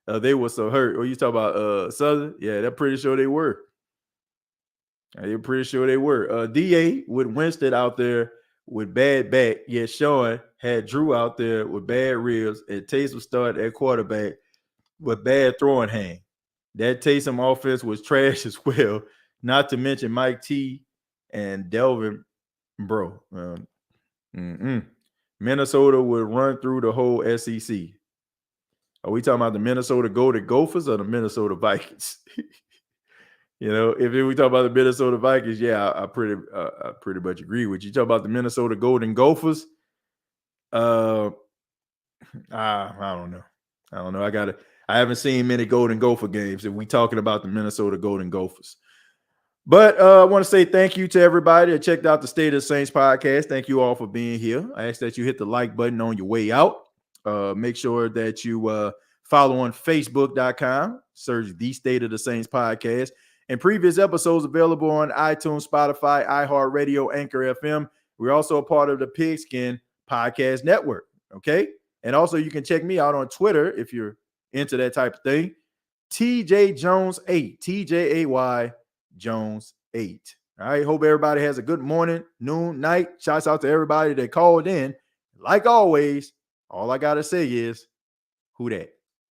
They were so hurt. What you talking about? Southern? Yeah, they're pretty sure they were. They're pretty sure they were. DA with Winston out there with bad back. Yet Sean had Drew out there with bad ribs, and Taysom started at quarterback with bad throwing hand. That Taysom offense was trash as well. Not to mention Mike T and Delvin, bro. Minnesota would run through the whole SEC. Are we talking about the Minnesota Golden Gophers or the Minnesota Vikings? You know, if we talk about the Minnesota Vikings, yeah, I pretty much agree with you. Talk about the Minnesota Golden Gophers. I don't know. I haven't seen many Golden Gopher games if we talking about the Minnesota Golden Gophers. But I want to say thank you to everybody that checked out the State of the Saints podcast. Thank you all for being here. I ask that you hit the like button on your way out. Make sure that you follow on Facebook.com. Search the State of the Saints podcast. And previous episodes available on iTunes, Spotify, iHeartRadio, Anchor FM. We're also a part of the Pigskin Podcast Network. Okay. And also you can check me out on Twitter if you're into that type of thing. TJ Jones 8. TJAY Jones 8. All right. Hope everybody has a good morning, noon, night. Shouts out to everybody that called in. Like always, all I gotta say is, who dat?